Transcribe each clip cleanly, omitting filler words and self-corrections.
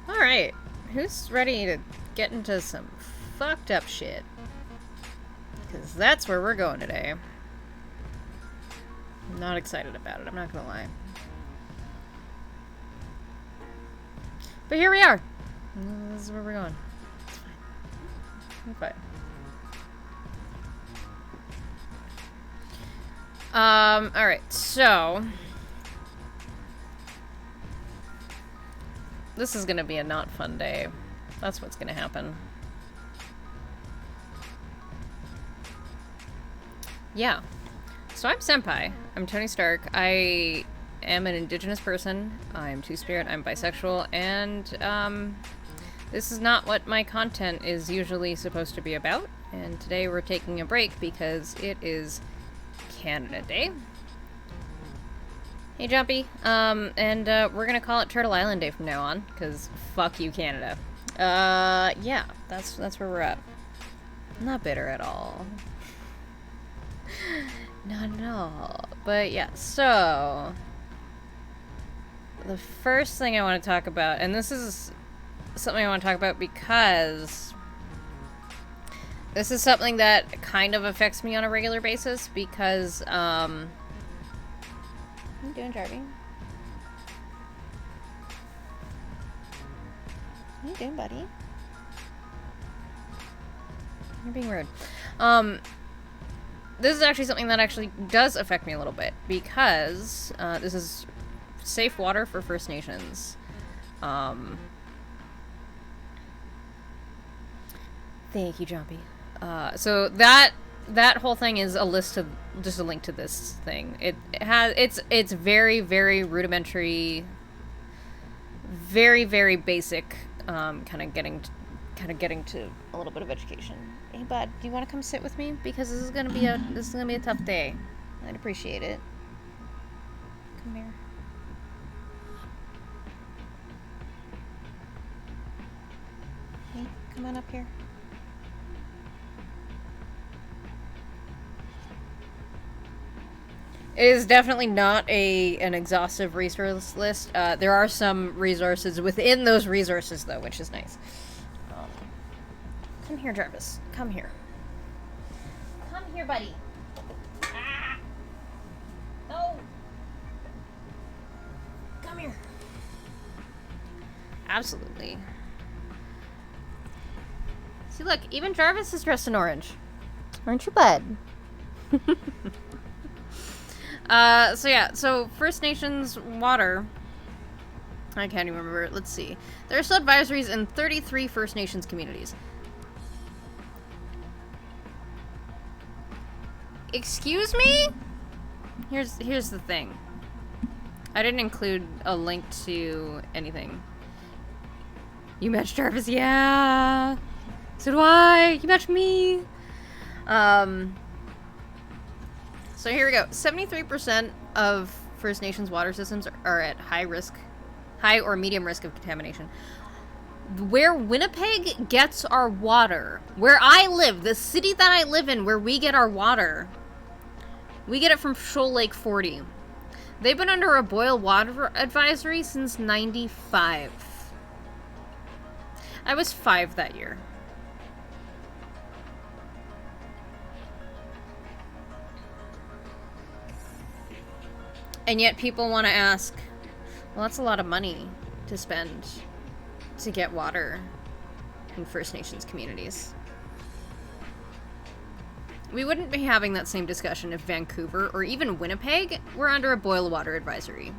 Alright, who's ready to get into some fucked up shit? Because that's where we're going today. I'm not excited about it, I'm not gonna lie. But here we are. This is where we're going. It's fine. I'm fine. Alright, so this is gonna be a not fun day. That's what's gonna happen. Yeah. So I'm Senpai. I'm Tony Stark. I am an Indigenous person. I'm Two-Spirit. I'm bisexual. And, this is not what my content is usually supposed to be about. And today we're taking a break because it is Canada Day. Hey, Jumpy. We're gonna call it Turtle Island Day from now on, because fuck you, Canada. Yeah, that's where we're at. I'm not bitter at all. Not at all. But yeah, so the first thing I want to talk about, and this is something I want to talk about because this is something that kind of affects me on a regular basis because, how you doing, Jarvie? How you doing, buddy? You're being rude. This is actually something that actually does affect me a little bit because this is safe water for First Nations. Thank you, Jumpy. So that whole thing is a list of just a link to this thing. It's very, very rudimentary, very, very basic. Kind of getting to a little bit of education. Hey, bud, do you want to come sit with me? Because this is gonna be a tough day. I'd appreciate it. Come here. Hey, come on up here. It is definitely not an exhaustive resource list. There are some resources within those resources, though, which is nice. Come here, Jarvis. Come here. Come here, buddy. Ah! No! Come here. Absolutely. See, look, even Jarvis is dressed in orange. Aren't you, bud? So First Nations water. I can't even remember. Let's see. There are still advisories in 33 First Nations communities. Excuse me? Here's the thing. I didn't include a link to anything. You matched Jarvis? Yeah. So do I. You matched me. So here we go. 73% of First Nations water systems are at high or medium risk of contamination. Where Winnipeg gets our water, where I live, the city that I live in, where we get our water, we get it from Shoal Lake 40. They've been under a boil water advisory since 95. I was 5 that year. And yet people want to ask, well, that's a lot of money to spend to get water in First Nations communities. We wouldn't be having that same discussion if Vancouver or even Winnipeg were under a boil water advisory.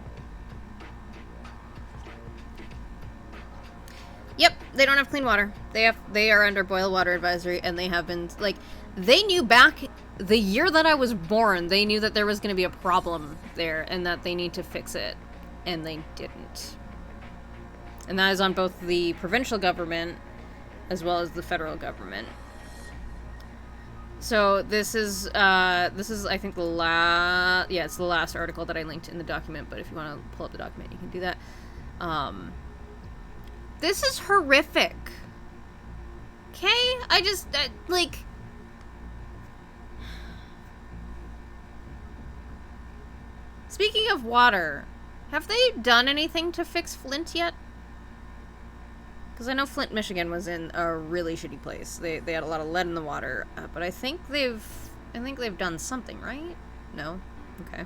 Yep, they don't have clean water. They are under boil water advisory, and they have been, like, they knew back the year that I was born, they knew that there was going to be a problem there and that they need to fix it, and they didn't. And that is on both the provincial government as well as the federal government. So this is I think it's the last article that I linked in the document, but if you want to pull up the document, you can do that. This is horrific. Okay? Like, speaking of water, have they done anything to fix Flint yet? Because I know Flint, Michigan was in a really shitty place. They had a lot of lead in the water, but I think they've done something, right? No? Okay.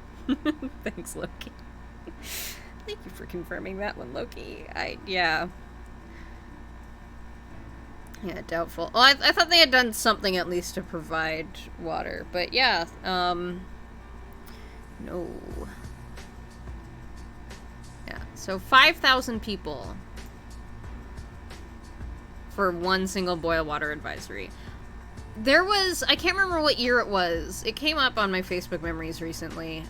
Thanks, Loki. Thank you for confirming that one, Loki. Yeah, doubtful. Well, I thought they had done something at least to provide water, but yeah, no. Yeah, so 5,000 people for one single boil water advisory. There was, I can't remember what year it was. It came up on my Facebook memories recently.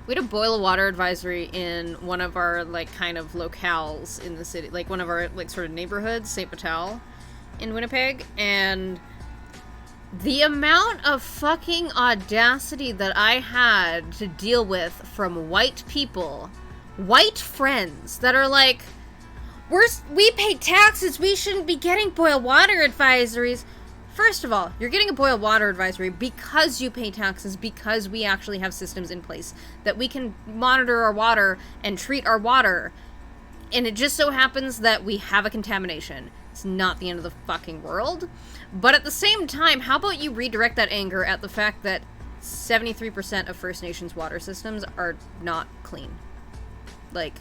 We had a boil of water advisory in one of our, like, kind of locales in the city. Like, one of our, like, sort of neighborhoods, St. Vital in Winnipeg. And the amount of fucking audacity that I had to deal with from white people, white friends, that are like, we pay taxes, we shouldn't be getting boiled water advisories. First of all, you're getting a boiled water advisory because you pay taxes, because we actually have systems in place that we can monitor our water and treat our water. And it just so happens that we have a contamination. It's not the end of the fucking world. But at the same time, how about you redirect that anger at the fact that 73% of First Nations water systems are not clean? Like,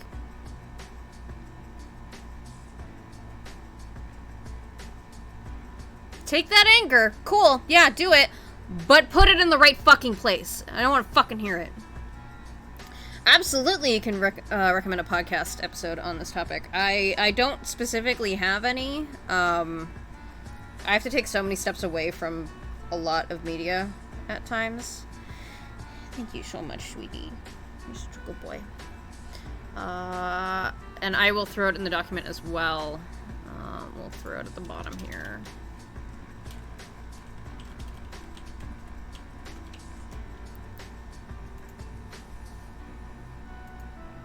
take that anger. Cool. Yeah, do it. But put it in the right fucking place. I don't want to fucking hear it. Absolutely, you can recommend a podcast episode on this topic. I don't specifically have any. I have to take so many steps away from a lot of media at times. Thank you so much, sweetie. You're such a good boy. And I will throw it in the document as well. We'll throw it at the bottom here.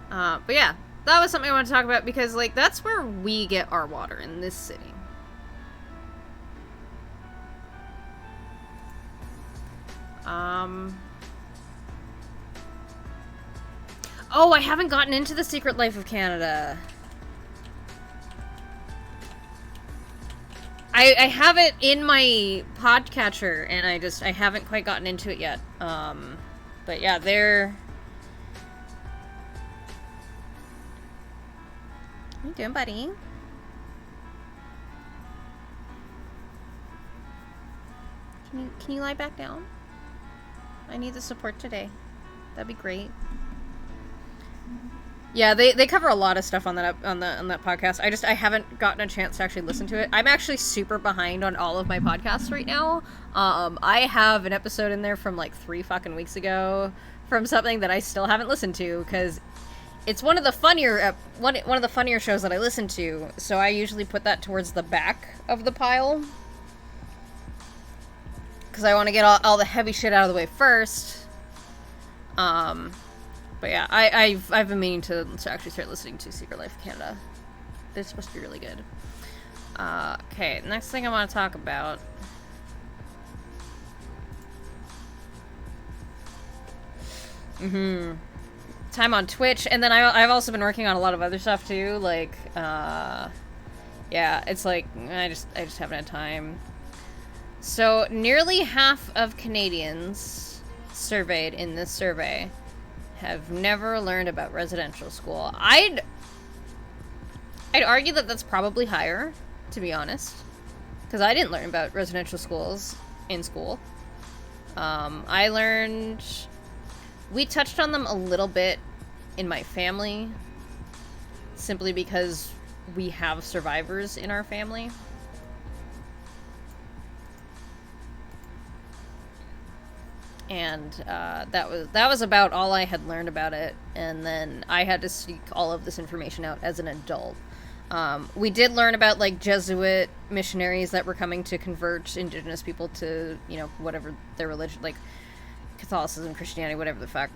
But yeah, that was something I wanted to talk about because, like, that's where we get our water in this city. Oh, I haven't gotten into The Secret Life of Canada. I have it in my podcatcher, and I haven't quite gotten into it yet. But yeah, they're... What are you doing, buddy? Can you lie back down? I need the support today. That'd be great. Yeah, they cover a lot of stuff on that podcast. I haven't gotten a chance to actually listen to it. I'm actually super behind on all of my podcasts right now. I have an episode in there from like 3 fucking weeks ago from something that I still haven't listened to because it's one of the funnier shows that I listen to. So I usually put that towards the back of the pile because I want to get all the heavy shit out of the way first. But yeah, I've been meaning to actually start listening to Secret Life of Canada. They're supposed to be really good. Okay, next thing I want to talk about. Time on Twitch, and then I've also been working on a lot of other stuff too. Like, yeah, it's like I just haven't had time. So nearly half of Canadians surveyed in this survey have never learned about residential school. I'd argue that that's probably higher, to be honest, because I didn't learn about residential schools in school. We touched on them a little bit in my family, simply because we have survivors in our family. And that was about all I had learned about it, and then I had to seek all of this information out as an adult. We did learn about, like, Jesuit missionaries that were coming to convert Indigenous people to, you know, whatever their religion, like Catholicism, Christianity, whatever the fuck.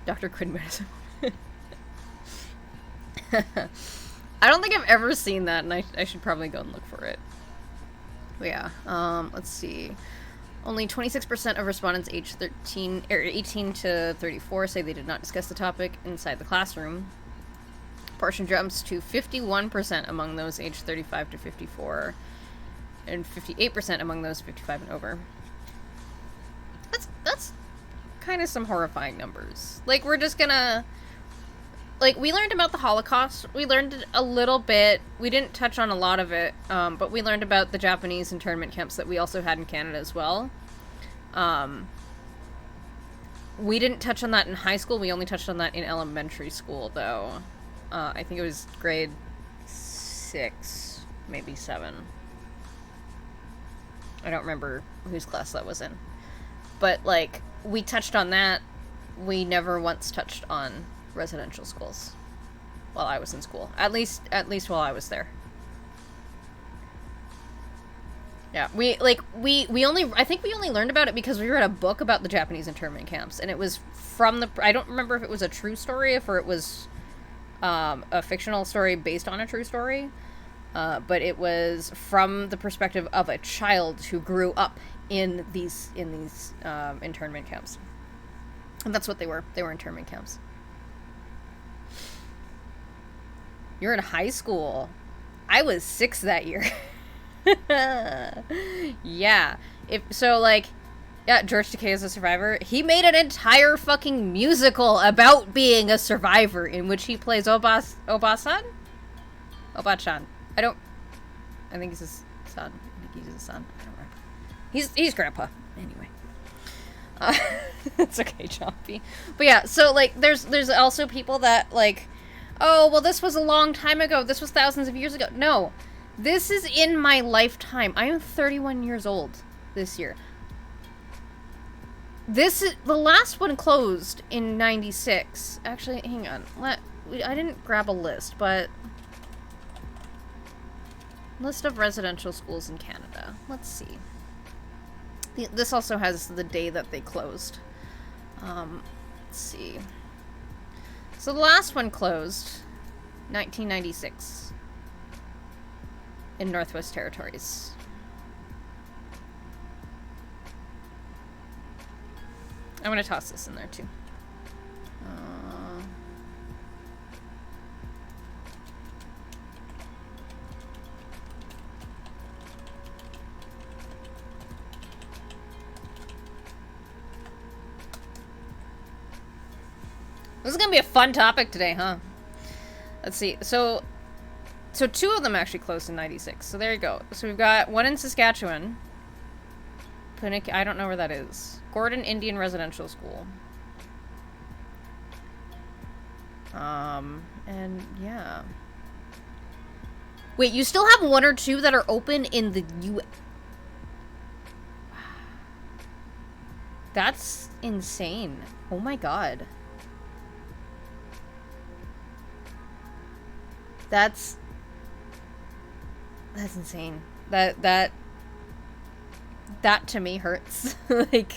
Dr. Quinn Medicine. I don't think I've ever seen that, and I should probably go and look for it. But yeah, let's see. Only 26% of respondents aged 18 to 34 say they did not discuss the topic inside the classroom. Proportion jumps to 51% among those aged 35 to 54, and 58% among those 55 and over. That's kind of some horrifying numbers. Like, we're just gonna... Like, we learned about the Holocaust. We learned a little bit. We didn't touch on a lot of it, but we learned about the Japanese internment camps that we also had in Canada as well. We didn't touch on that in high school. We only touched on that in elementary school, though. I think it was grade 6, maybe 7. I don't remember whose class that was in. But, like, we touched on that. We never once touched on residential schools while I was in school. At least while I was there. Yeah, I think we only learned about it because we read a book about the Japanese internment camps, and it was from I don't remember if it was a true story, or it was a fictional story based on a true story, but it was from the perspective of a child who grew up in these internment camps. And that's what they were. They were internment camps. You're in high school. I was 6 that year. Yeah. George Takei is a survivor. He made an entire fucking musical about being a survivor in which he plays Oba-san? Oba-chan. I think he's his son. I think he's his son. I don't remember. He's grandpa. Anyway. It's okay, Chompy. But yeah, so, like, there's also people that, like, oh, well, this was a long time ago. This was thousands of years ago. No. This is in my lifetime. I am 31 years old this year. The last one closed in 96. Actually, hang on. I didn't grab a list, but list of residential schools in Canada. Let's see. This also has the day that they closed. Let's see. So the last one closed 1996. In Northwest Territories. I'm gonna toss this in there too. This is gonna be a fun topic today, huh? Let's see. So 2 of them actually closed in 96. So there you go. So we've got one in Saskatchewan. I don't know where that is. Gordon Indian Residential School. And yeah. Wait, you still have 1 or 2 that are open in the U.S. That's insane. Oh my god. That's insane. That to me hurts. Like,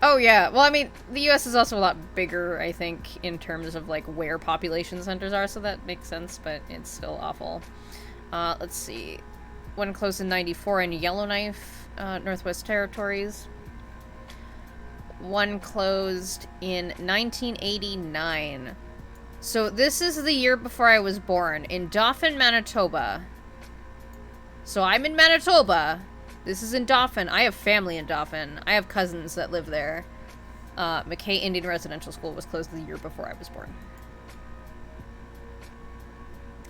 oh yeah. Well, I mean, the US is also a lot bigger, I think, in terms of, like, where population centers are, so that makes sense, but it's still awful. Let's see. One closed in 94 in Yellowknife, Northwest Territories. One closed in 1989. So this is the year before I was born, in Dauphin, Manitoba. So I'm in Manitoba. This is in Dauphin. I have family in Dauphin. I have cousins that live there. McKay Indian Residential School was closed the year before I was born.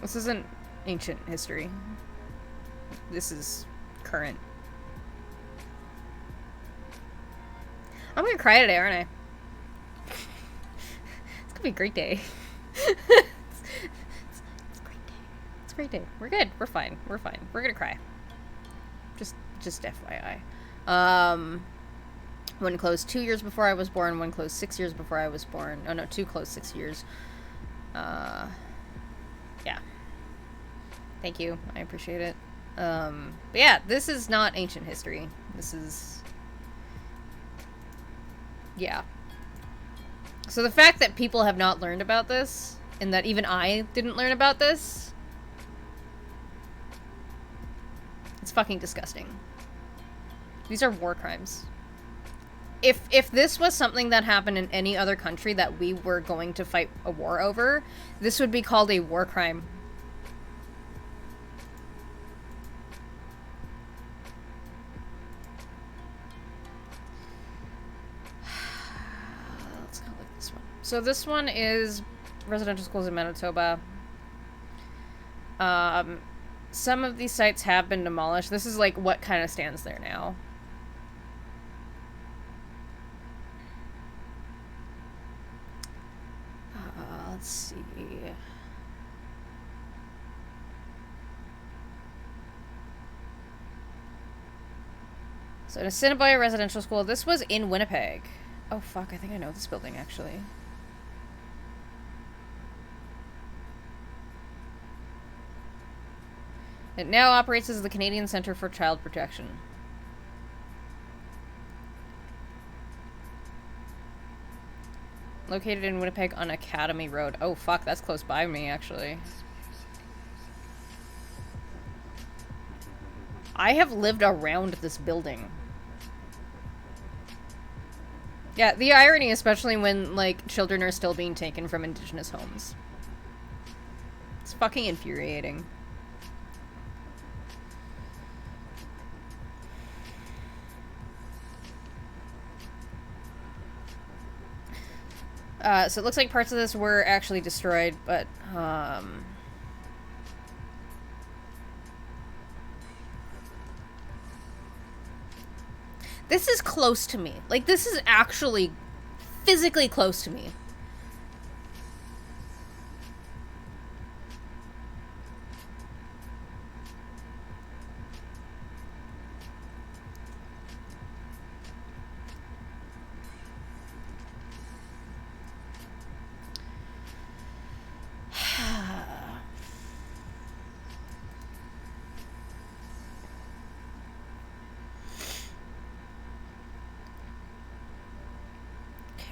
This isn't ancient history. This is current. I'm gonna cry today, aren't I? It's gonna be a great day. It's a great day. It's a great day. We're good. We're fine. We're fine. We're gonna cry. Just FYI. One closed 2 years before I was born. One closed 6 years before I was born. Oh no, 2 closed 6 years. Yeah. Thank you. I appreciate it. But yeah, this is not ancient history. This is... Yeah. So the fact that people have not learned about this, and that even I didn't learn about this, it's fucking disgusting. These are war crimes. If this was something that happened in any other country that we were going to fight a war over, this would be called a war crime. Let's go look at this one. So this one is residential schools in Manitoba. Some of these sites have been demolished. This is like what kind of stands there now. Let's see. So, in Assiniboia Residential School, this was in Winnipeg. Oh, fuck, I think I know this building, actually. It now operates as the Canadian Centre for Child Protection. Located in Winnipeg on Academy Road. Oh, fuck, that's close by me, actually. I have lived around this building. Yeah, the irony, especially when, like, children are still being taken from Indigenous homes. It's fucking infuriating. So it looks like parts of this were actually destroyed, but, this is close to me. Like, this is actually physically close to me.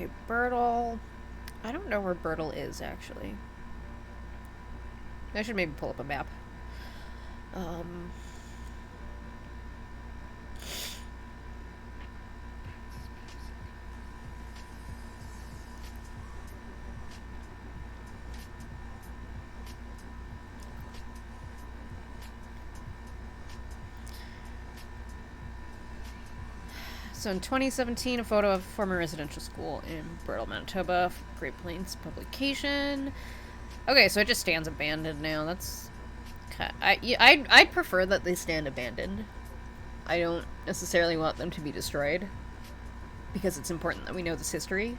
Okay, Birtle. I don't know where Birtle is, actually. I should maybe pull up a map. So in 2017, a photo of a former residential school in Birtle, Manitoba, Great Plains publication. Okay, so it just stands abandoned now. That's... I'd prefer that they stand abandoned. I don't necessarily want them to be destroyed, because it's important that we know this history.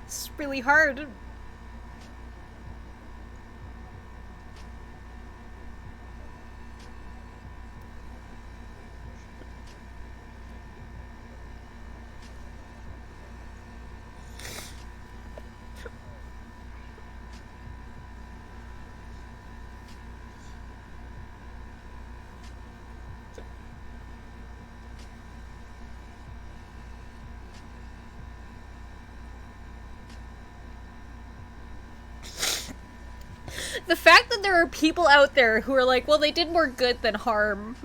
It's really hard. The fact that there are people out there who are like, well, they did more good than harm.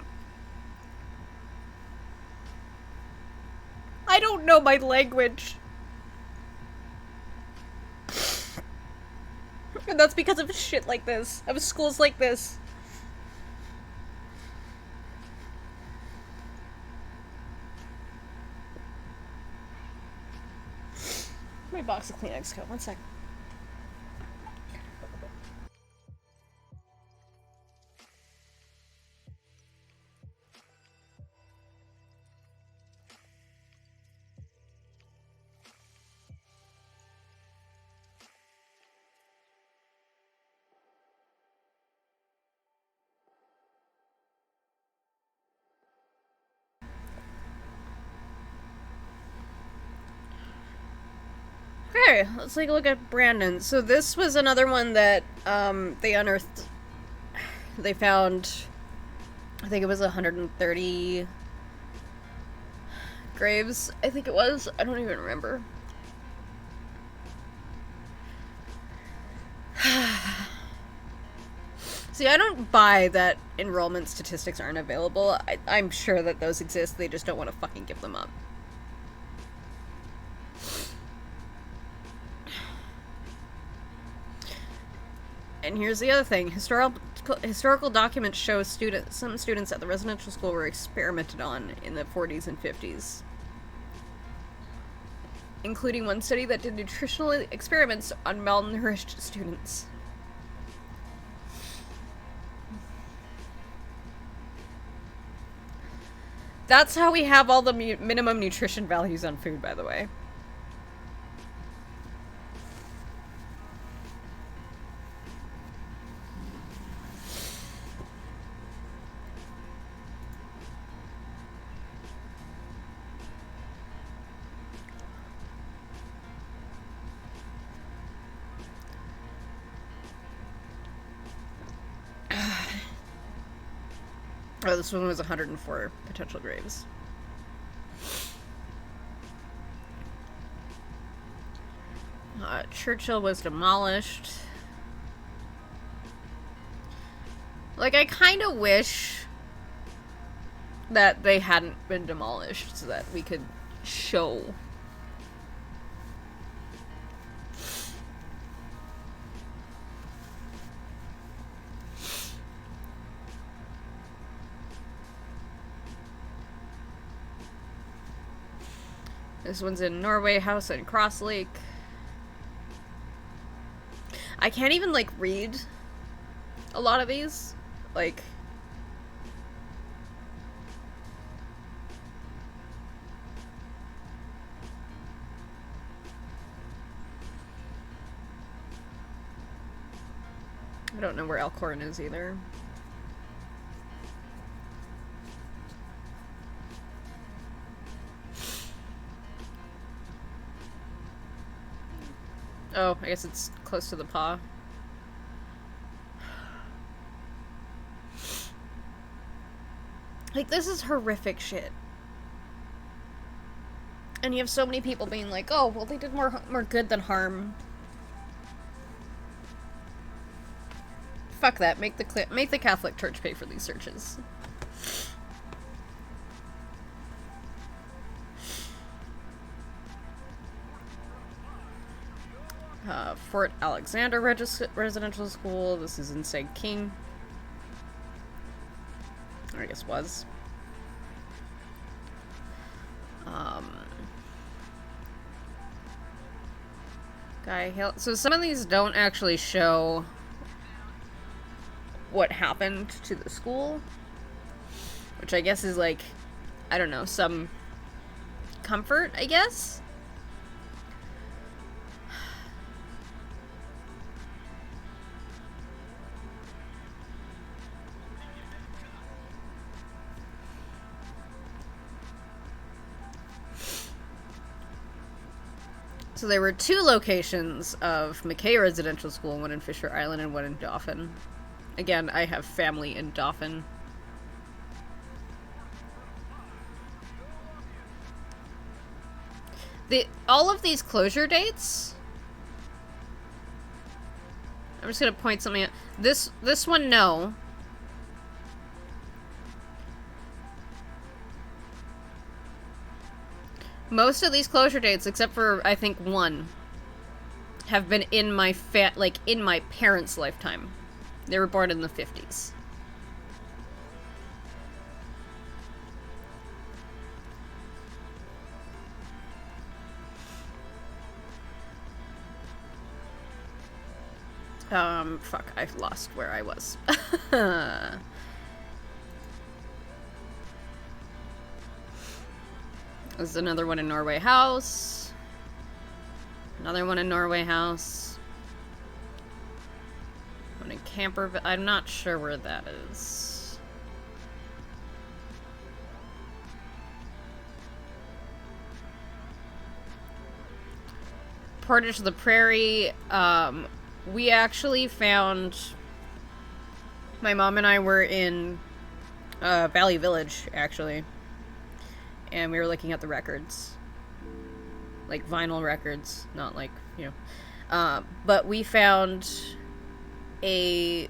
I don't know my language. And that's because of shit like this. Of schools like this. My box of Kleenex go. 1 sec. Okay, let's take a look at Brandon. So this was another one that they unearthed. They found, I think it was 130 graves, I think it was. I don't even remember. See, I don't buy that enrollment statistics aren't available. I'm sure that those exist, they just don't want to fucking give them up. And here's the other thing. Historical documents show some students at the residential school were experimented on in the 40s and 50s. Including one study that did nutritional experiments on malnourished students. That's how we have all the minimum nutrition values on food, by the way. Oh, this one was 104 potential graves. Churchill was demolished. Like, I kind of wish that they hadn't been demolished so that we could show. This one's in Norway House and Cross Lake. I can't even, like, read a lot of these. Like... I don't know where Elkhorn is either. Oh, I guess it's close to the paw. Like, this is horrific shit. And you have so many people being like, oh, well, they did more good than harm. Fuck that. Make the Catholic Church pay for these searches. Fort Alexander Residential School. This is in Seg King. Or I guess was. Guy Hill. So some of these don't actually show what happened to the school. Which I guess is like, I don't know, some comfort, I guess? So there were 2 locations of McKay Residential School, one in Fisher Island and one in Dauphin. Again, I have family in Dauphin. All of these closure dates... I'm just gonna point something out. This one, no. Most of these closure dates, except for, I think, one, have been in my in my parents' lifetime. They were born in the 50s. Fuck, I lost where I was. There's another one in Norway House. Another one in Norway House. One in Camperville. I'm not sure where that is. Portage of the Prairie. We actually found... My mom and I were in Valley Village, actually. And we were looking at the records. Like, vinyl records. Not like, you know. But we found a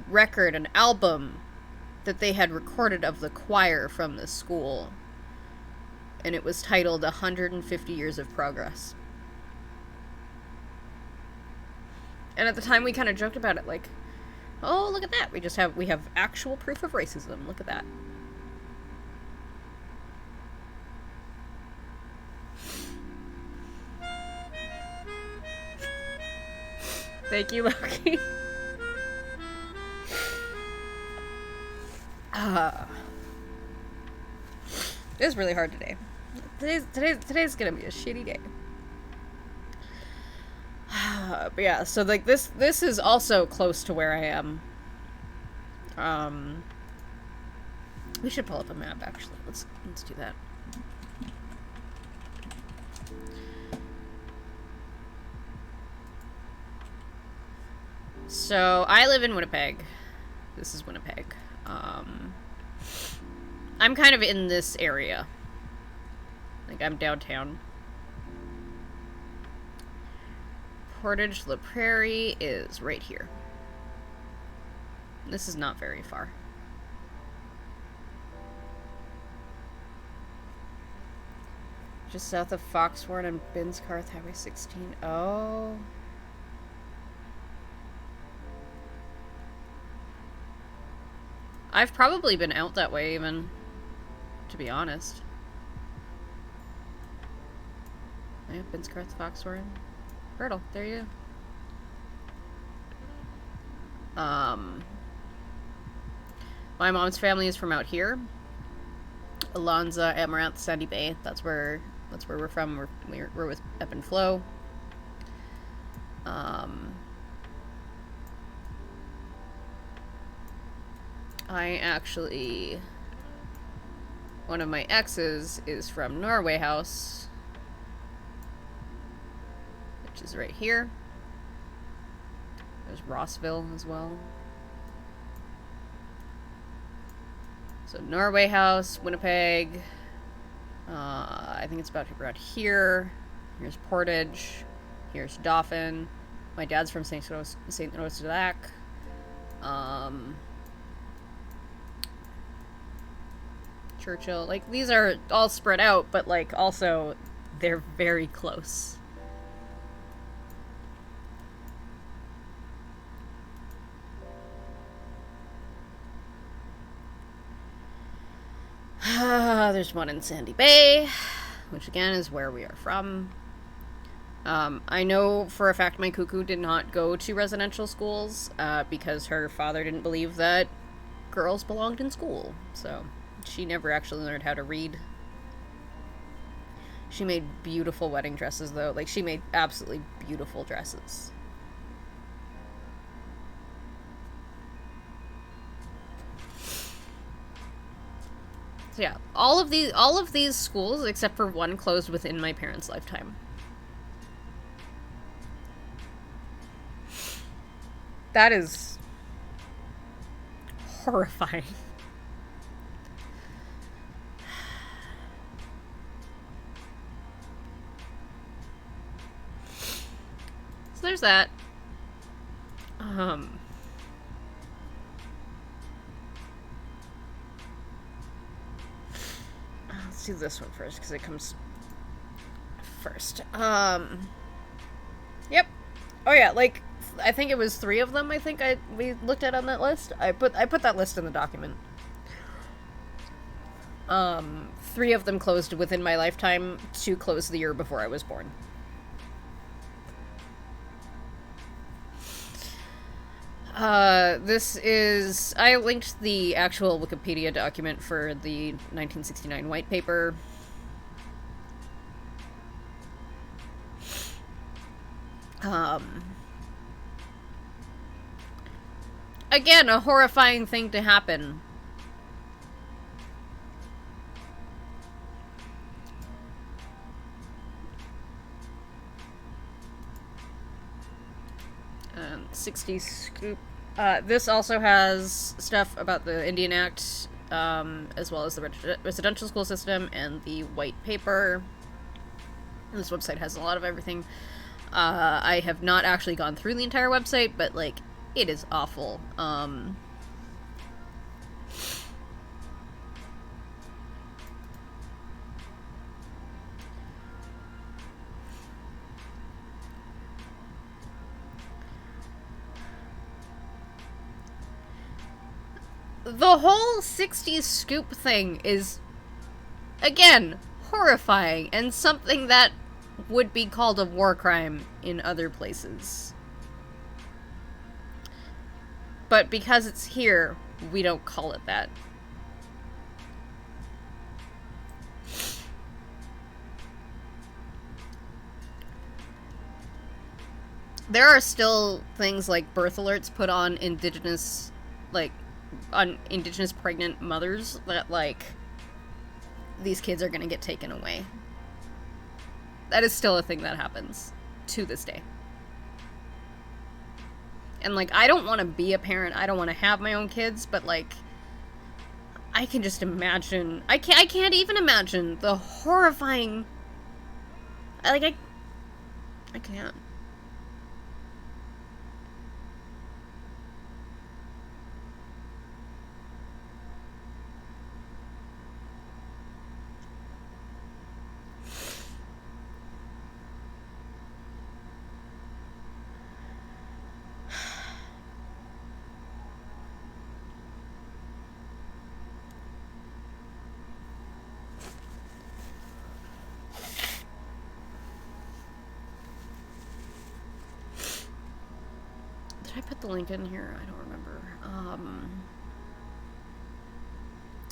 record, an album, that they had recorded of the choir from the school. And it was titled 150 Years of Progress. And at the time we kind of joked about it, like, oh, look at that. We have actual proof of racism. Look at that. Thank you, Loki. It's really hard today. Today's gonna be a shitty day. But yeah, so like this is also close to where I am. We should pull up a map actually. Let's do that. So I live in Winnipeg. This is Winnipeg. I'm kind of in this area. Like, I'm downtown. Portage La Prairie is right here. This is not very far. Just south of Foxhorn and Binscarth, Highway 16. Oh. I've probably been out that way even, to be honest. Yeah, Binscarth, Foxhorn. Hurdle, there you go. My mom's family is from out here. Alonza, Amaranth, Sandy Bay. That's where we're from. We're with Ebb and Flow. I actually, one of my exes is from Norway House, which is right here. There's Rossville as well. So Norway House, Winnipeg. I think it's about around here. Here's Portage. Here's Dauphin. My dad's from St. Louis de Lac. Churchill. Like, these are all spread out, but, like, also, they're very close. There's one in Sandy Bay, which again is where we are from. I know for a fact my cuckoo did not go to residential schools because her father didn't believe that girls belonged in school. So she never actually learned how to read. She made beautiful wedding dresses, though. Like, she made absolutely beautiful dresses. So yeah, all of these schools, except for one, closed within my parents' lifetime. That is horrifying. So there's that. Let's do this one first because it comes first. Yep. Oh yeah, like I think it was 3 of them. I think we looked at on that list. I put that list in the document. 3 of them closed within my lifetime. 2 closed the year before I was born. This is... I linked the actual Wikipedia document for the 1969 white paper. Again, a horrifying thing to happen. And 60 scoop. This also has stuff about the Indian Act, as well as the residential school system and the white paper. This website has a lot of everything. I have not actually gone through the entire website, but, like, it is awful. The whole 60s scoop thing is, again, horrifying, and something that would be called a war crime in other places. But because it's here, we don't call it that. there are still things like birth alerts put on like, on Indigenous pregnant mothers that, like, these kids are gonna get taken away. That is still a thing that happens to this day. And, like, I don't want to be a parent. I don't want to have my own kids, but, like, I can just imagine. I can't even imagine the horrifying. I can't. Did I put the link in here? I don't remember.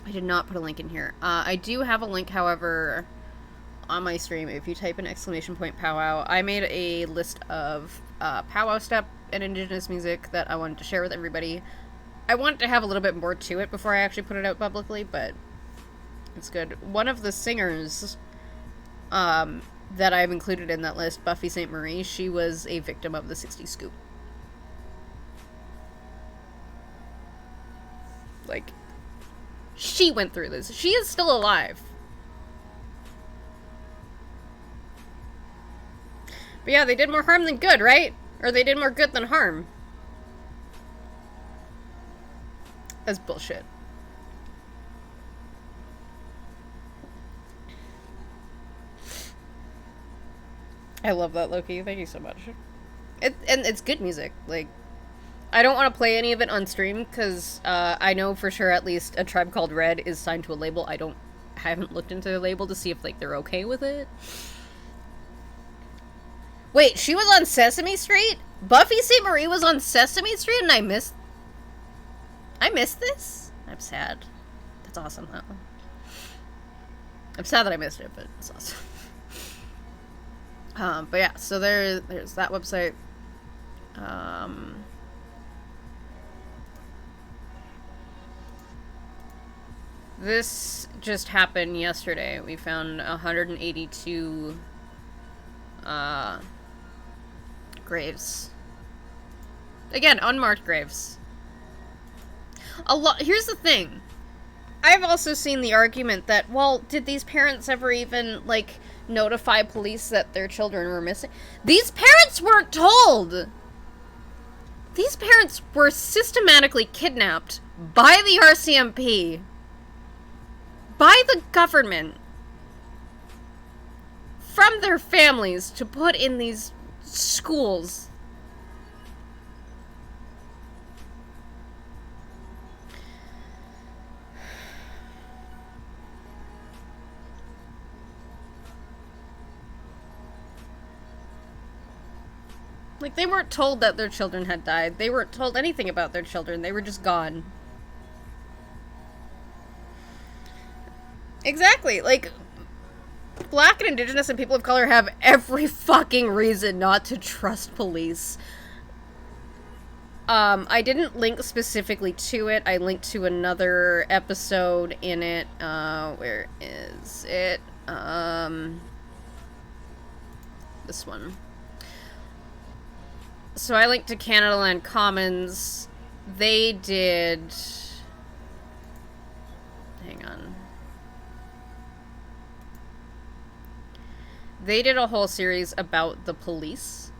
I did not put a link in here. I do have a link, however, on my stream. If you type in ! powwow, I made a list of powwow step and Indigenous music that I wanted to share with everybody. I want to have a little bit more to it before I actually put it out publicly, but it's good. One of the singers that I've included in that list, Buffy St. Marie, she was a victim of the 60s scoop. Like, she went through this. She is still alive. But yeah, they did more harm than good, right? Or they did more good than harm. That's bullshit. I love that, Loki. Thank you so much. And it's good music. Like, I don't want to play any of it on stream because I know for sure at least A Tribe Called Red is signed to a label. I haven't looked into the label to see if, like, they're okay with it. Wait, she was on Sesame Street? Buffy St. Marie was on Sesame Street and I missed this? I'm sad. That's awesome, though. I'm sad that I missed it, but it's awesome. But yeah, so there's that website. This just happened yesterday. We found 182 graves. Again, unmarked graves. Here's the thing. I've also seen the argument that, well, did these parents ever even, like, notify police that their children were missing? These parents weren't told! These parents were systematically kidnapped by the RCMP, by the government, from their families to put in these schools. Like, they weren't told that their children had died. They weren't told anything about their children. They were just gone. Exactly. Like, Black and Indigenous and people of color have every fucking reason not to trust police. I didn't link specifically to it. I linked to another episode in it. Where is it? This one. So I linked to Canada Land Commons. They did... Hang on. They did a whole series about the police.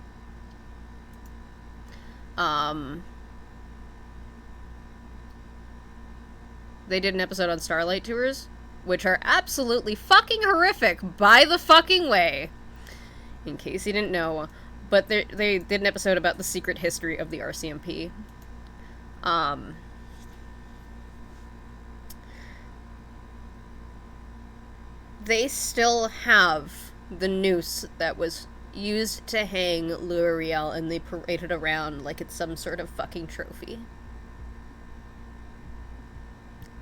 They did an episode on Starlight Tours, which are absolutely fucking horrific, by the fucking way. In case you didn't know. But they did an episode about the secret history of the RCMP. They still have the noose that was used to hang L'Oreal, and they parade it around like it's some sort of fucking trophy.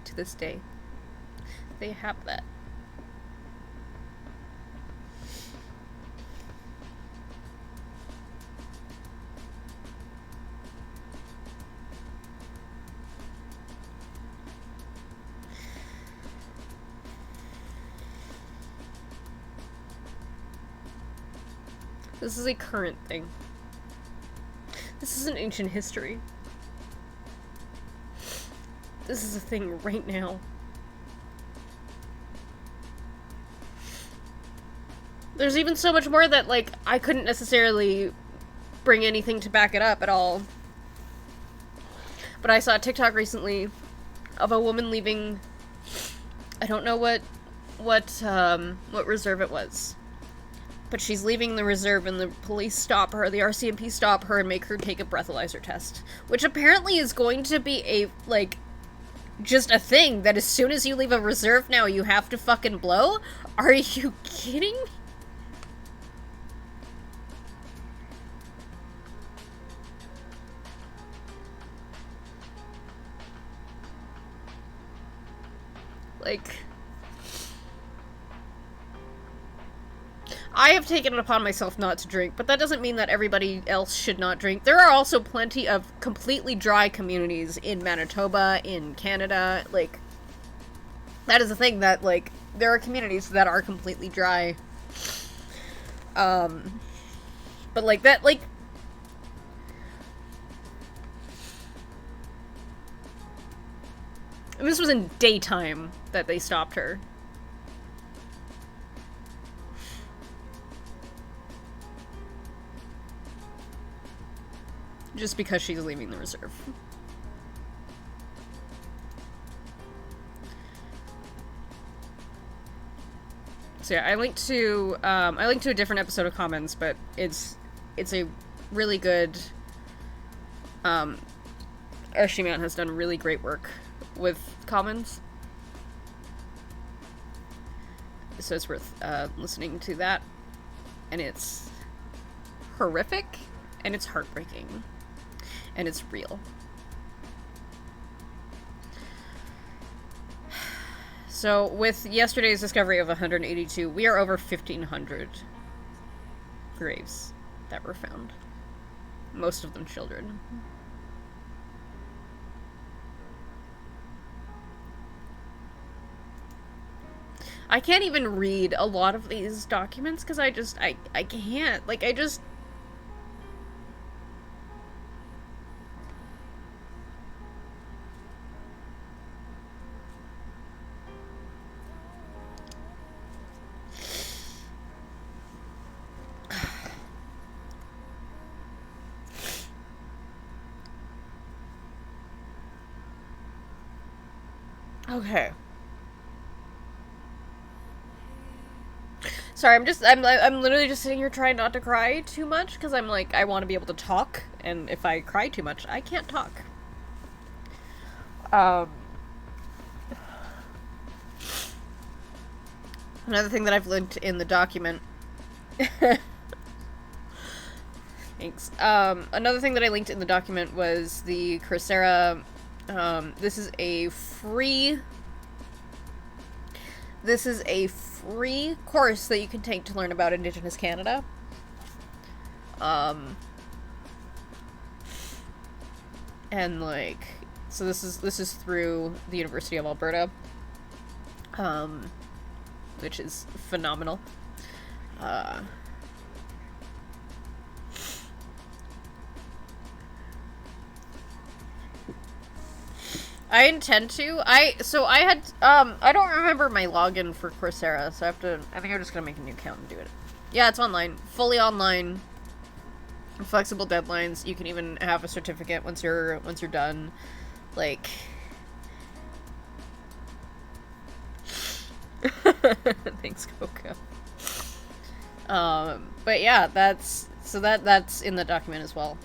To this day, they have that. This is a current thing. This is an ancient history. This is a thing right now. There's even so much more that, like, I couldn't necessarily bring anything to back it up at all. But I saw a TikTok recently of a woman leaving, I don't know what reserve it was. But she's leaving the reserve and the police stop her, the RCMP stop her and make her take a breathalyzer test. Which apparently is going to be a, like, just a thing that as soon as you leave a reserve now you have to fucking blow? Are you kidding? Like, I have taken it upon myself not to drink, but that doesn't mean that everybody else should not drink. There are also plenty of completely dry communities in Manitoba, in Canada, like, that is a thing that, like, there are communities that are completely dry. But, like, that, like, and this was in daytime that they stopped her. Just because she's leaving the reserve. So yeah, I linked to a different episode of Commons, but it's a really good, Ashley Man has done really great work with Commons. So it's worth listening to that. And it's horrific, and it's heartbreaking, and it's real. So with yesterday's discovery of 182, we are over 1,500 graves that were found. Most of them children. I can't even read a lot of these documents because I can't. Like, I just... Okay. Sorry, I'm literally just sitting here trying not to cry too much, because I'm like, I want to be able to talk, and if I cry too much, I can't talk. Another thing that I've linked in the document... Thanks. Another thing that I linked in the document was the Coursera... This is a free course that you can take to learn about Indigenous Canada. And like, so this is through the University of Alberta, which is phenomenal. I intend to. I had, I don't remember my login for Coursera, so I think I'm just gonna make a new account and do it. Yeah, it's online. Fully online. Flexible deadlines. You can even have a certificate once you're done. Like... Thanks, Coco. But yeah, that's in the document as well.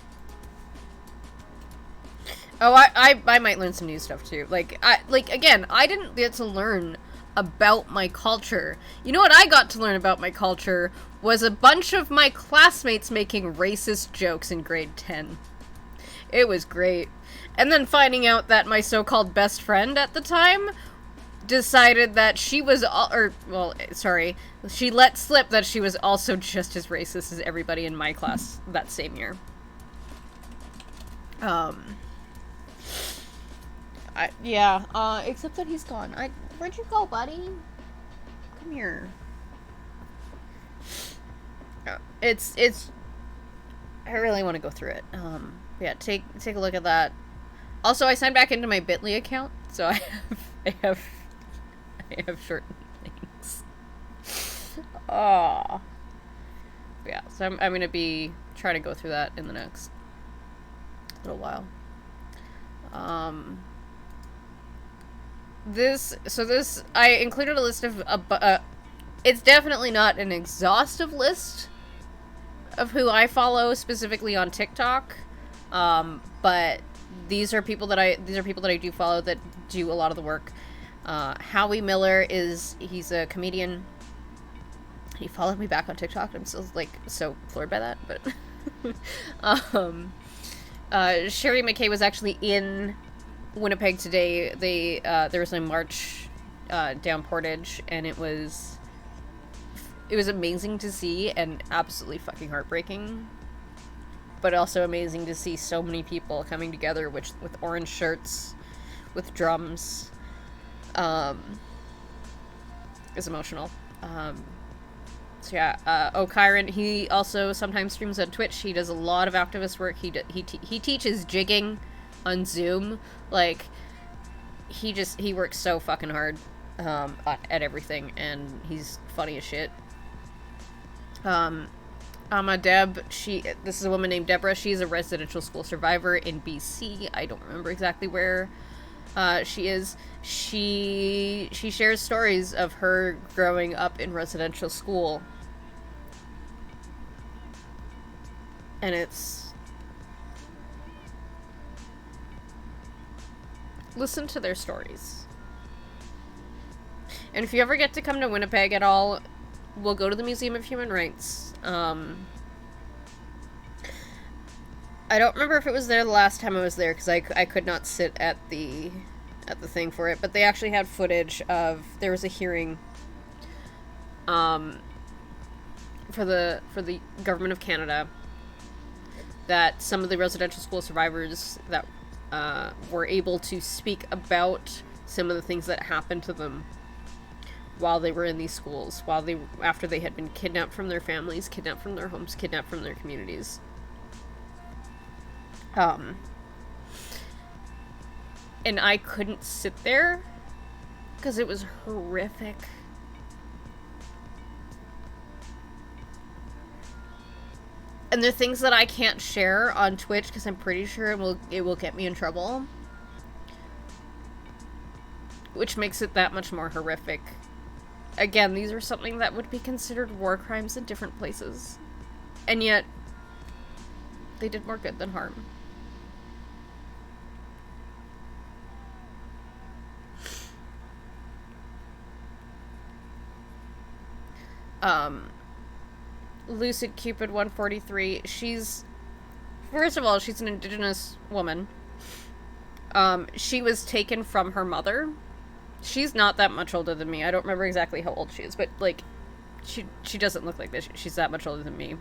Oh, I might learn some new stuff too. Again, I didn't get to learn about my culture. You know what I got to learn about my culture was a bunch of my classmates making racist jokes in grade 10. It was great. And then finding out that my so-called best friend at the time decided that she was she let slip that she was also just as racist as everybody in my class that same year. Except that he's gone. Where'd you go, buddy? Come here. It's I really want to go through it. Yeah, take a look at that. Also, I signed back into my Bitly account, so I have short things. Oh, yeah. So I'm gonna be trying to go through that in the next little while. This I included a list of it's definitely not an exhaustive list of who I follow specifically on TikTok, but these are people that I do follow that do a lot of the work. Howie Miller he's a comedian. He followed me back on TikTok. I'm still like so floored by that, but Sherry McKay was actually in Winnipeg today. There was a march down Portage, and it was amazing to see and absolutely fucking heartbreaking, but also amazing to see so many people coming together with orange shirts, with drums. It's emotional. So yeah, O'Kyron, he also sometimes streams on Twitch. He does a lot of activist work. He teaches jigging on Zoom. Like, he works so fucking hard at everything, and he's funny as shit. Deb, this is a woman named Deborah. She's a residential school survivor in BC. I don't remember exactly where she is. She shares stories of her growing up in residential school. And listen to their stories. And if you ever get to come to Winnipeg at all, we'll go to the Museum of Human Rights. I don't remember if it was there the last time I was there, because I could not sit at the thing for it, but they actually had footage of, there was a hearing for the Government of Canada, that some of the residential school survivors that were able to speak about some of the things that happened to them while they were in these schools, after they had been kidnapped from their families, kidnapped from their homes, kidnapped from their communities. And I couldn't sit there because it was horrific. And there are things that I can't share on Twitch because I'm pretty sure it will get me in trouble, which makes it that much more horrific. Again, these are something that would be considered war crimes in different places, and yet they did more good than harm. Lucid Cupid 143, first of all, she's an Indigenous woman. She was taken from her mother. She's not that much older than me. I don't remember exactly how old she is, but, like, she doesn't look like this. She's that much older than me.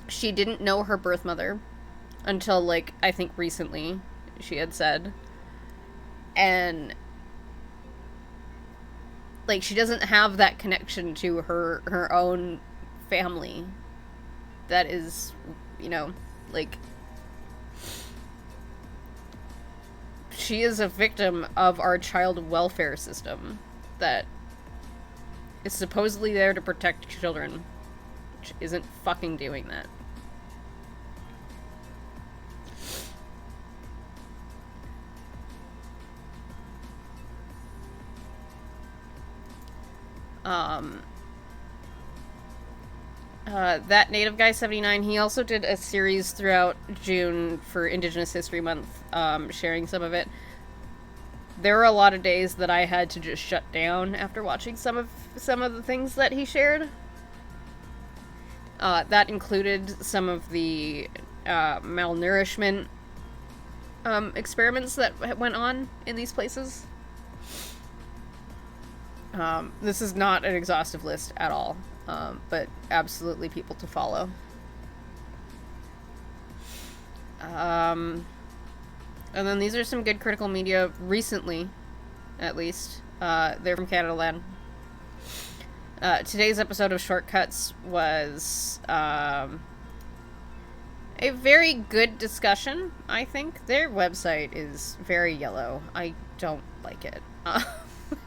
She didn't know her birth mother until, like, I think recently, she had said. And, like, she doesn't have that connection to her own family that is, you know, like, she is a victim of our child welfare system that is supposedly there to protect children, which isn't fucking doing that. That Native Guy 79, he also did a series throughout June for Indigenous History Month, sharing some of it. There were a lot of days that I had to just shut down after watching some of the things that he shared. That included some of the malnourishment experiments that went on in these places. This is not an exhaustive list at all, but absolutely people to follow. And then these are some good critical media recently, at least. They're from Canada Land. Today's episode of Shortcuts was a very good discussion, I think. Their website is very yellow. I don't like it.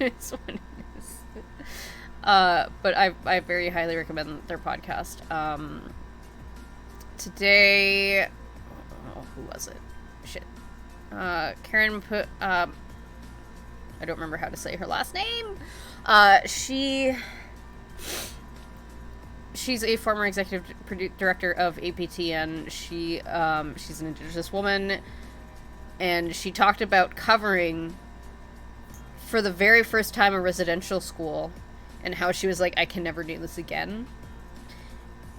It's what it is. But I very highly recommend their podcast. Today... Oh, who was it? Shit. Karen put... I don't remember how to say her last name. She's a former executive director of APTN. She's an Indigenous woman, and she talked about covering, for the very first time, a residential school, and how she was like, I can never do this again.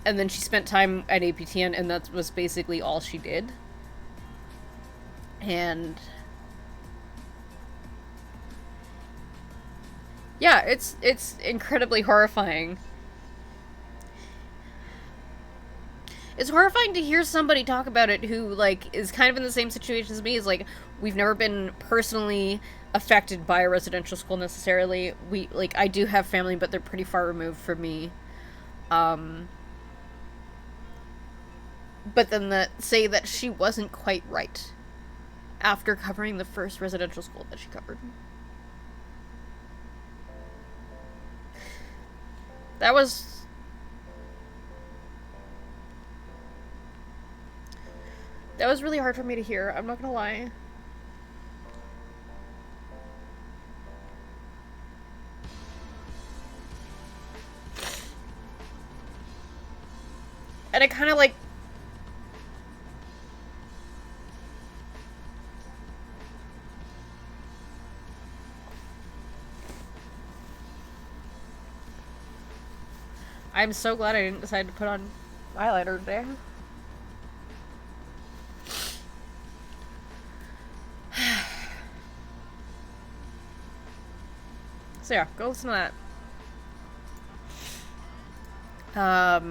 And then she spent time at APTN, and that was basically all she did. And yeah, it's incredibly horrifying. It's horrifying to hear somebody talk about it who, like, is kind of in the same situation as me. Is like, we've never been personally affected by a residential school necessarily. I do have family, but they're pretty far removed from me. But then say that she wasn't quite right after covering the first residential school that she covered. That was really hard for me to hear, I'm not gonna lie. And I kind of like... I'm so glad I didn't decide to put on highlighter today. So yeah, go listen to that.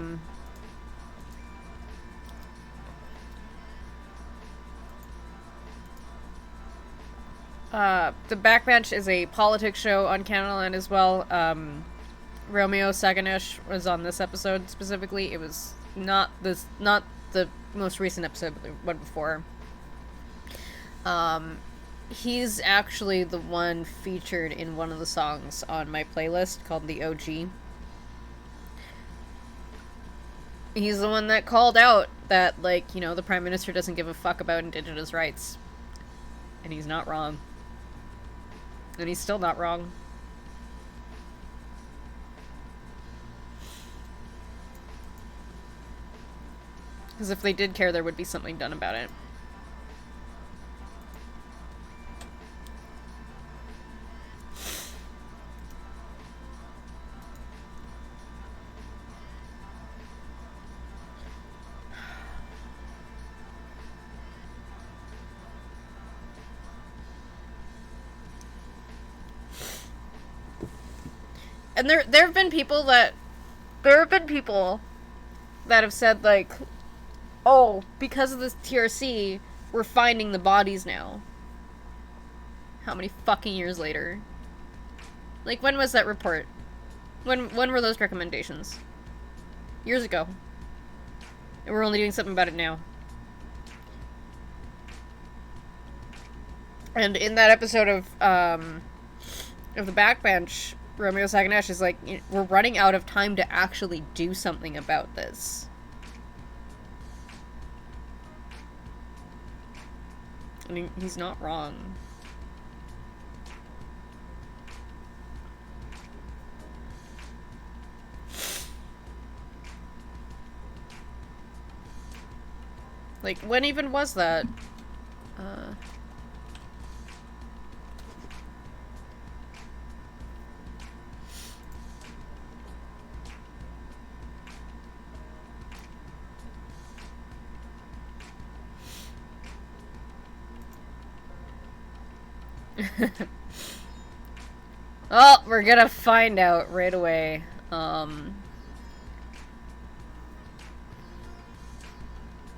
The Backbench is a politics show on Canada Land as well. Romeo Saganish was on this episode specifically. It was not the most recent episode, but the one before. He's actually the one featured in one of the songs on my playlist called The OG. He's the one that called out that, like, you know, the Prime Minister doesn't give a fuck about Indigenous rights. And he's not wrong. And he's still not wrong. Because if they did care, there would be something done about it. And there have been people that have said, like, oh, because of this TRC, we're finding the bodies now. How many fucking years later? Like, when was that report? When were those recommendations? Years ago. And we're only doing something about it now. And in that episode of the Backbench, Romeo Saganash is like, we're running out of time to actually do something about this. I mean, he's not wrong. Like, when even was that? Oh, we're gonna find out right away.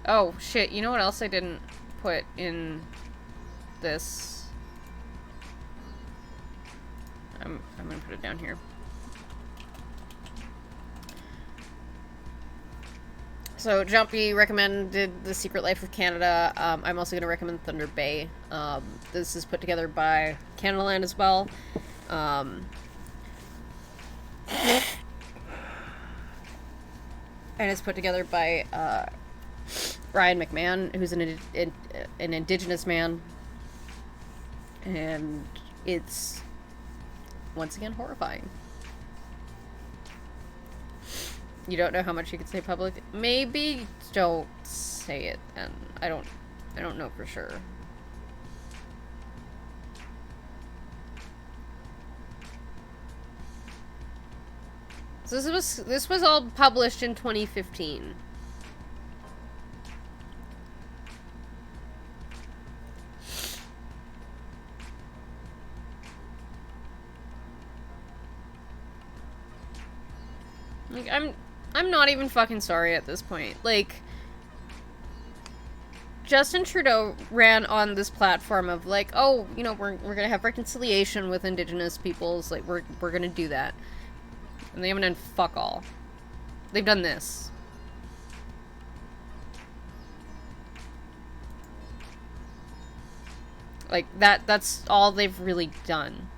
Oh, shit, you know what else I didn't put in this? I'm gonna put it down here. So Jumpy recommended The Secret Life of Canada. I'm also going to recommend Thunder Bay. This is put together by Canadaland as well. And it's put together by Ryan McMahon, who's an Indigenous man. And it's, once again, horrifying. You don't know how much you could say public? Maybe don't say it, and I don't know for sure. So this was all published in 2015. Like, I'm not even fucking sorry at this point. Like, Justin Trudeau ran on this platform of like, oh, you know, we're gonna have reconciliation with Indigenous peoples, like we're gonna do that. And they haven't done fuck all. They've done this. Like, that's all they've really done.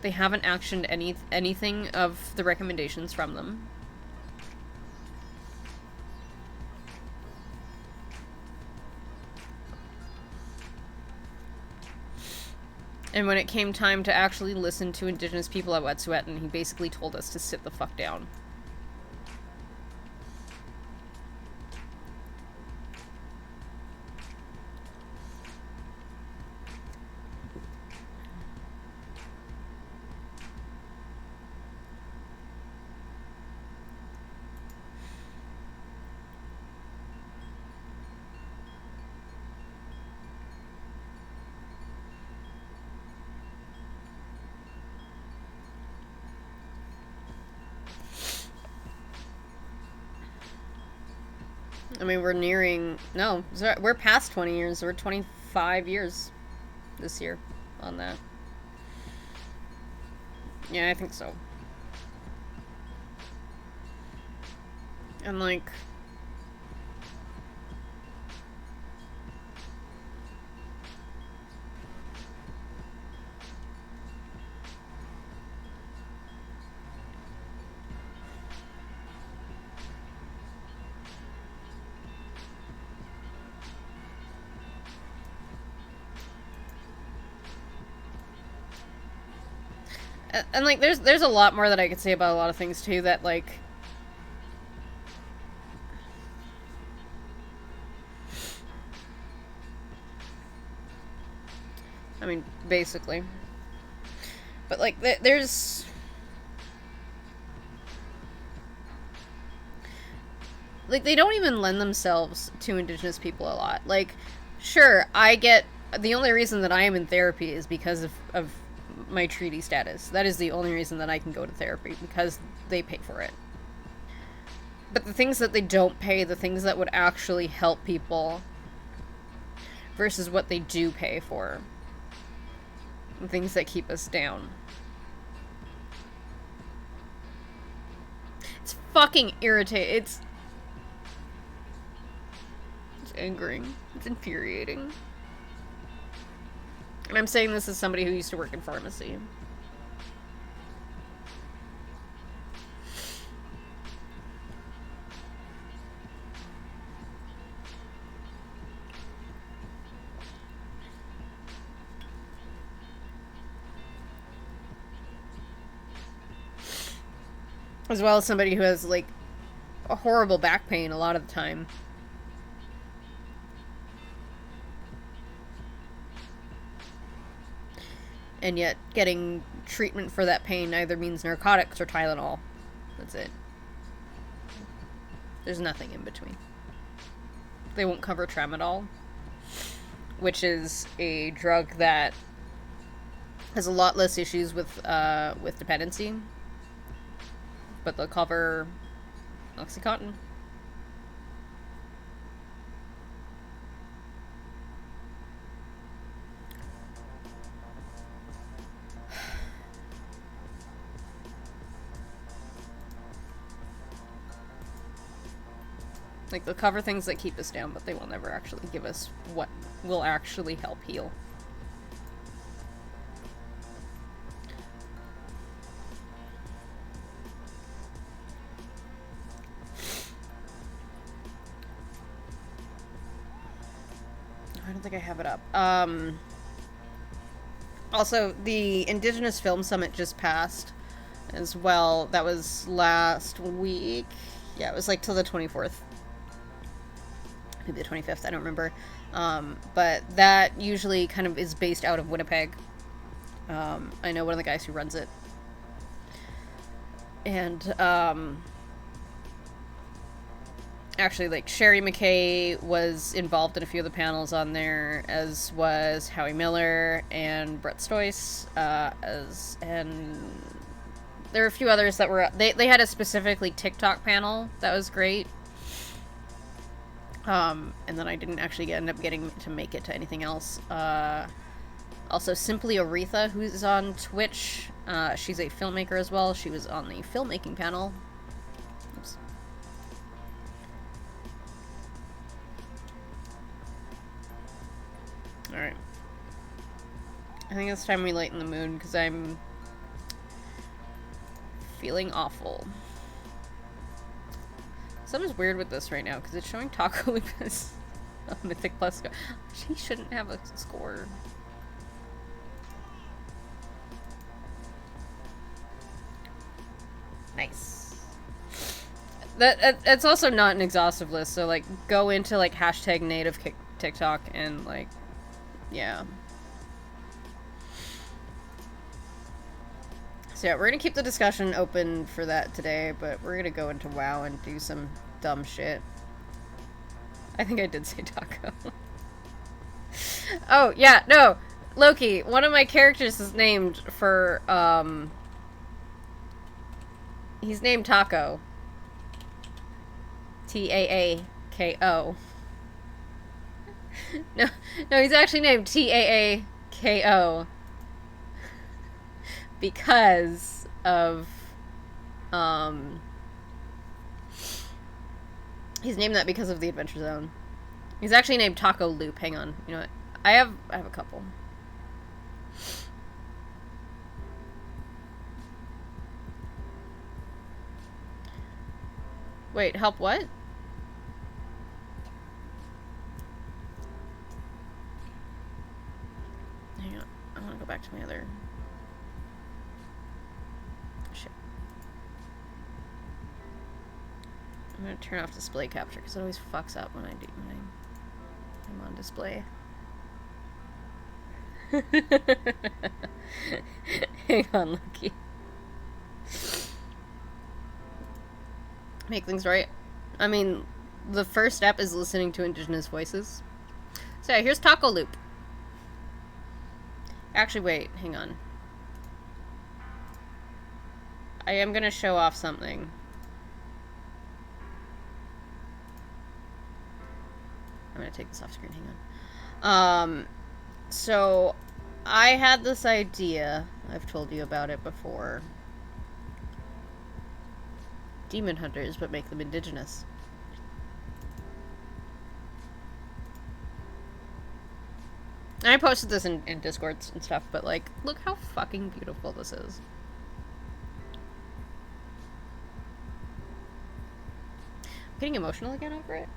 They haven't actioned anything of the recommendations from them. And when it came time to actually listen to Indigenous people at Wet'suwet'en, he basically told us to sit the fuck down. I mean, we're nearing... No, we're past 20 years. We're 25 years this year on that. Yeah, I think so. And, like... And like, there's a lot more that I could say about a lot of things too. That like, I mean, basically. But like, there's like, they don't even lend themselves to Indigenous people a lot. Like, sure, I get the only reason that I am in therapy is because of my treaty status. That is the only reason that I can go to therapy, because they pay for it. But the things that they don't pay, the things that would actually help people versus what they do pay for, the things that keep us down. It's fucking irritating. It's angering. It's infuriating. And I'm saying this as somebody who used to work in pharmacy. As well as somebody who has, like, a horrible back pain a lot of the time. And yet, getting treatment for that pain either means narcotics or Tylenol. That's it. There's nothing in between. They won't cover tramadol, which is a drug that has a lot less issues with dependency. But they'll cover OxyContin. Like, they'll cover things that keep us down, but they will never actually give us what will actually help heal. I don't think I have it up. Also, the Indigenous Film Summit just passed as well. That was last week. Yeah, it was like till the 24th. Maybe the 25th, I don't remember. But that usually kind of is based out of Winnipeg. I know one of the guys who runs it. And, actually, like, Sherry McKay was involved in a few of the panels on there, as was Howie Miller and Brett Stoice, and there were a few others that were, they had a specifically TikTok panel that was great. And then I didn't actually end up getting to make it to anything else. Also, Simply Aretha, who's on Twitch, she's a filmmaker as well. She was on the filmmaking panel. Oops. Alright. I think it's time we lighten the mood, because I'm feeling awful. Something's weird with this right now, because it's showing Taco Lucas a Mythic Plus score. She shouldn't have a score. Nice. It's also not an exhaustive list, so, like, go into, like, hashtag native TikTok and, like, yeah. So yeah, we're gonna keep the discussion open for that today, but we're gonna go into WoW and do some dumb shit. I think I did say taco. Oh, yeah, no! Loki, one of my characters is named for, he's named Taco. Taako. No, he's actually named Taako. Because of, he's named that because of the Adventure Zone. He's actually named Taco Loop. Hang on. You know what? I have a couple. Wait, help what? Hang on. I want to go back to my other... Shit. I'm going to turn off display capture because it always fucks up when I'm on display. Hang on, Lucky. Make things right. I mean, the first step is listening to Indigenous voices. So yeah, here's Taco Loop. Actually, wait, hang on. I am gonna show off something. I'm gonna take this off screen, hang on. So I had this idea. I've told you about it before. Demon hunters, but make them indigenous. And I posted this in Discords and stuff, but like, look how fucking beautiful this is. I'm getting emotional again over it.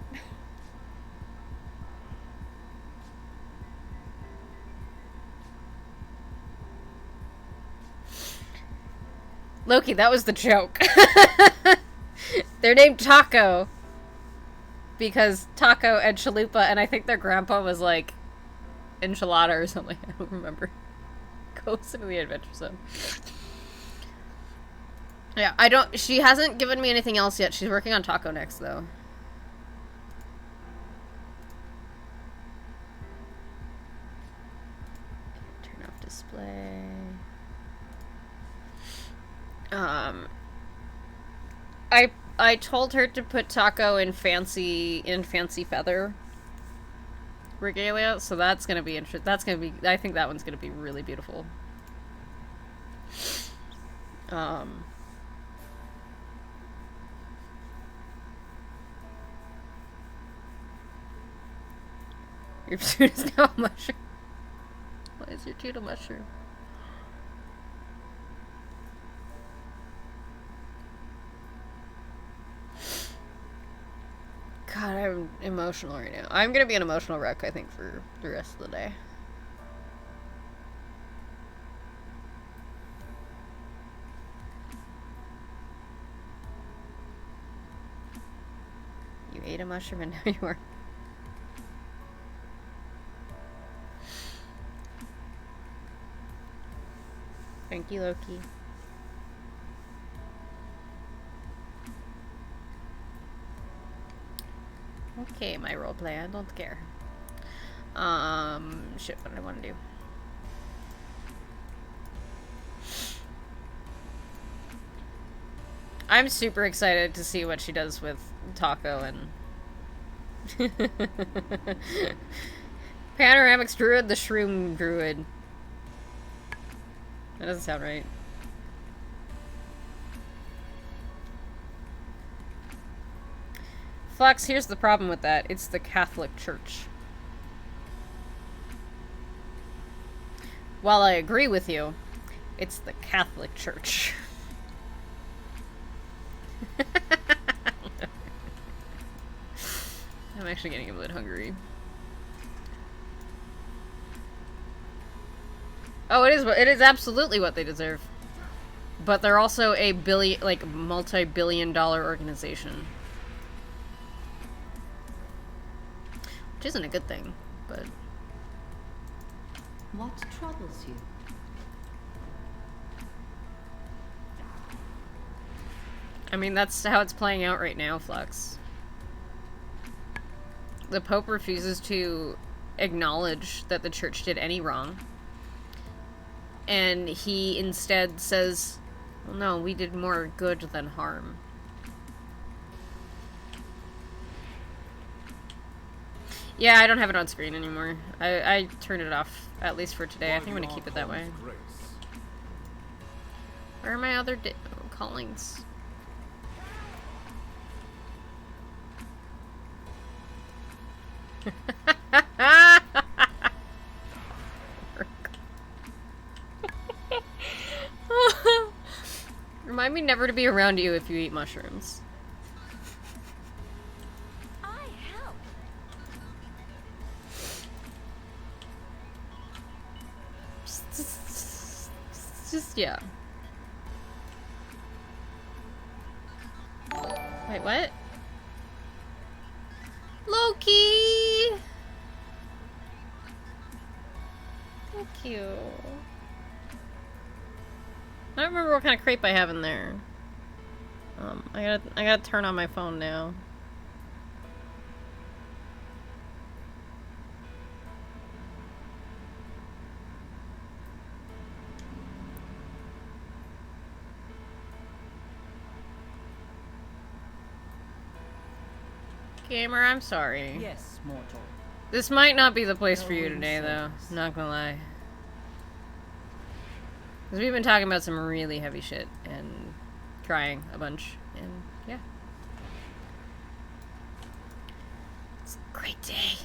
Loki, that was the joke. They're named Taco because Taco and Chalupa, and I think their grandpa was like Enchilada or something. I don't remember. Goes into the Adventure Zone. Yeah, I don't. She hasn't given me anything else yet. She's working on Taco next, though. Okay, turn off display. I told her to put Taco in fancy feather regalia, so that's gonna be interesting. That's gonna be. I think that one's gonna be really beautiful. Your food is now a mushroom. Why is your food a mushroom? God, I'm emotional right now. I'm gonna be an emotional wreck, I think, for the rest of the day. You ate a mushroom and now you are. Thank you, Loki. Okay, my roleplay, I don't care. Shit, what did I want to do? I'm super excited to see what she does with Taco and... Panoramics Druid, the Shroom Druid. That doesn't sound right. Flux, here's the problem with that. It's the Catholic Church. While I agree with you, it's the Catholic Church. I'm actually getting a bit hungry. Oh, it is absolutely what they deserve. But they're also a multi-billion-dollar organization. Which isn't a good thing, but... What troubles you? I mean, that's how it's playing out right now, Flux. The Pope refuses to acknowledge that the Church did any wrong. And he instead says, well, no, we did more good than harm. Yeah, I don't have it on screen anymore. I turned it off, at least for today. I think I'm gonna keep it that way. Where are my other callings? Remind me never to be around you if you eat mushrooms. I help. Just yeah. Wait, what? Loki! Thank you. I don't remember what kind of crepe I have in there. I gotta turn on my phone now. Gamer, I'm sorry. Yes, mortal. This might not be the place for you today, though. Not gonna lie. Because we've been talking about some really heavy shit and crying a bunch, and yeah. It's a great day.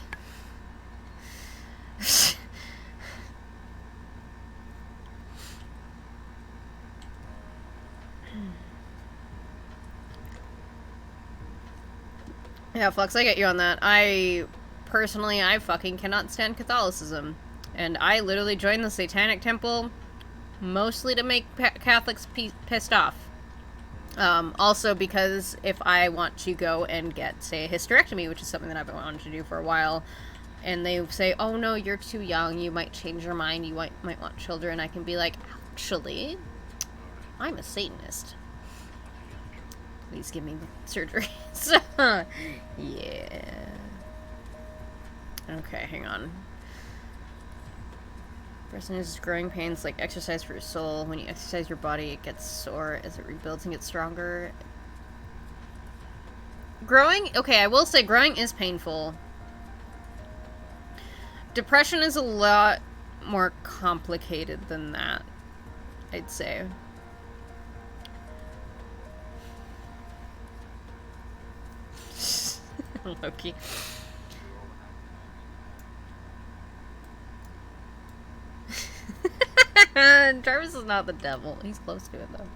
Yeah, Flux, I get you on that. Personally, I fucking cannot stand Catholicism. And I literally joined the Satanic Temple mostly to make Catholics pissed off. Also because if I want to go and get, say, a hysterectomy, which is something that I've been wanting to do for a while, and they say, oh no, you're too young, you might change your mind, you might want children, I can be like, actually, I'm a Satanist. Please give me surgery. Yeah. Okay, hang on. Person uses growing pains like exercise for your soul. When you exercise your body, it gets sore as it rebuilds and gets stronger. Growing? Okay, I will say growing is painful. Depression is a lot more complicated than that, I'd say. Loki. Jarvis is not the devil. He's close to it, though.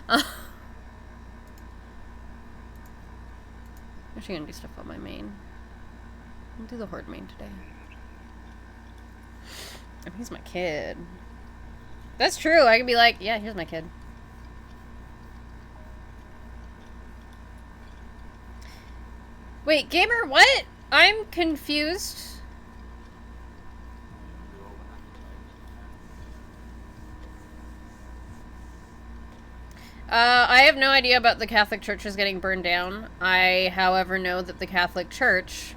I'm actually gonna do stuff on my main. I'll do the Horde main today. Oh, he's my kid. That's true. I can be like, yeah, here's my kid. Wait, gamer, what? I'm confused. I have no idea about the Catholic churches getting burned down. I, however, know that the Catholic Church,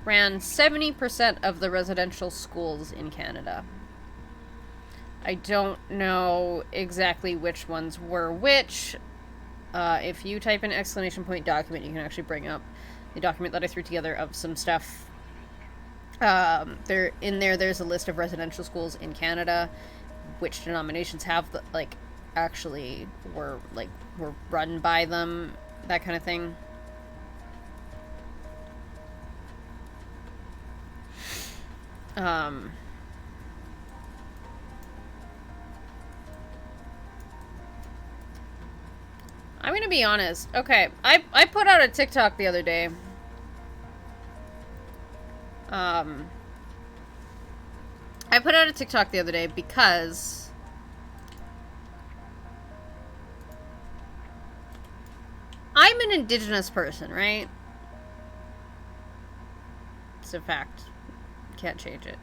ran 70% of the residential schools in Canada. I don't know exactly which ones were which. If you type in !document, you can actually bring up the document that I threw together of some stuff. There's a list of residential schools in Canada, which denominations have the, like, actually were run by them, that kind of thing. I'm gonna be honest. Okay, I put out a TikTok the other day. I put out a TikTok the other day because I'm an Indigenous person, right? It's a fact. Can't change it.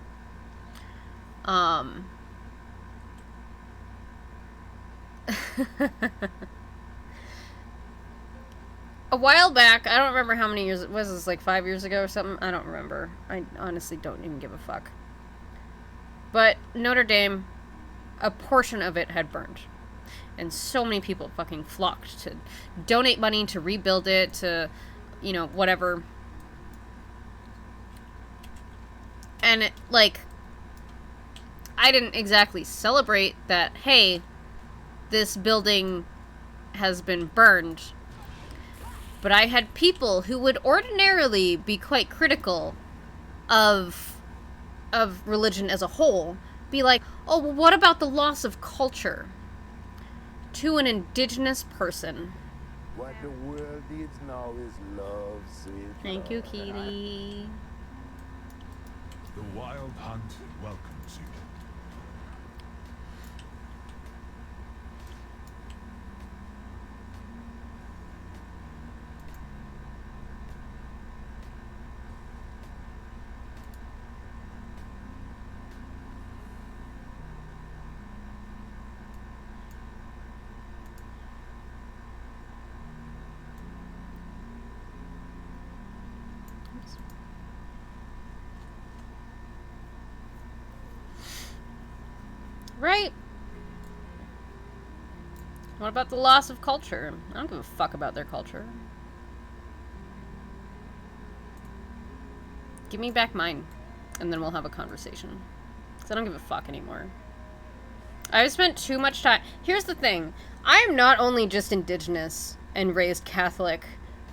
A while back, I don't remember how many years, was this like 5 years ago or something? I don't remember. I honestly don't even give a fuck. But Notre Dame, a portion of it had burned. And so many people fucking flocked to donate money to rebuild it, to, you know, whatever. And, it, like, I didn't exactly celebrate that, hey, this building has been burned. But I had people who would ordinarily be quite critical of religion as a whole be like, oh, well, what about the loss of culture to an Indigenous person? What the world needs now is love, sweet Thank you, love. Kitty. The Wild Hunt welcomes you. Right? What about the loss of culture? I don't give a fuck about their culture. Give me back mine, and then we'll have a conversation. Because I don't give a fuck anymore. I've spent too much time... Here's the thing. I'm not only just Indigenous and raised Catholic,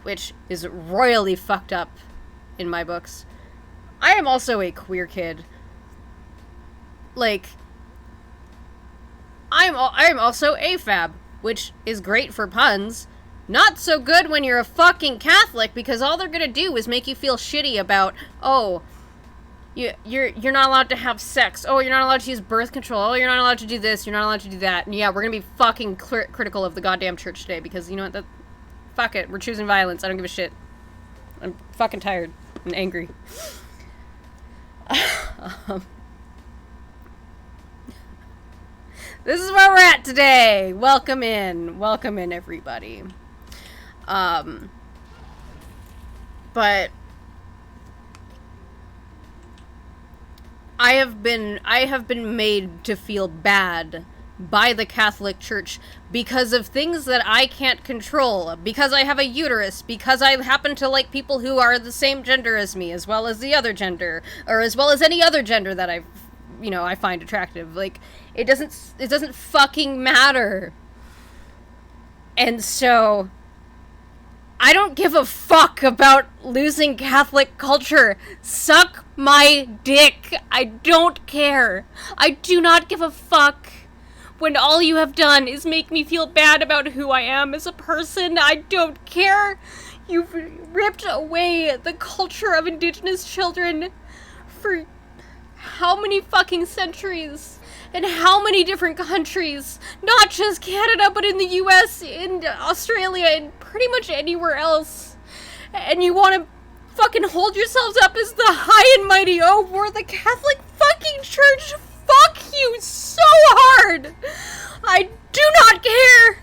which is royally fucked up in my books. I am also a queer kid. Like... I'm also AFAB, which is great for puns. Not so good when you're a fucking Catholic, because all they're gonna do is make you feel shitty about, oh, you're not allowed to have sex. Oh, you're not allowed to use birth control. Oh, you're not allowed to do this. You're not allowed to do that. And yeah, we're gonna be fucking critical of the goddamn church today, because you know what? Fuck it. We're choosing violence. I don't give a shit. I'm fucking tired and angry. This is where we're at today. Welcome in. Welcome in, everybody. But I have been made to feel bad by the Catholic Church because of things that I can't control, because I have a uterus, because I happen to like people who are the same gender as me, as well as the other gender, or as well as any other gender that I find attractive. Like, it doesn't fucking matter. And so I don't give a fuck about losing Catholic culture. Suck my dick. I don't care. I do not give a fuck. When all you have done is make me feel bad about who I am as a person, I don't care. You've ripped away the culture of Indigenous children for how many fucking centuries? In how many different countries? Not just Canada, but in the US, in Australia, and pretty much anywhere else. And you want to fucking hold yourselves up as the high and mighty, oh, we're the Catholic fucking Church. Fuck you so hard. I do not care.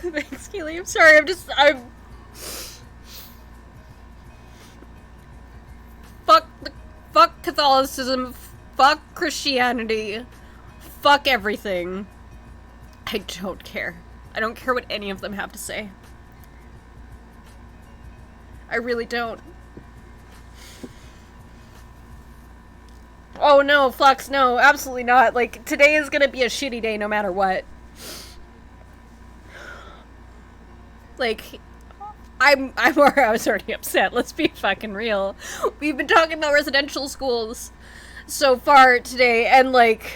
Thanks, Keely. I'm sorry. I'm. Fuck Catholicism. Fuck Christianity. Fuck everything. I don't care. I don't care what any of them have to say. I really don't. Oh no, Flux, no, absolutely not. Like, today is gonna be a shitty day no matter what. Like, I was already upset, let's be fucking real. We've been talking about residential schools so far today, and like...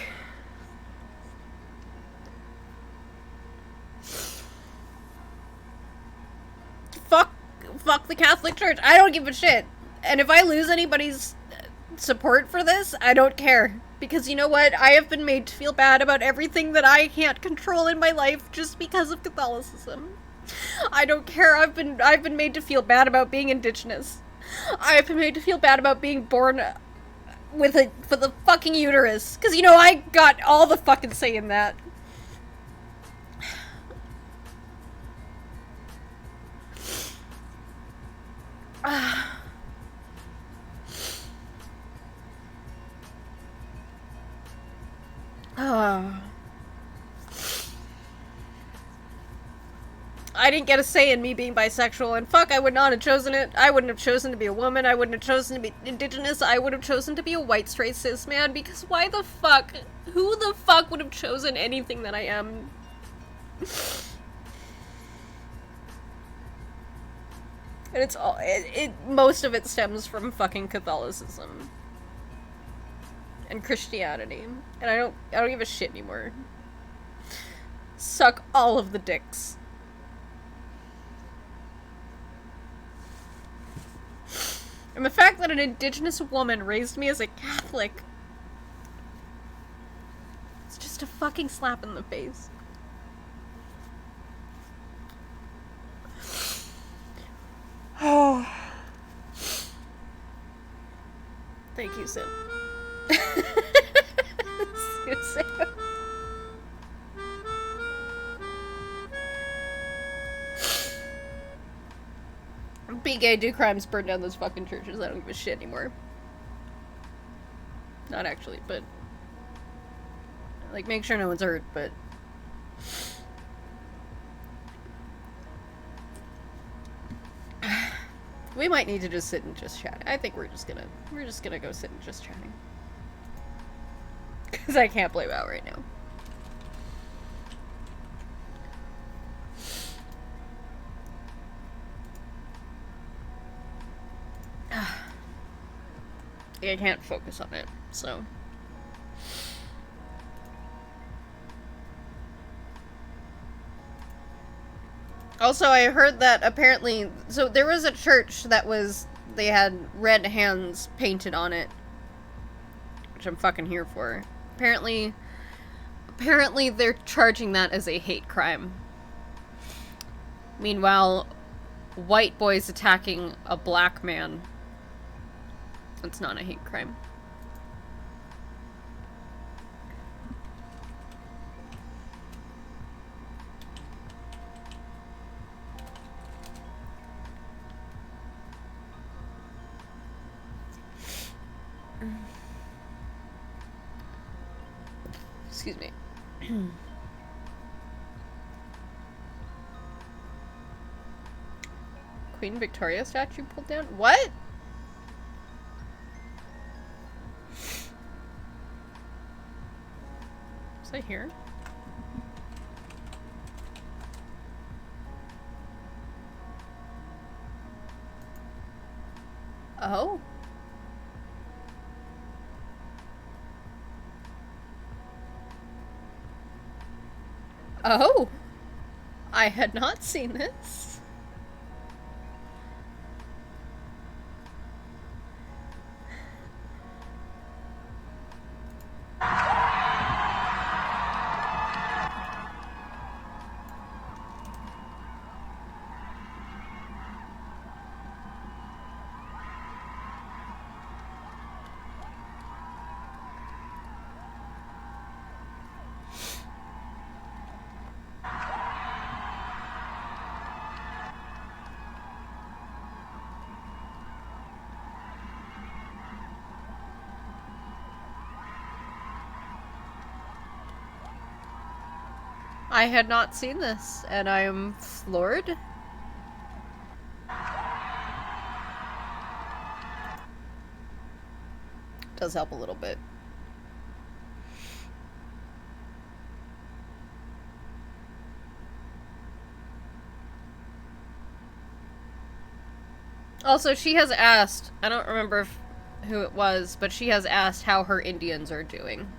Fuck the Catholic Church. I don't give a shit. And if I lose anybody's support for this, I don't care. Because you know what? I have been made to feel bad about everything that I can't control in my life just because of Catholicism. I don't care. I've been made to feel bad about being Indigenous. I've been made to feel bad about being born with a fucking uterus. Because, you know, I got all the fucking say in that. I didn't get a say in me being bisexual, and fuck, I would not have chosen it. I wouldn't have chosen to be a woman, I wouldn't have chosen to be Indigenous, I would have chosen to be a white straight cis man, because why the fuck? Who the fuck would have chosen anything that I am? And it's all, most of it stems from fucking Catholicism. And Christianity. And I don't give a shit anymore. Suck all of the dicks. And the fact that an Indigenous woman raised me as a Catholic, it's just a fucking slap in the face. Oh. Thank you, Sim. Susan. Be gay, do crimes, burn down those fucking churches. I don't give a shit anymore. Not actually, but... like, make sure no one's hurt, but... we might need to just sit and just chat. I think we're just gonna go sit and just chatting. Because I can't play WoW right now. I can't focus on it, so... Also, I heard that apparently... so there was a church that was... they had red hands painted on it. Which I'm fucking here for. Apparently they're charging that as a hate crime. Meanwhile, white boys attacking a black man... that's not a hate crime. Excuse me. Queen Victoria statue pulled down? What? Was I here? Oh. Oh. I had not seen this. I had not seen this, and I am floored. Does help a little bit. Also, she has asked, I don't remember who it was, but she has asked how her Indians are doing.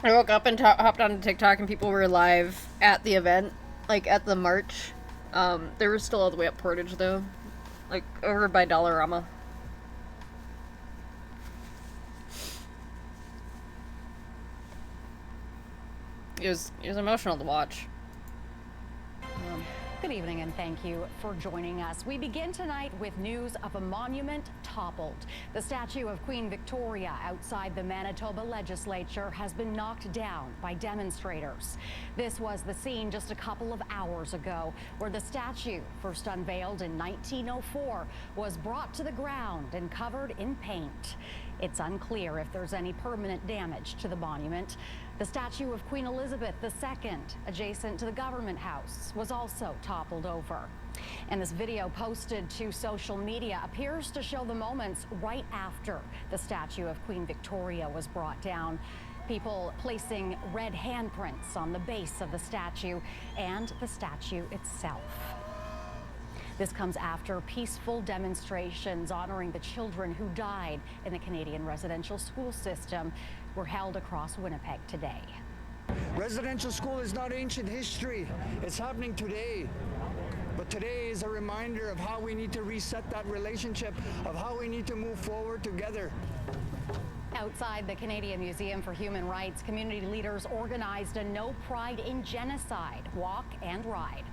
I woke up and hopped on TikTok and people were live at the event, like at the march. They were still all the way up Portage though, like over by Dollarama. It was emotional to watch. Good evening and thank you for joining us. We begin tonight with news of a monument toppled. The statue of Queen Victoria outside the Manitoba legislature has been knocked down by demonstrators. This was the scene just a couple of hours ago where the statue, first unveiled in 1904, was brought to the ground and covered in paint. It's unclear if there's any permanent damage to the monument. The statue of Queen Elizabeth II, adjacent to the government house, was also toppled over. And this video posted to social media appears to show the moments right after the statue of Queen Victoria was brought down. People placing red handprints on the base of the statue and the statue itself. This comes after peaceful demonstrations honoring the children who died in the Canadian residential school system were held across Winnipeg today. Residential school is not ancient history. It's happening today. But today is a reminder of how we need to reset that relationship, of how we need to move forward together. Outside the Canadian Museum for Human Rights, community leaders organized a No Pride in Genocide walk and ride.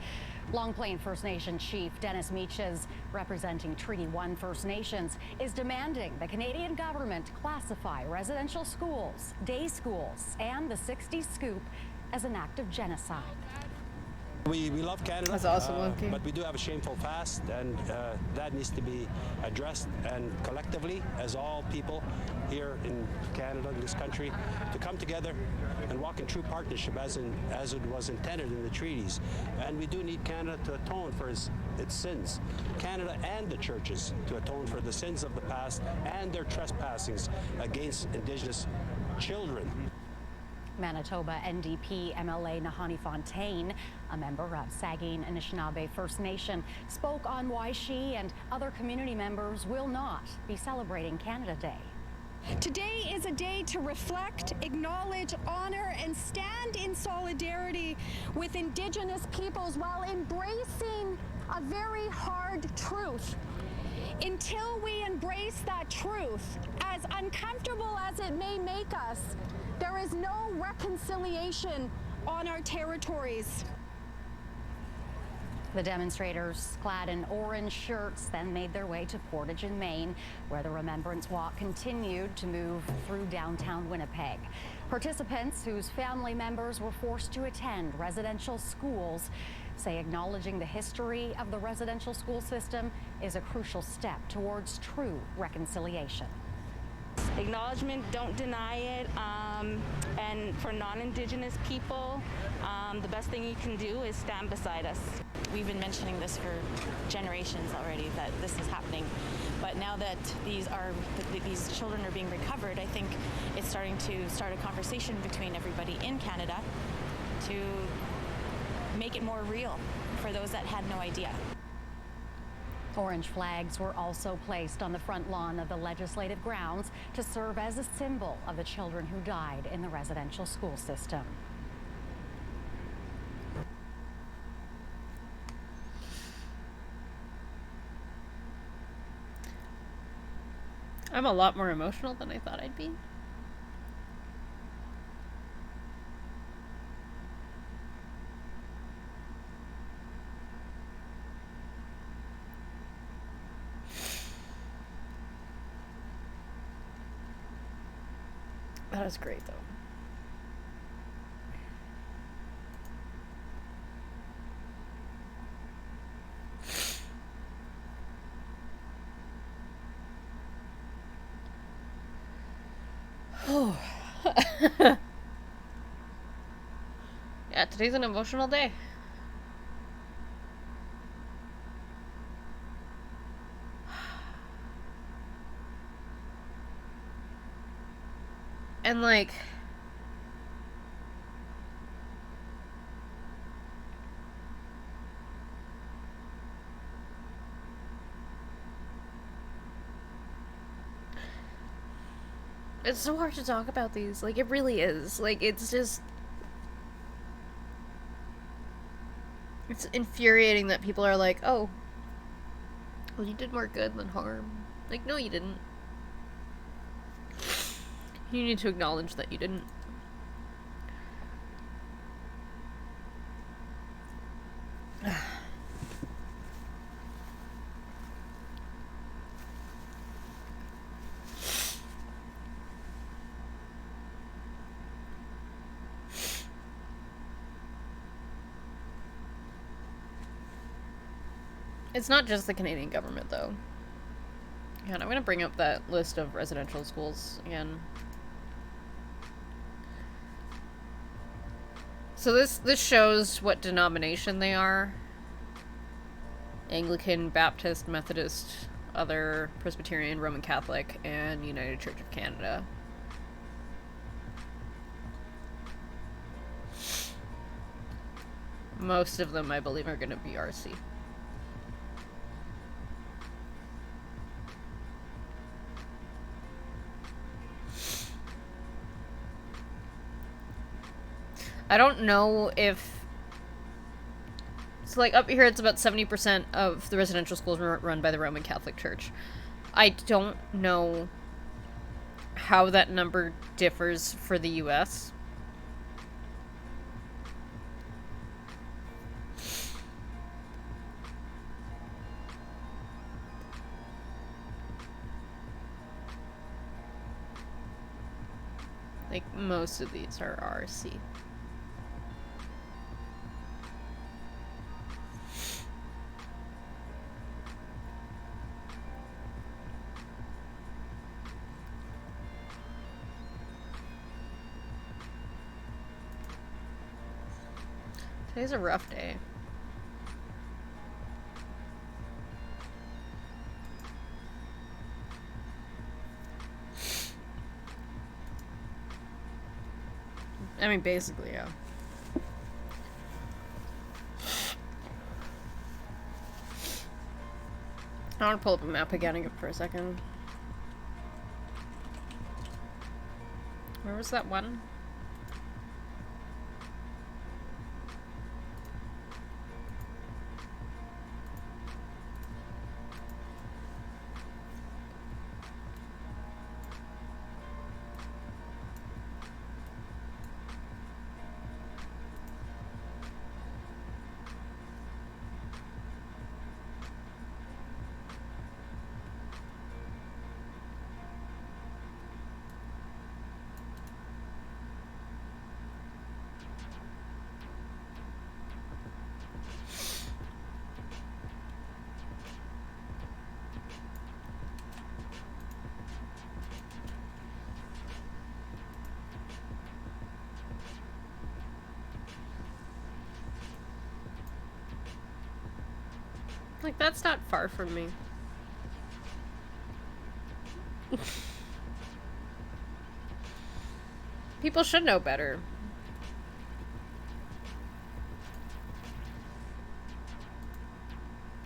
Long Plain First Nation Chief Dennis Meaches, representing Treaty 1 First Nations, is demanding the Canadian government classify residential schools, day schools, and the 60s Scoop as an act of genocide. We love Canada, That's awesome, Loki. but we do have a shameful past, and that needs to be addressed, and collectively, as all people here in Canada, in this country, to come together and walk in true partnership as it was intended in the treaties. And we do need Canada to atone for its sins. Canada and the churches to atone for the sins of the past and their trespassings against Indigenous children. Manitoba NDP MLA Nahanni Fontaine, a member of Saugeen Anishinaabe First Nation, spoke on why she and other community members will not be celebrating Canada Day. Today is a day to reflect, acknowledge, honor, and stand in solidarity with Indigenous peoples while embracing a very hard truth. Until we embrace that truth, as uncomfortable as it may make us, there is no reconciliation on our territories. The demonstrators, clad in orange shirts, then made their way to Portage in Maine, where the Remembrance Walk continued to move through downtown Winnipeg. Participants whose family members were forced to attend residential schools say acknowledging the history of the residential school system is a crucial step towards true reconciliation. acknowledgement, don't deny it. And for non-Indigenous people, the best thing you can do is stand beside us. We've been mentioning this for generations already, that this is happening. But now that these children are being recovered, I think it's starting to start a conversation between everybody in Canada to make it more real for those that had no idea. Orange flags were also placed on the front lawn of the legislative grounds to serve as a symbol of the children who died in the residential school system. I'm a lot more emotional than I thought I'd be. That was great, though. Oh. Yeah, today's an emotional day. And like, it's so hard to talk about these. Like, it really is. Like, it's just, it's infuriating that people are like, oh, well, you did more good than harm. Like, no, you didn't. You need to acknowledge that you didn't. It's not just the Canadian government, though. And I'm going to bring up that list of residential schools again. So this shows what denomination they are. Anglican, Baptist, Methodist, other, Presbyterian, Roman Catholic, and United Church of Canada. Most of them, I believe, are going to be RC. I don't know if... So, like, up here it's about 70% of the residential schools are run by the Roman Catholic Church. I don't know how that number differs for the US. Like, most of these are RC. Today's a rough day. I mean, basically, yeah. I want to pull up a map again for a second. Where was that one? Like, that's not far from me. People should know better.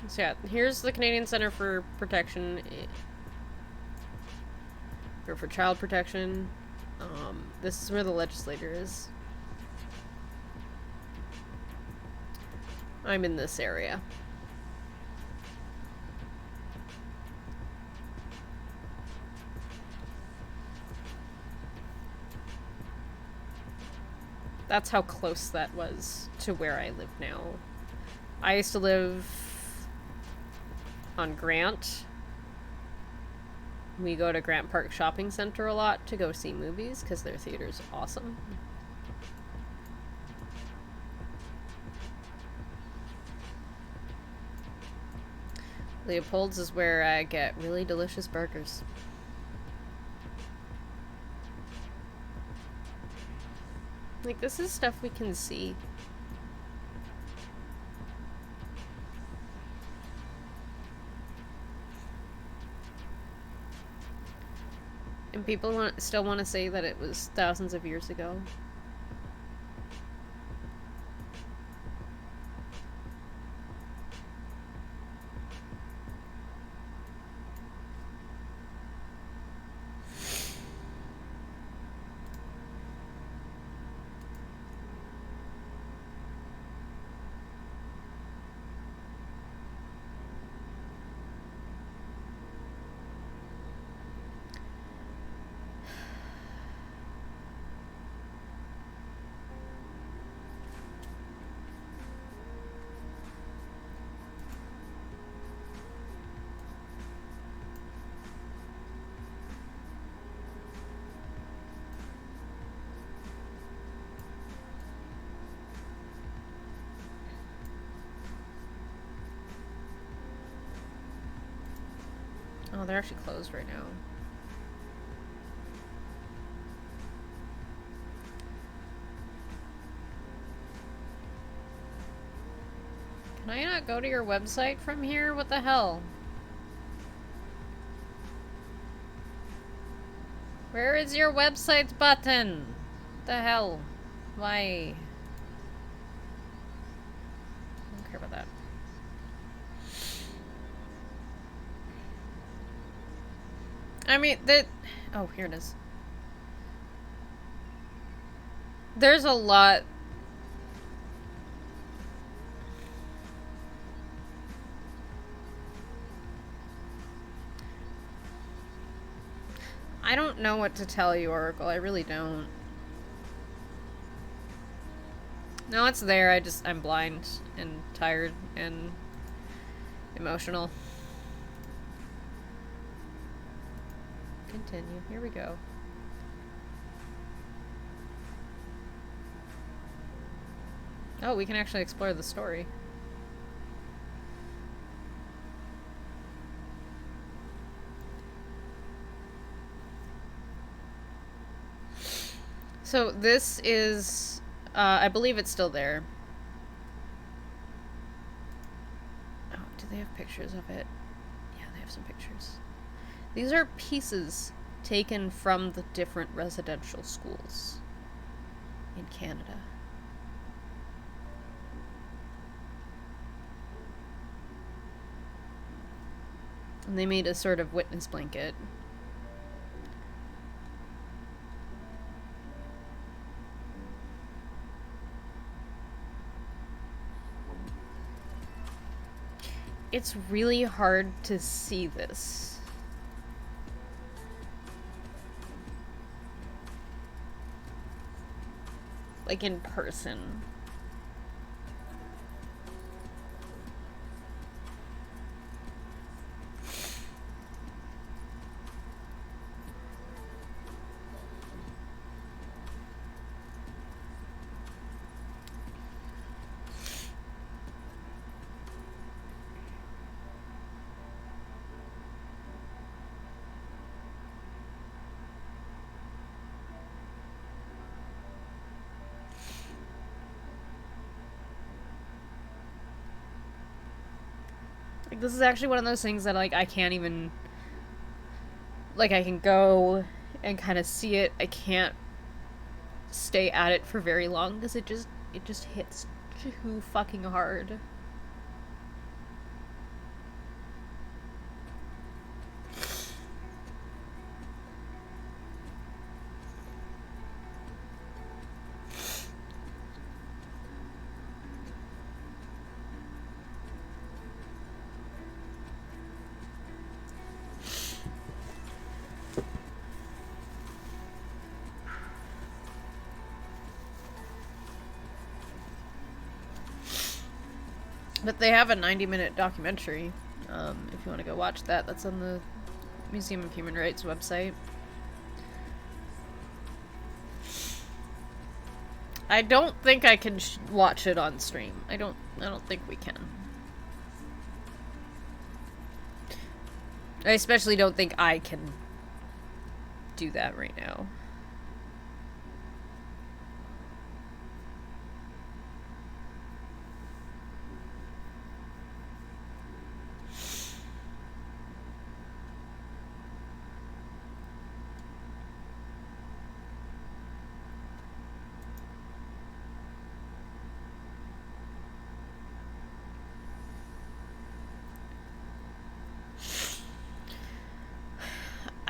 So yeah, here's the Canadian Center for Protection, or for Child Protection. This is where the legislature is. I'm in this area. That's how close that was to where I live now. I used to live on Grant. We go to Grant Park Shopping Center a lot to go see movies because their theater's awesome. Leopold's is where I get really delicious burgers. Like, this is stuff we can see. And people still want to say that it was thousands of years ago. Oh, they're actually closed right now. Can I not go to your website from here? What the hell? Where is your website's button? The hell? Why? I don't care about that. I mean, oh, here it is. There's a lot. I don't know what to tell you, Oracle. I really don't. No, it's there. I'm blind and tired and emotional. Continue. Here we go. Oh, we can actually explore the story. So this is, I believe it's still there. Oh, do they have pictures of it? Yeah, they have some pictures. These are pieces taken from the different residential schools in Canada. And they made a sort of witness blanket. It's really hard to see this. Like in person. Like, this is actually one of those things that, like, I can't even... Like, I can go and kind of see it. I can't stay at it for very long because it just hits too fucking hard. But they have a 90-minute documentary, if you want to go watch that. That's on the Museum of Human Rights website. I don't think I can watch it on stream. I don't think we can. I especially don't think I can do that right now.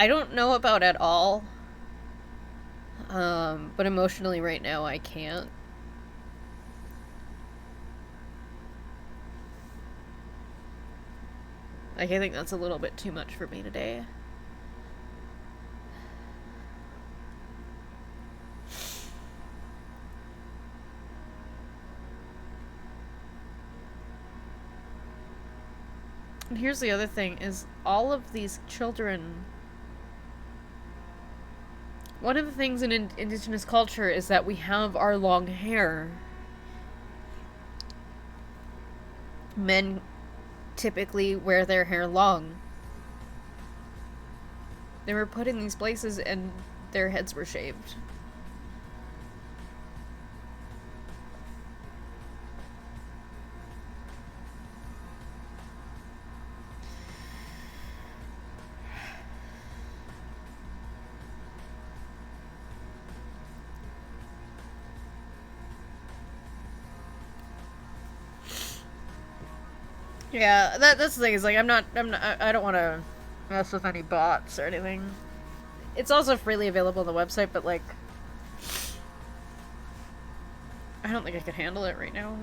I don't know about at all, but emotionally right now I can't. Like, I think that's a little bit too much for me today. And here's the other thing, is all of these children... One of the things in Indigenous culture is that we have our long hair. Men typically wear their hair long. They were put in these places and their heads were shaved. Yeah, that's the thing, is like, I don't want to mess with any bots or anything. It's also freely available on the website, but like, I don't think I could handle it right now.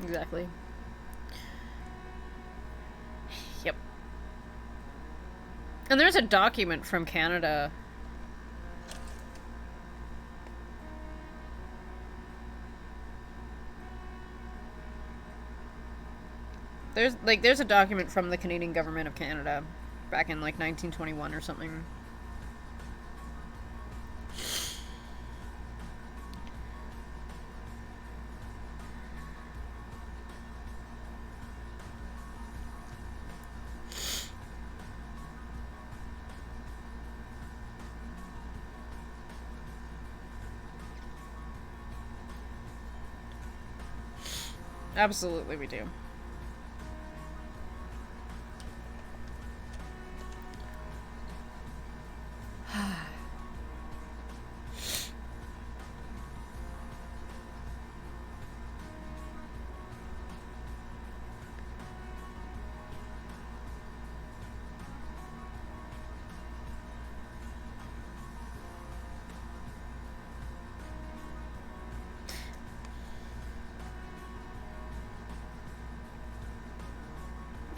Exactly. Yep. And there's a document from Canada. There's a document from the Canadian government of Canada back in like 1921 or something. Absolutely, we do.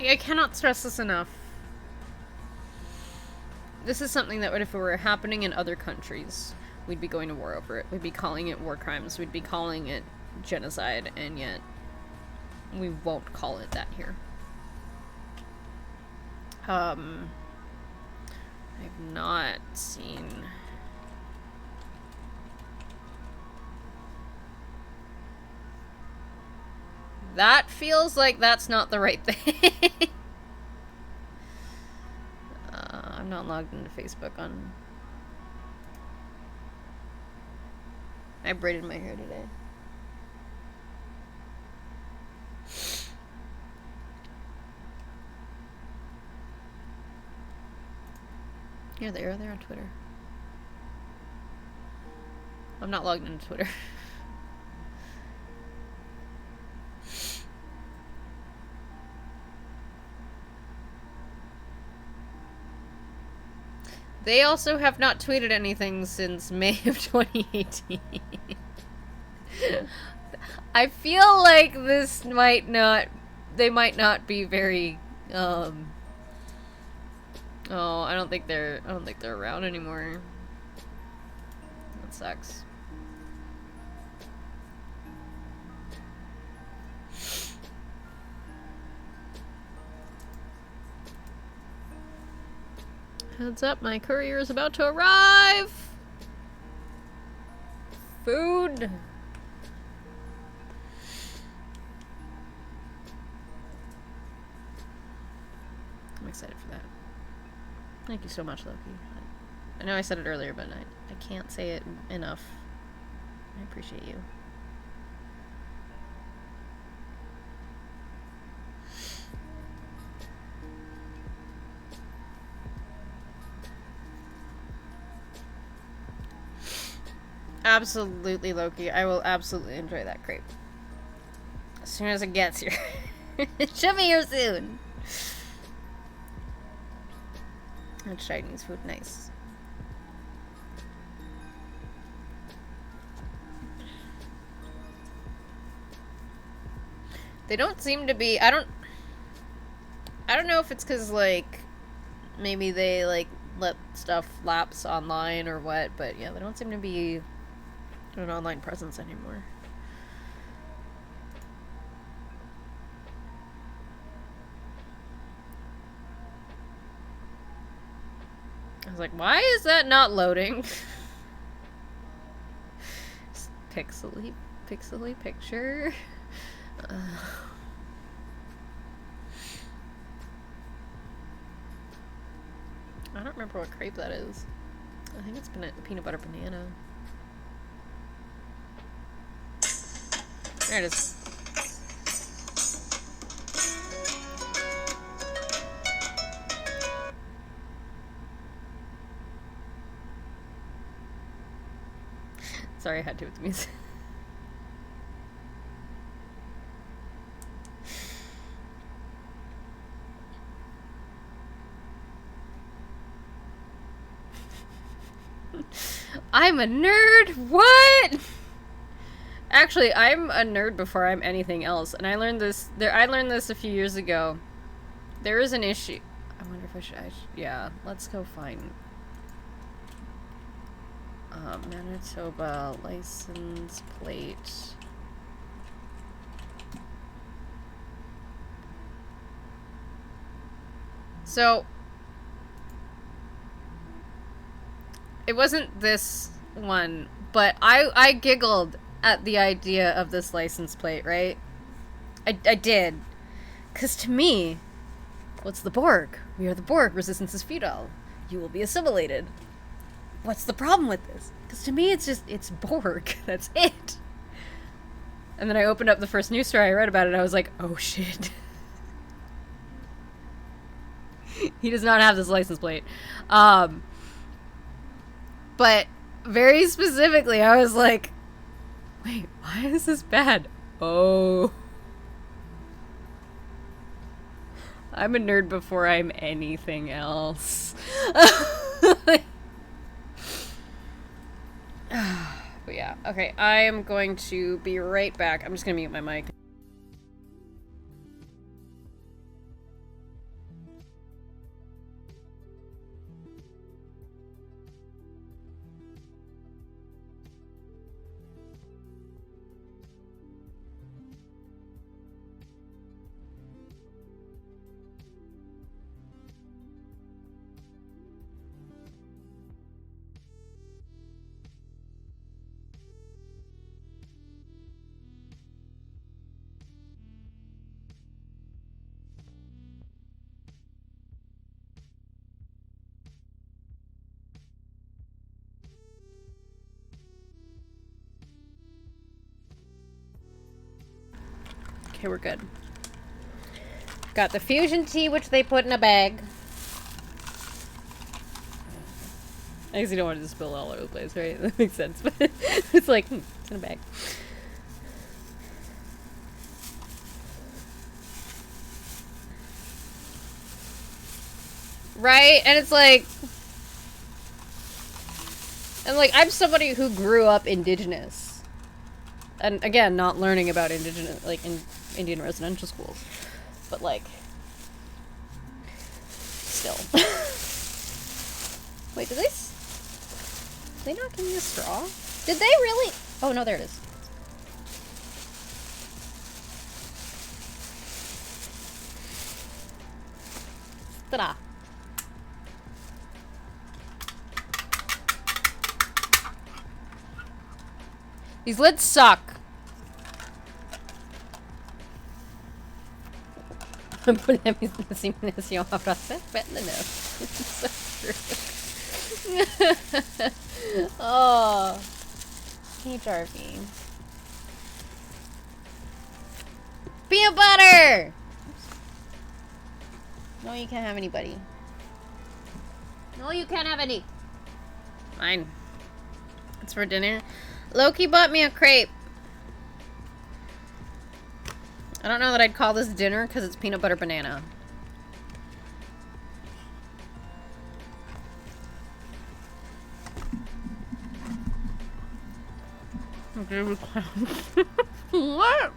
I cannot stress this enough. This is something that if it were happening in other countries, we'd be going to war over it. We'd be calling it war crimes. We'd be calling it genocide, and yet we won't call it that here. I've not seen... That feels like that's not the right thing. I'm not logged into Facebook on... I braided my hair today. Yeah, they are there on Twitter. I'm not logged into Twitter. They also have not tweeted anything since May of 2018. I feel like this might not... They might not be very... Oh, I don't think they're around anymore. That sucks. Heads up, my courier is about to arrive! Food! I'm excited for that. Thank you so much, Loki. I know I said it earlier, but I can't say it enough. I appreciate you. Absolutely, Loki. I will absolutely enjoy that crepe. As soon as it gets here. It should be here soon. That's Chinese food. Nice. They don't seem to be... I don't know if it's because, like, maybe they, like, let stuff lapse online or what, but yeah, they don't seem to be an online presence anymore. I was like, why is that not loading? Pixely picture. I don't remember what crepe that is. I think it's peanut butter banana. There it is. Sorry, I had to with the music. I'm a nerd? What? Actually, I'm a nerd before I'm anything else, and I learned this a few years ago. There is an issue. I wonder if I should yeah, let's go find Manitoba license plate. So it wasn't this one, but I giggled at the idea of this license plate, right? I did. Because to me, what's the Borg? We are the Borg. Resistance is futile. You will be assimilated. What's the problem with this? Because to me, it's Borg. That's it. And then I opened up the first news story I read about it, and I was like, oh shit. He does not have this license plate. But very specifically, I was like, wait, why is this bad? Oh. I'm a nerd before I'm anything else. But yeah, okay, I am going to be right back. I'm just gonna mute my mic. Okay, we're good. Got the fusion tea, which they put in a bag. I guess you don't want it to spill all over the place, right? That makes sense. But it's like, it's in a bag. Right? And it's like... And like, I'm somebody who grew up Indigenous. And again, not learning about Indigenous, like, in Indian residential schools. But like... Still. Wait, did they not give me a straw? Did they really? Oh, no, there it is. Ta-da. These lids suck. Ponemos las impresión a frase, but no. It's so true. Oh. Hey, Jarvie. Peanut butter! No, you can't have any, buddy. No, you can't have any. Fine. It's for dinner. Loki bought me a crepe. I don't know that I'd call this dinner because it's peanut butter banana. What?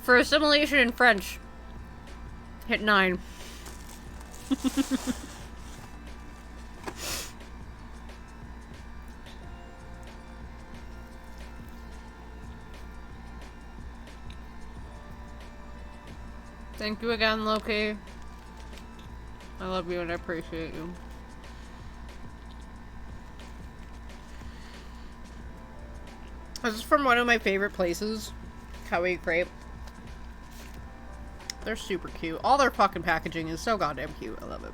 For assimilation in French, hit 9. Thank you again, Loki. I love you and I appreciate you. This is from one of my favorite places, Kawaii Crepe. They're super cute. All their fucking packaging is so goddamn cute. I love it.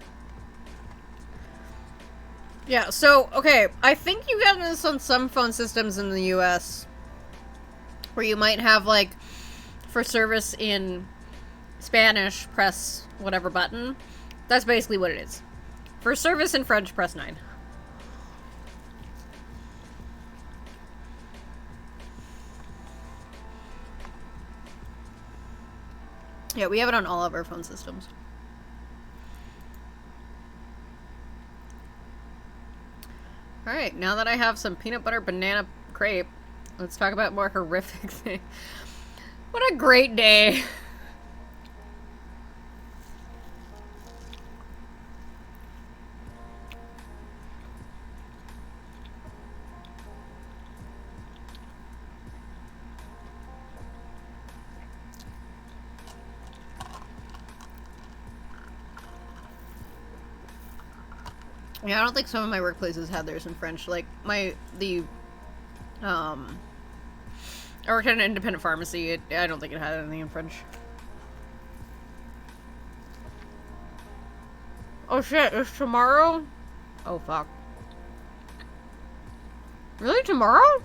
Yeah, so, okay. I think you get this on some phone systems in the US. Where you might have, like, for service in Spanish, press whatever button. That's basically what it is. For service in French, press 9. Yeah, we have it on all of our phone systems. Alright, now that I have some peanut butter banana crepe, let's talk about more horrific things. What a great day. Yeah, I don't think some of my workplaces had theirs in French. Like, I worked at an independent pharmacy. I don't think it had anything in French. Oh shit, it's tomorrow? Oh fuck. Really, tomorrow?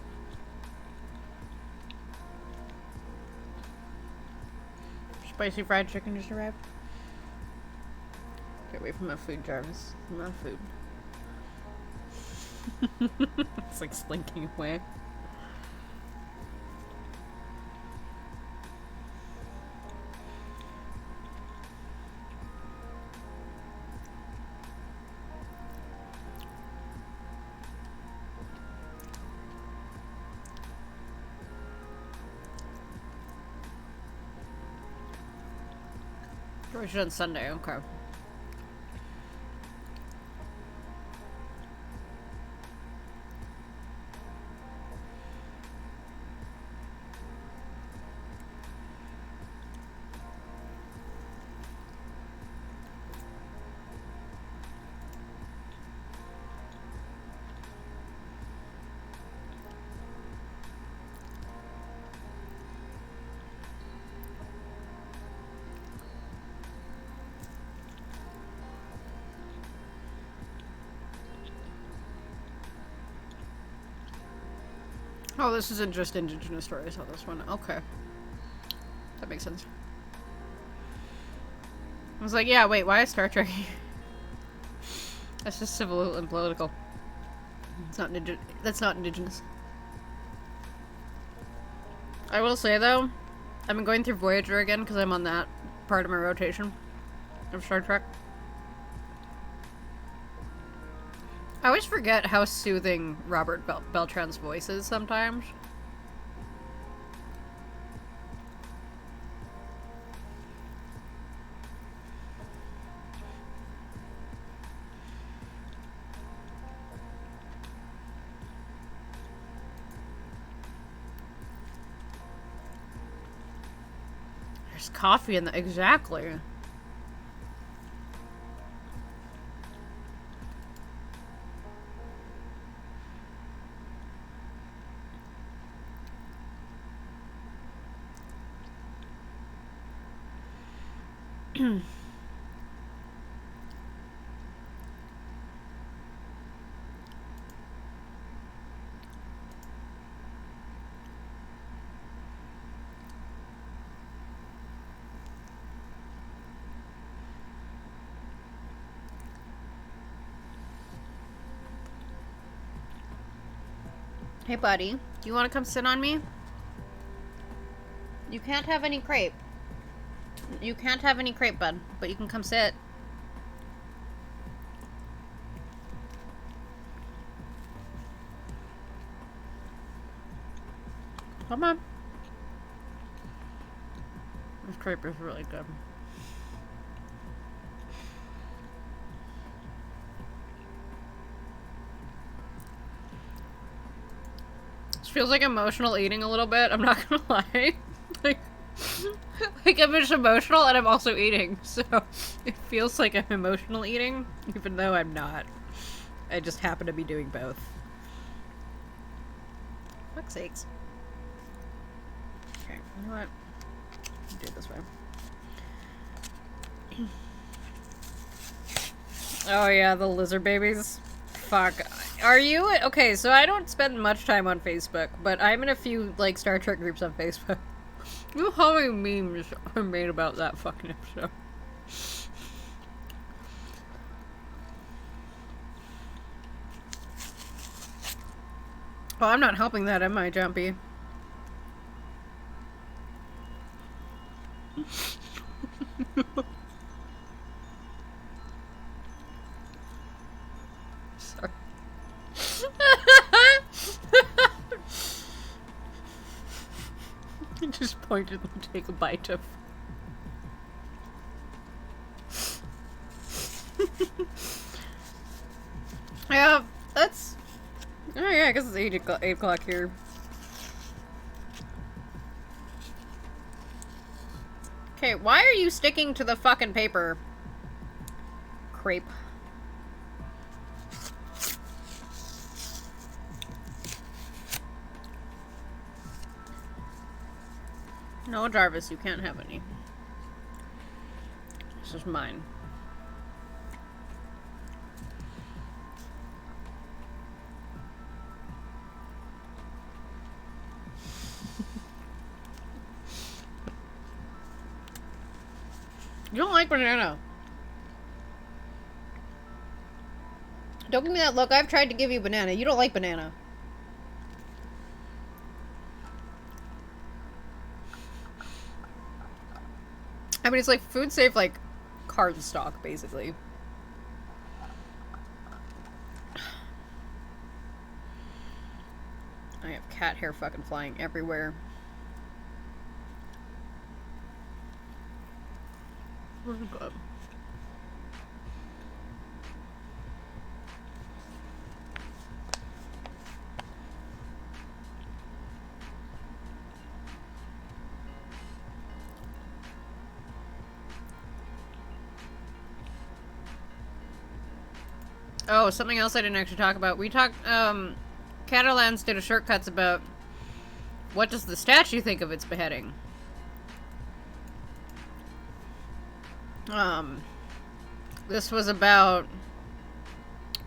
Spicy fried chicken just arrived. Get away from my food, Jarvis. My food. It's like slinking away. We should on Sunday, okay. Oh, this isn't just Indigenous stories on this one. Okay. That makes sense. I was like, yeah, wait, why is Star Trek? That's just civil and political. It's not that's not Indigenous. I will say, though, I've been going through Voyager again because I'm on that part of my rotation of Star Trek. I always forget how soothing Robert Beltran's voice is sometimes. There's coffee in the... Exactly. Hey, buddy. Do you want to come sit on me? You can't have any crepe. You can't have any crepe, bud. But you can come sit. Come on. This crepe is really good. Feels like emotional eating a little bit. I'm not gonna lie. like I'm just emotional and I'm also eating, so it feels like I'm emotional eating, even though I'm not. I just happen to be doing both. Fuck's sakes. Okay, you know what? I'll do it this way. Oh yeah, the lizard babies. Fuck. Are you? Okay, so I don't spend much time on Facebook, but I'm in a few, like, Star Trek groups on Facebook. You know how many memes are made about that fucking episode? Well, I'm not helping that, am I, Jumpy? Sorry. I just pointed and take a bite of. Yeah, that's. Oh yeah, I guess it's 8 o'clock here. Okay, why are you sticking to the fucking paper? Crepe. No, Jarvis, you can't have any. This is mine. You don't like banana. Don't give me that look. I've tried to give you banana. You don't like banana. I mean, it's like food safe, like card stock, basically. I have cat hair fucking flying everywhere. Where's it go? Oh, something else I didn't actually talk about. We talked, Catalans did a shortcuts about what does the statue think of its beheading. This was about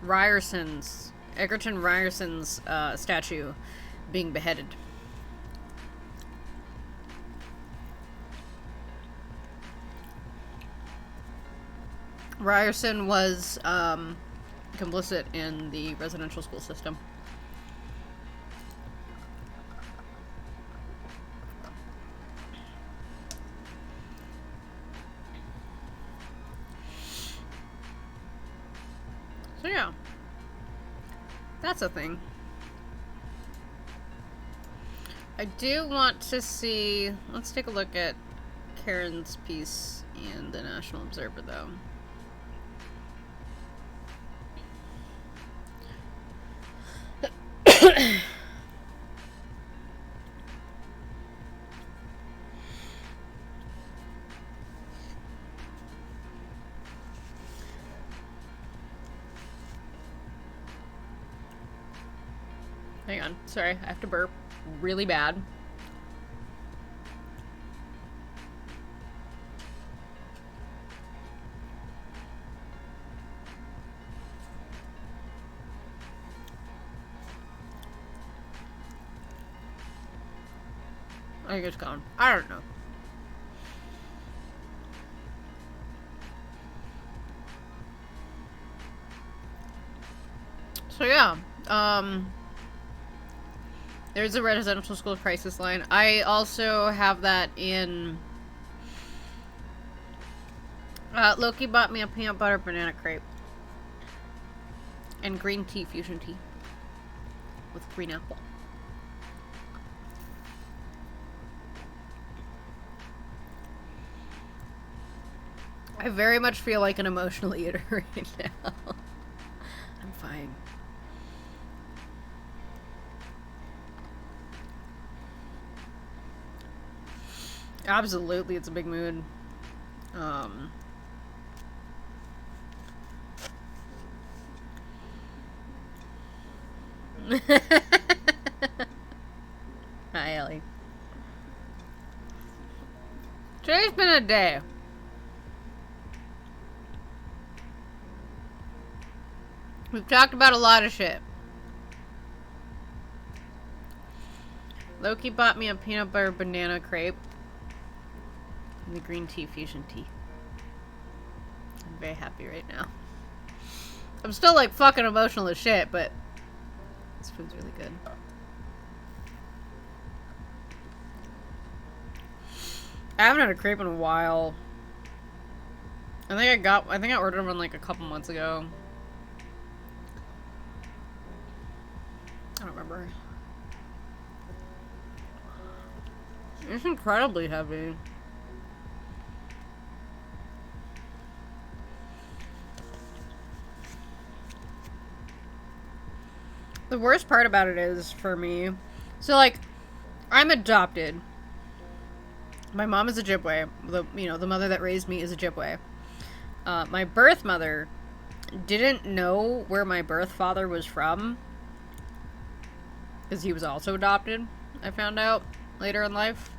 Egerton Ryerson's statue being beheaded. Ryerson was complicit in the residential school system. So yeah, that's a thing. I do want to see, let's take a look at Karen's piece in the National Observer though. Hang on, sorry, I have to burp really bad. I think it's gone. I don't know. So yeah, there's a residential school crisis line. I also have that in Loki bought me a peanut butter banana crepe and green tea fusion tea with green apple. I very much feel like an emotional eater right now. I'm fine. Absolutely, it's a big mood. Hi, Ellie. Today's been a day. We've talked about a lot of shit. Loki bought me a peanut butter banana crepe and the green tea fusion tea. I'm very happy right now. I'm still like fucking emotional as shit, but this food's really good. I haven't had a crepe in a while. I think I ordered one like a couple months ago. I don't remember. It's incredibly heavy. The worst part about it is, for me, so like, I'm adopted. My mom is Ojibwe. The mother that raised me is Ojibwe. My birth mother didn't know where my birth father was from, because he was also adopted, I found out later in life.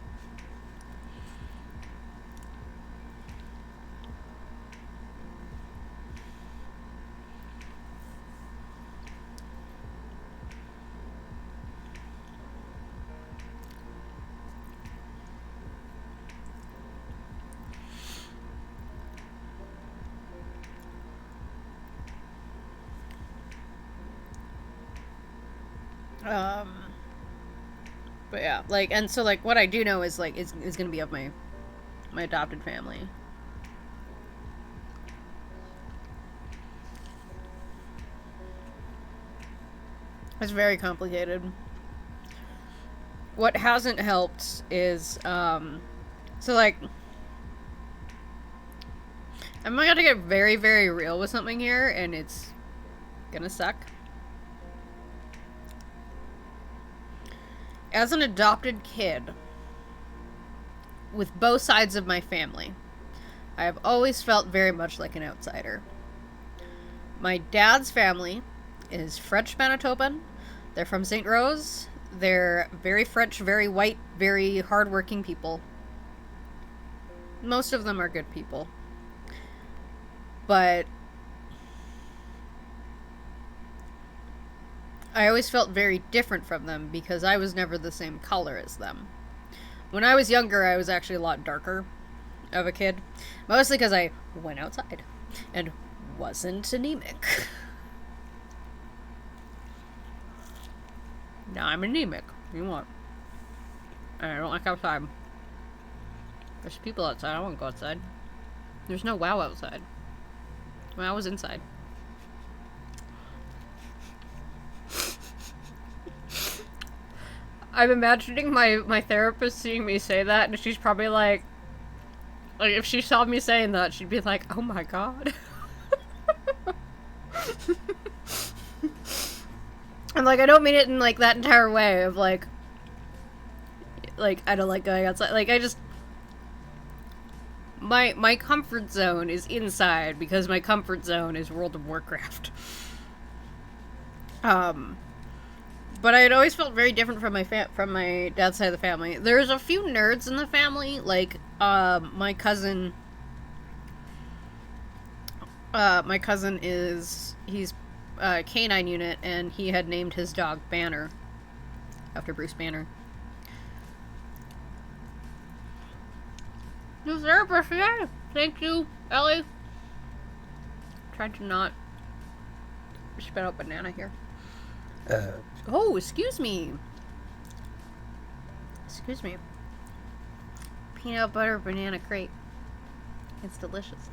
But yeah, like, and so like what I do know is like is gonna be of my adopted family. It's very complicated. What hasn't helped is so like I'm gonna get very, very real with something here, and it's gonna suck. As an adopted kid, with both sides of my family, I have always felt very much like an outsider. My dad's family is French Manitoban. They're from St. Rose. They're very French, very white, very hardworking people. Most of them are good people. But I always felt very different from them because I was never the same color as them. When I was younger, I was actually a lot darker of a kid. Mostly because I went outside and wasn't anemic. Now I'm anemic. You want? And I don't like outside. There's people outside. I don't want to go outside. There's no WoW outside. WoW was inside. I'm imagining my therapist seeing me say that, and she's probably like if she saw me saying that, she'd be like, "Oh my god." And like, I don't mean it in like that entire way of like I don't like going outside. Like, I just my comfort zone is inside because my comfort zone is World of Warcraft. But I had always felt very different from my dad's side of the family. There's a few nerds in the family, like my cousin. My cousin he's Canine unit, and he had named his dog Banner after Bruce Banner. New therapist, yeah. Thank you, Ellie. Trying to not spit out banana here. Oh, excuse me. Excuse me. Peanut butter banana crepe. It's delicious.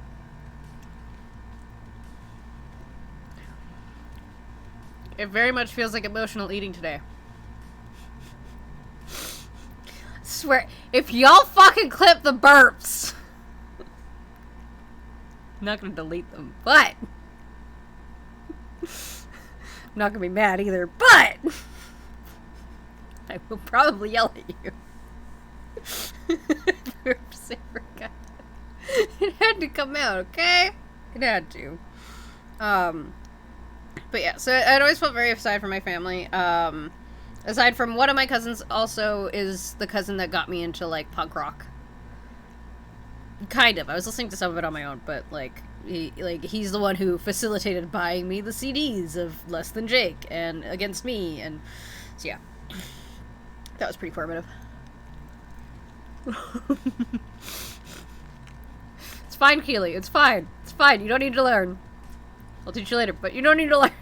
It very much feels like emotional eating today. I swear, if y'all fucking clip the burps, I'm not gonna delete them, but I'm not gonna be mad either, but I will probably yell at you. Oops, I forgot. It had to come out, okay? It had to. But yeah, so I'd always felt very aside from my family. Aside from one of my cousins also is the cousin that got me into, like, punk rock. Kind of. I was listening to some of it on my own, but, like, he's the one who facilitated buying me the CDs of Less Than Jake and Against Me, and so yeah. That was pretty formative. It's fine, Keely. It's fine. It's fine. You don't need to learn. I'll teach you later, but you don't need to learn.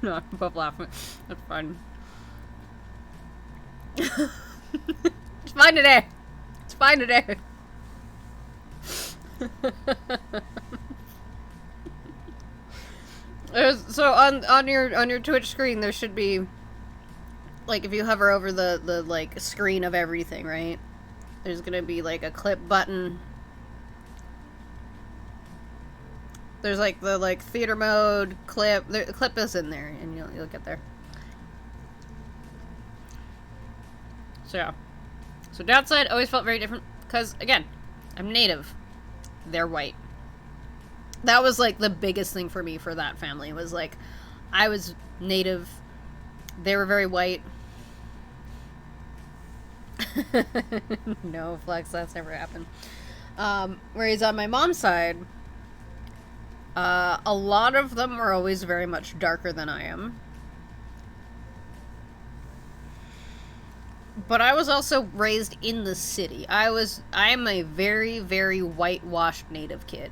No, I'm both laughing. That's fine. It's fine today. It's fine today. So on your Twitch screen there should be, like, if you hover over the like screen of everything, right? There's gonna be like a clip button. There's like the theater mode clip. The clip is in there, and you'll get there. So yeah. So dad's side always felt very different because, again, I'm native. They're white. That was like the biggest thing for me for that family was like I was native. They were very white. No, Flex, that's never happened. Whereas on my mom's side, a lot of them were always very much darker than I am. But I was also raised in the city. I am a very, very whitewashed native kid.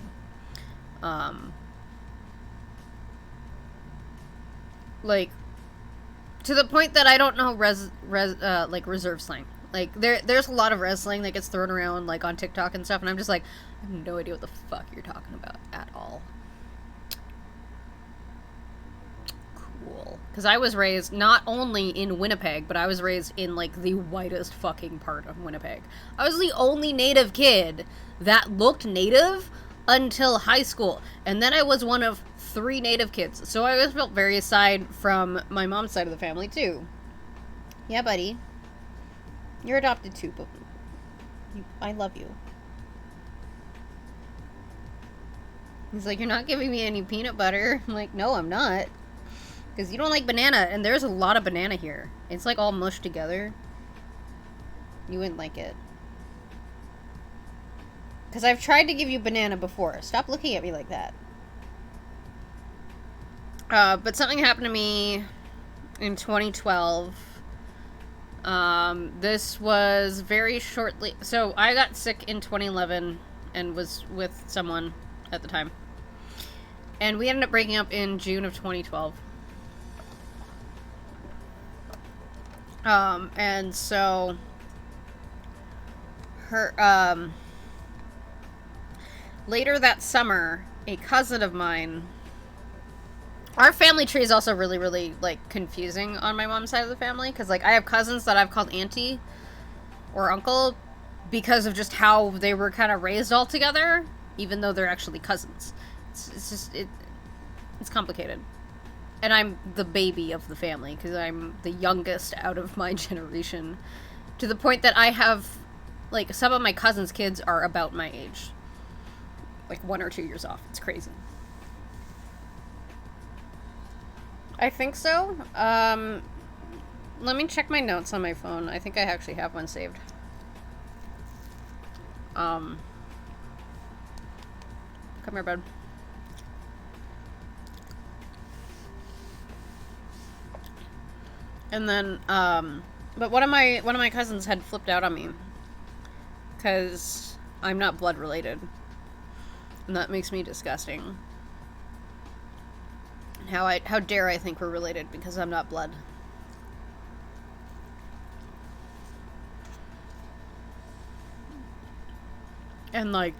Like, to the point that I don't know like reserve slang. Like, there's a lot of res slang that gets thrown around, like, on TikTok and stuff, and I'm just like, I have no idea what the fuck you're talking about at all. Cool. Because I was raised not only in Winnipeg, but I was raised in, like, the whitest fucking part of Winnipeg. I was the only native kid that looked native until high school, and then I was one of 3 native kids, so I always felt very aside from my mom's side of the family, too. Yeah, buddy. You're adopted too, but I love you. He's like, you're not giving me any peanut butter. I'm like, no, I'm not. Because you don't like banana, and there's a lot of banana here. It's like all mushed together. You wouldn't like it. Because I've tried to give you banana before. Stop looking at me like that. But something happened to me in 2012. This was very shortly. So I got sick in 2011 and was with someone at the time. And we ended up breaking up in June of 2012. And so later that summer, a cousin of mine. Our family tree is also really, really, like, confusing on my mom's side of the family. Because, like, I have cousins that I've called auntie or uncle because of just how they were kind of raised all together, even though they're actually cousins. It's complicated. And I'm the baby of the family because I'm the youngest out of my generation. To the point that I have, like, some of my cousins' kids are about my age. Like, 1 or 2 years off. It's crazy. I think so. Let me check my notes on my phone. I think I actually have one saved. Come here, bud. And then, but one of my cousins had flipped out on me. Because I'm not blood related. And that makes me disgusting. How dare I think we're related because I'm not blood. And, like,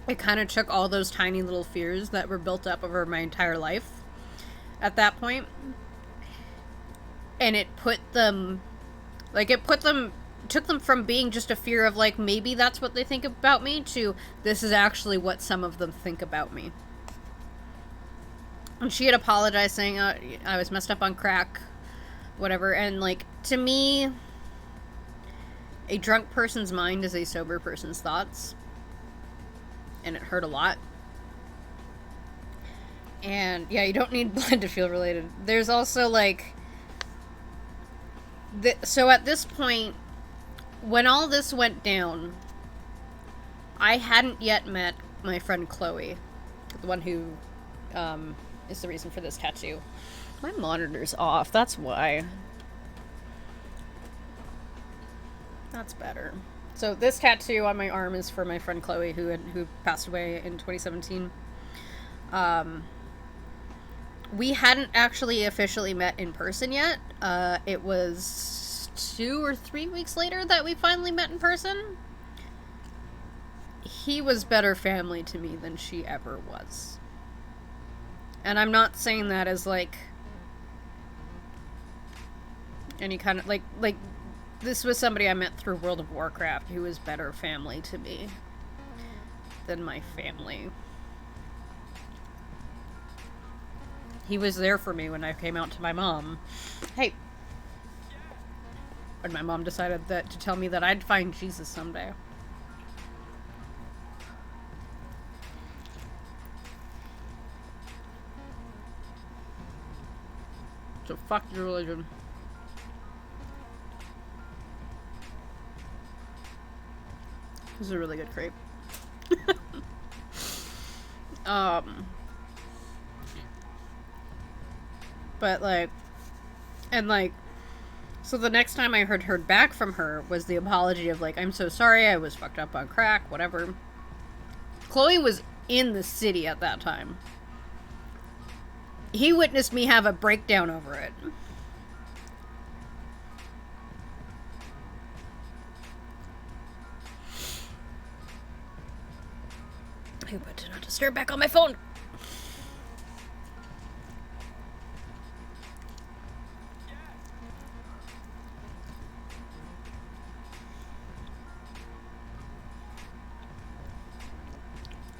it kind of took all those tiny little fears that were built up over my entire life at that point, and it took them from being just a fear of, like, maybe that's what they think about me to this is actually what some of them think about me. And she had apologized saying I was messed up on crack, whatever. And, like, to me, a drunk person's mind is a sober person's thoughts. And it hurt a lot. And, yeah, you don't need blood to feel related. There's also, like... So at this point, when all this went down, I hadn't yet met my friend Chloe. The one who... is the reason for this tattoo. My monitor's off, that's why. That's better. So this tattoo on my arm is for my friend Chloe who passed away in 2017. We hadn't actually officially met in person yet. It was 2 or 3 weeks later that we finally met in person. He was better family to me than she ever was. And I'm not saying that as, like, any kind of, like, this was somebody I met through World of Warcraft who was better family to me than my family. He was there for me when I came out to my mom. Hey. When my mom decided to tell me that I'd find Jesus someday. So fuck your religion. This is a really good crepe. But, like, and, like, so the next time I heard back from her was the apology of, like, I'm so sorry, I was fucked up on crack, whatever. Chloe was in the city at that time. He witnessed me have a breakdown over it. I put Do Not Disturb back on my phone.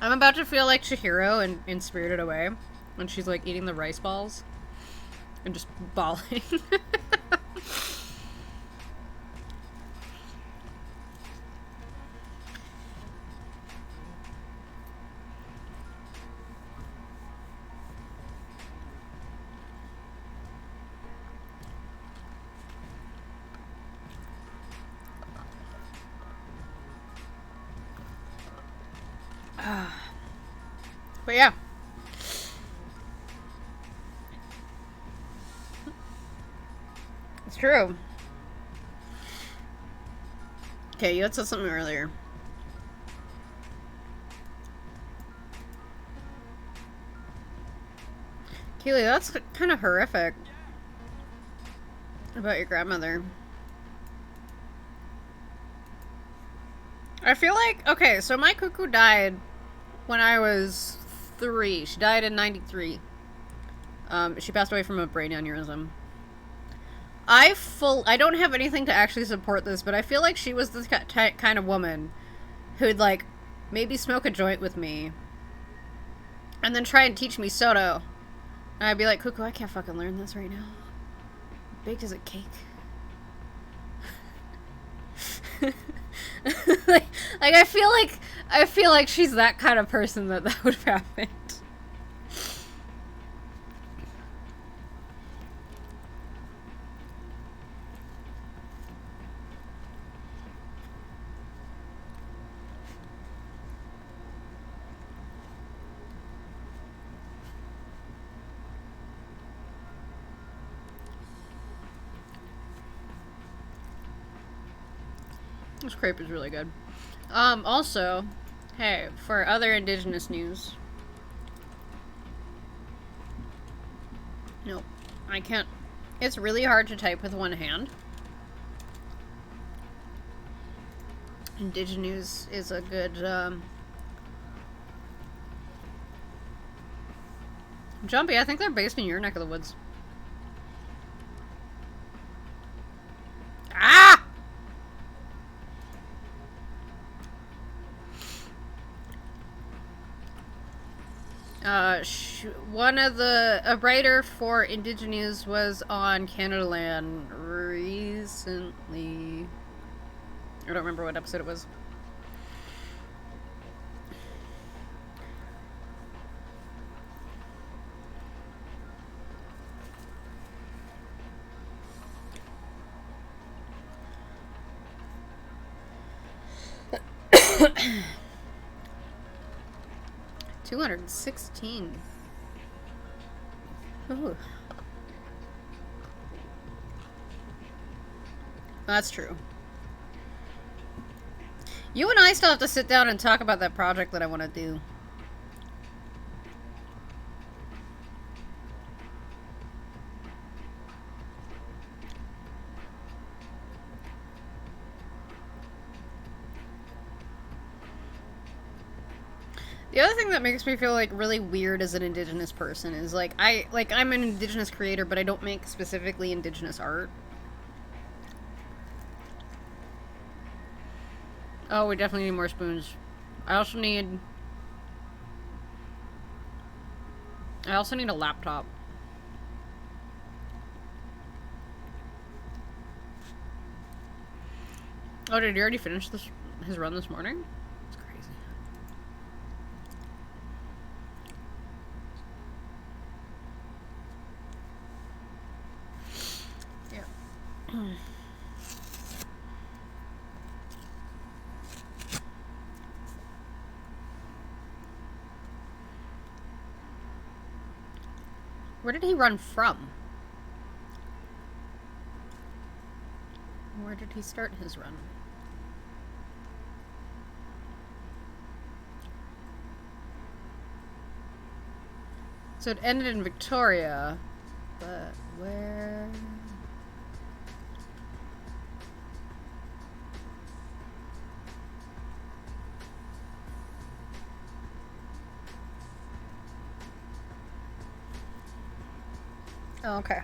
I'm about to feel like Chihiro in Spirited Away when she's, like, eating the rice balls and just bawling. But yeah. true. Okay, you had said something earlier. Keely, that's kind of horrific about your grandmother. I feel like, okay, so my cuckoo died when I was 3. She died in 93. She passed away from a brain aneurysm. I don't have anything to actually support this, but I feel like she was this kind of woman who'd, like, maybe smoke a joint with me and then try and teach me Soto. And I'd be like, Cuckoo, I can't fucking learn this right now. Baked as a cake. like I feel like she's that kind of person that would have happened. This crepe is really good. Also, hey, for other Indigenous news. Nope. I can't. It's really hard to type with one hand. Indigenous is a good, Jumpy, I think they're based in your neck of the woods. Ah! One of a writer for Indigenous was on Canada Land recently. I don't remember what episode it was. $216. Ooh. That's true. You and I still have to sit down and talk about that project that I want to do. The other thing that makes me feel like really weird as an Indigenous person is like I'm an Indigenous creator, but I don't make specifically Indigenous art. Oh, we definitely need more spoons. I also need a laptop. Oh, did you already finish his run this morning? It's crazy. Yeah. Where did he run from? Where did he start his run? So it ended in Victoria, but where? Oh, okay.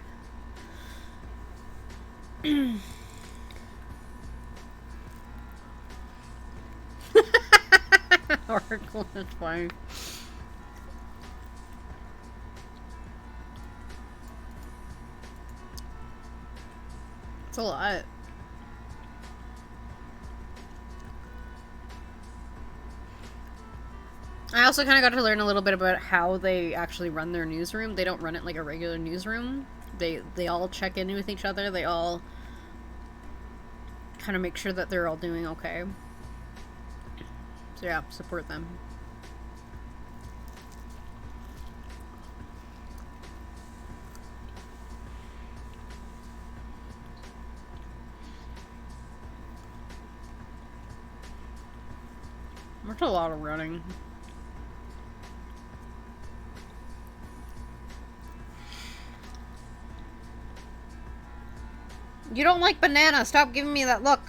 Oracle is fine. It's a lot. I also kind of got to learn a little bit about how they actually run their newsroom. They don't run it like a regular newsroom. They all check in with each other. They all kind of make sure that they're all doing okay. So yeah, support them. There's a lot of running. You don't like banana. Stop giving me that look.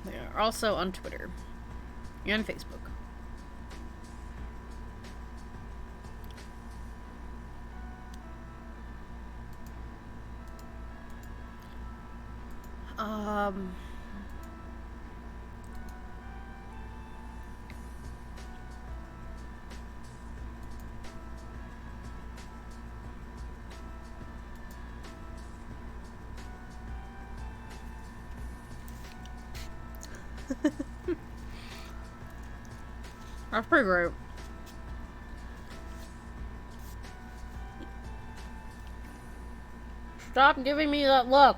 They are also on Twitter and Facebook. That's pretty great. Stop giving me that look.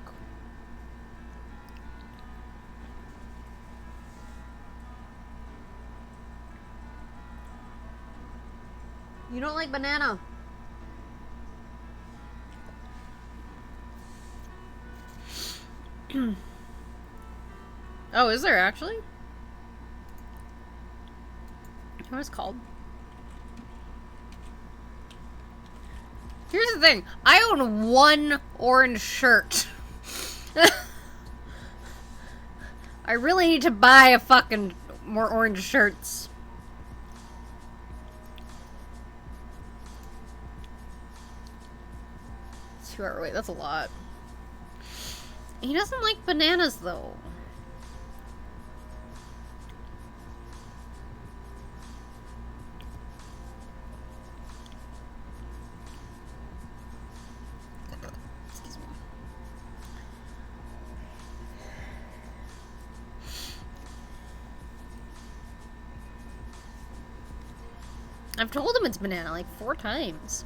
You don't like banana. Oh, is there actually? What is it called? Here's the thing. I own one orange shirt. I really need to buy a fucking more orange shirts. Wait, that's a lot. He doesn't like bananas though. Excuse me. I've told him it's banana like 4 times.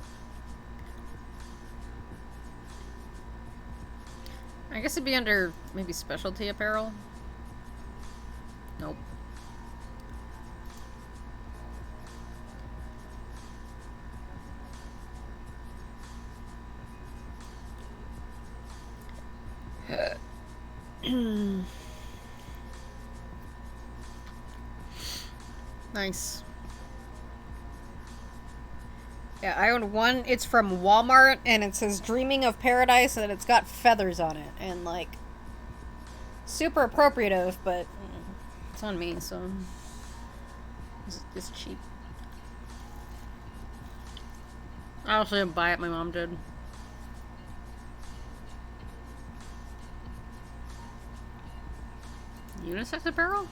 I guess it'd be under maybe specialty apparel. Nope. Nice. Yeah, I own one. It's from Walmart, and it says Dreaming of Paradise, and it's got feathers on it. And, like, super appropriative, but it's on me, so it's cheap. I also didn't buy it, my mom did. Unisex apparel?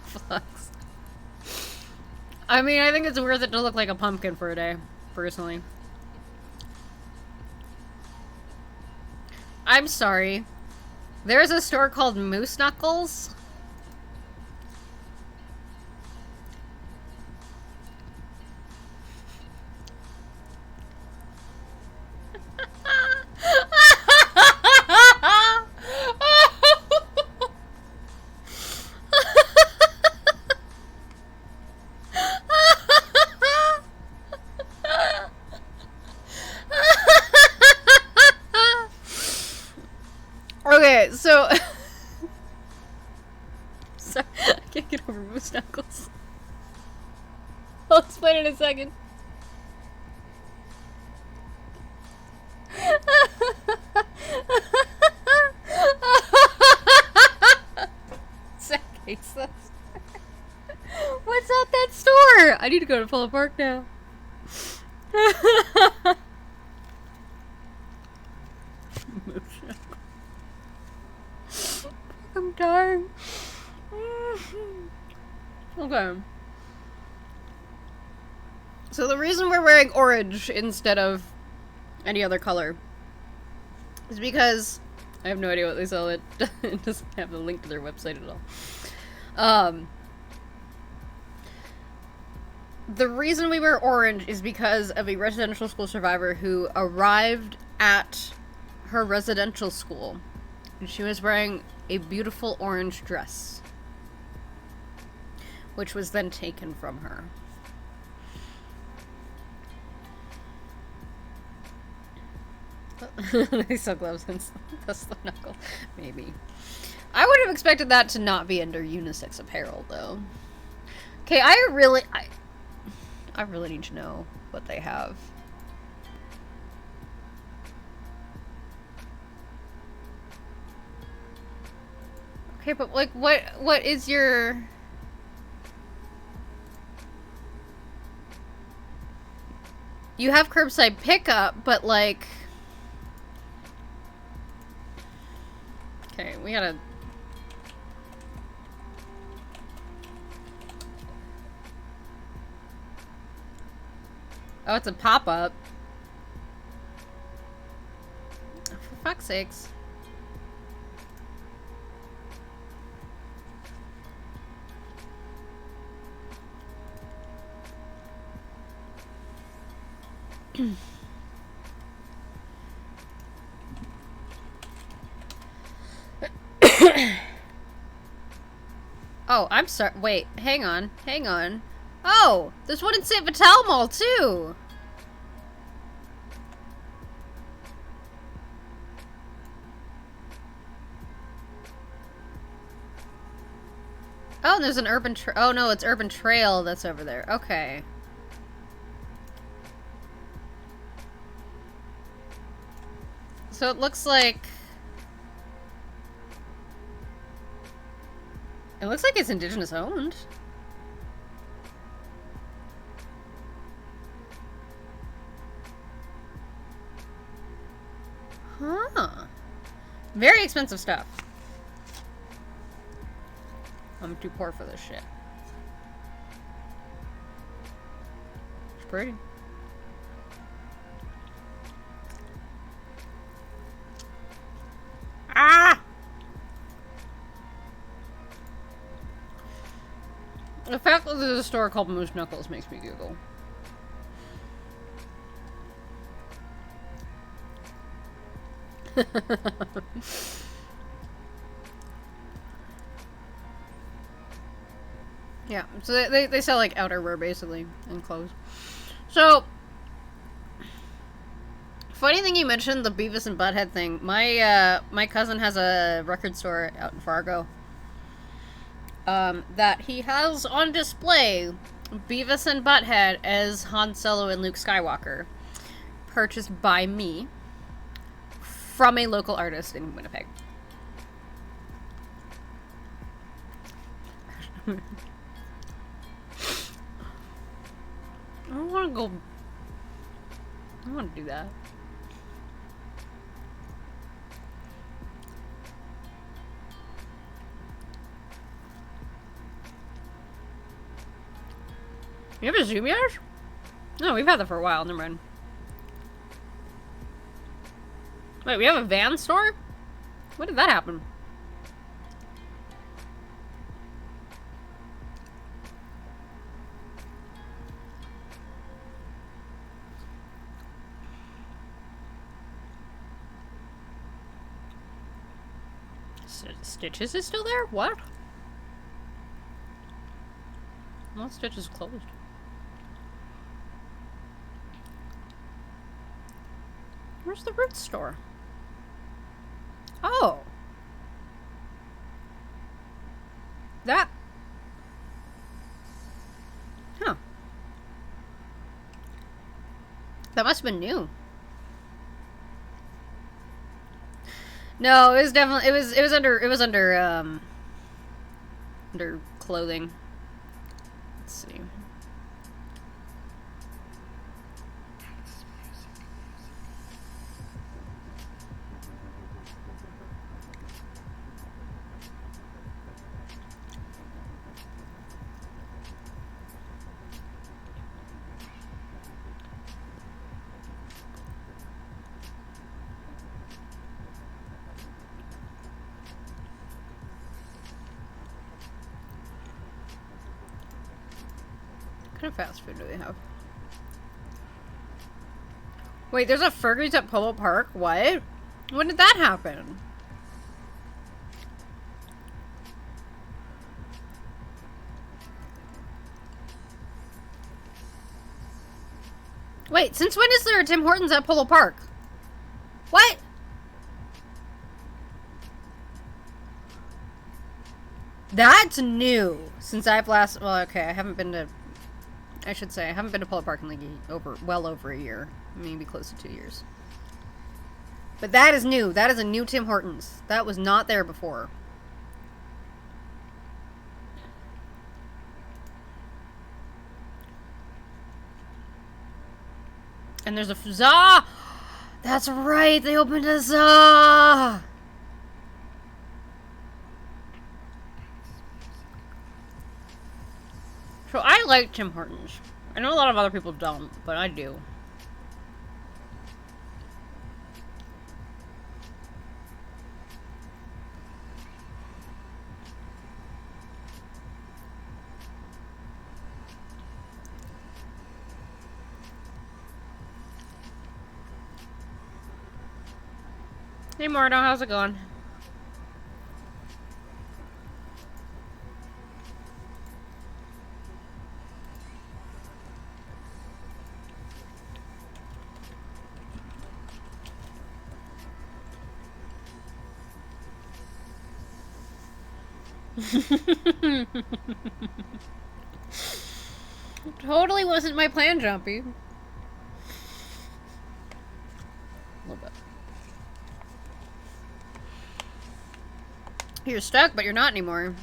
Flux. I mean, I think it's worth it to look like a pumpkin for a day, personally. I'm sorry. There's a store called Moose Knuckles. Okay, so sorry, I can't get over Moose Knuckles. I'll explain in a second. Zach hates this. What's at that store? I need to go to Polo Park now. I'm dying. Okay. So the reason we're wearing orange instead of any other color is because I have no idea what they sell. It doesn't have the link to their website at all. The reason we wear orange is because of a residential school survivor who arrived at her residential school, and she was wearing a beautiful orange dress, which was then taken from her. They sell gloves and that's the knuckle. Maybe. I would have expected that to not be under unisex apparel, though. Okay, I really need to know what they have. Okay, but like, what is your... You have curbside pickup, but like... Okay, we gotta... Oh, it's a pop-up. For fuck's sakes. Oh, I'm sorry. Wait, hang on. Hang on. Oh, there's one in St. Vital Mall, too. Oh, and there's an urban oh no, it's Urban Trail that's over there. Okay. So it looks like... It looks like it's Indigenous owned. Huh. Very expensive stuff. I'm too poor for this shit. It's pretty. Ah! The fact that there's a store called Moose Knuckles makes me giggle. Yeah, so they sell like outerwear basically and clothes. So, funny thing you mentioned the Beavis and Butthead thing. My cousin has a record store out in Fargo. That he has on display Beavis and Butthead as Han Solo and Luke Skywalker, purchased by me from a local artist in Winnipeg. I don't want to go. I don't want to do that. You have a Zoom yard? No, we've had that for a while. Never mind. Wait, we have a van store? When did that happen? Stitches is still there? What? Well, Stitches closed. Where's the Roots store? Oh. That. Huh. That must have been new. No, it was definitely it was under clothing. Let's see. What kind of fast food do they have? Wait, there's a Fergie's at Polo Park? What? When did that happen? Wait, since when is there a Tim Hortons at Polo Park? What? That's new. Since I've last... Well, okay, I haven't been to... I should say, I haven't been to Polo Park in like well over a year. Maybe close to 2 years. But that is new. That is a new Tim Hortons. That was not there before. And there's a ZA! That's right, they opened a ZA! So I like Tim Hortons. I know a lot of other people don't, but I do. Hey Mardo, how's it going? Totally wasn't my plan, Jumpy. A little bit. You're stuck, but you're not anymore.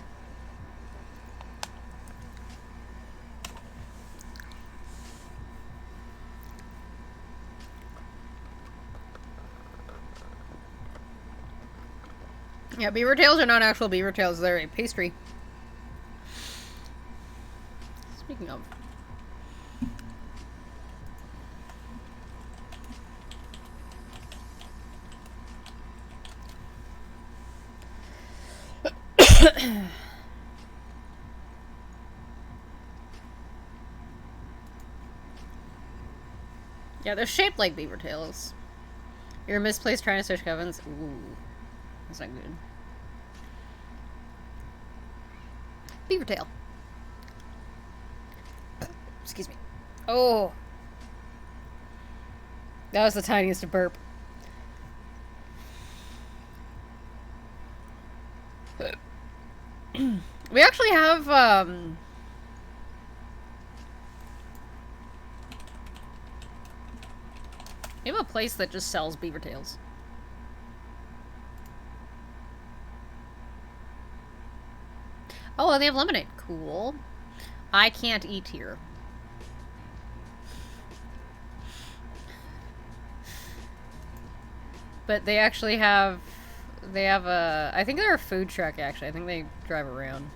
Yeah, beaver tails are not actual beaver tails, they're a pastry. Speaking of. Yeah, they're shaped like beaver tails. You're misplaced trying to search Kevin's. Ooh. That's not good. Beaver tail. Excuse me. Oh. That was the tiniest burp. We actually have, we have a place that just sells beaver tails. Oh, and they have lemonade. Cool. I can't eat here. But they actually have... They have a... I think they're a food truck, actually. I think they drive around.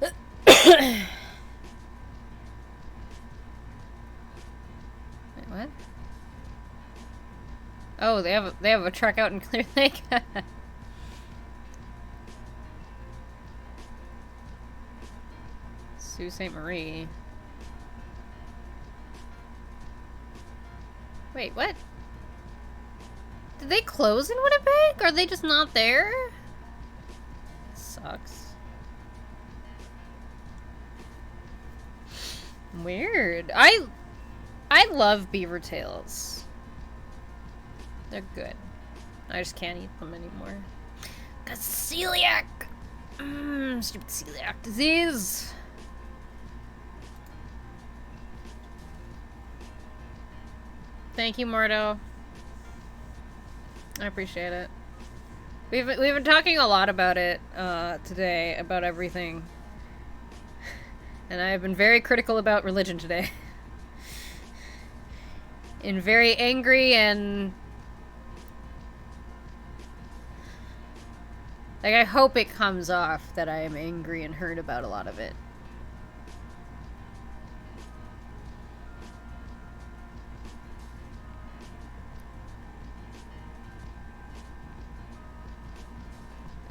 Wait, what? Oh, they have a truck out in Clear Lake. Sault Ste. Marie. Wait, what? Did they close in Winnipeg? Are they just not there? Sucks. Weird. I love beaver tails. They're good. I just can't eat them anymore. Got celiac! Stupid celiac disease. Thank you, Mordo. I appreciate it. We've been talking a lot about it today, about everything. And I have been very critical about religion today. And very angry and... Like, I hope it comes off that I am angry and hurt about a lot of it.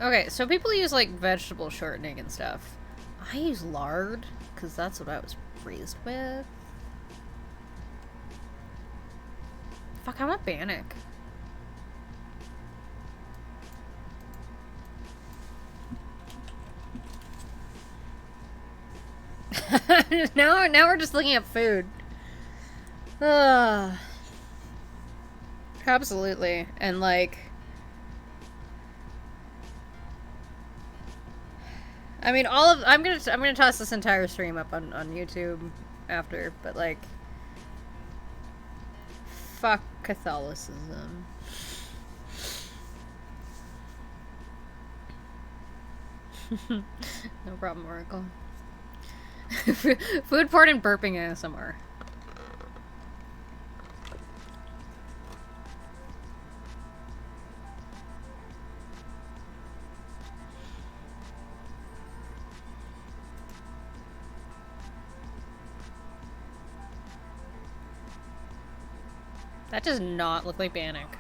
Okay, so people use like vegetable shortening and stuff. I use lard because that's what I was raised with. Fuck, I want Bannock. now we're just looking at food. Absolutely. And like, I mean, I'm gonna toss this entire stream up on YouTube after, but like, fuck Catholicism. No problem, Oracle. Food porn and burping ASMR. That does not look like Bannock.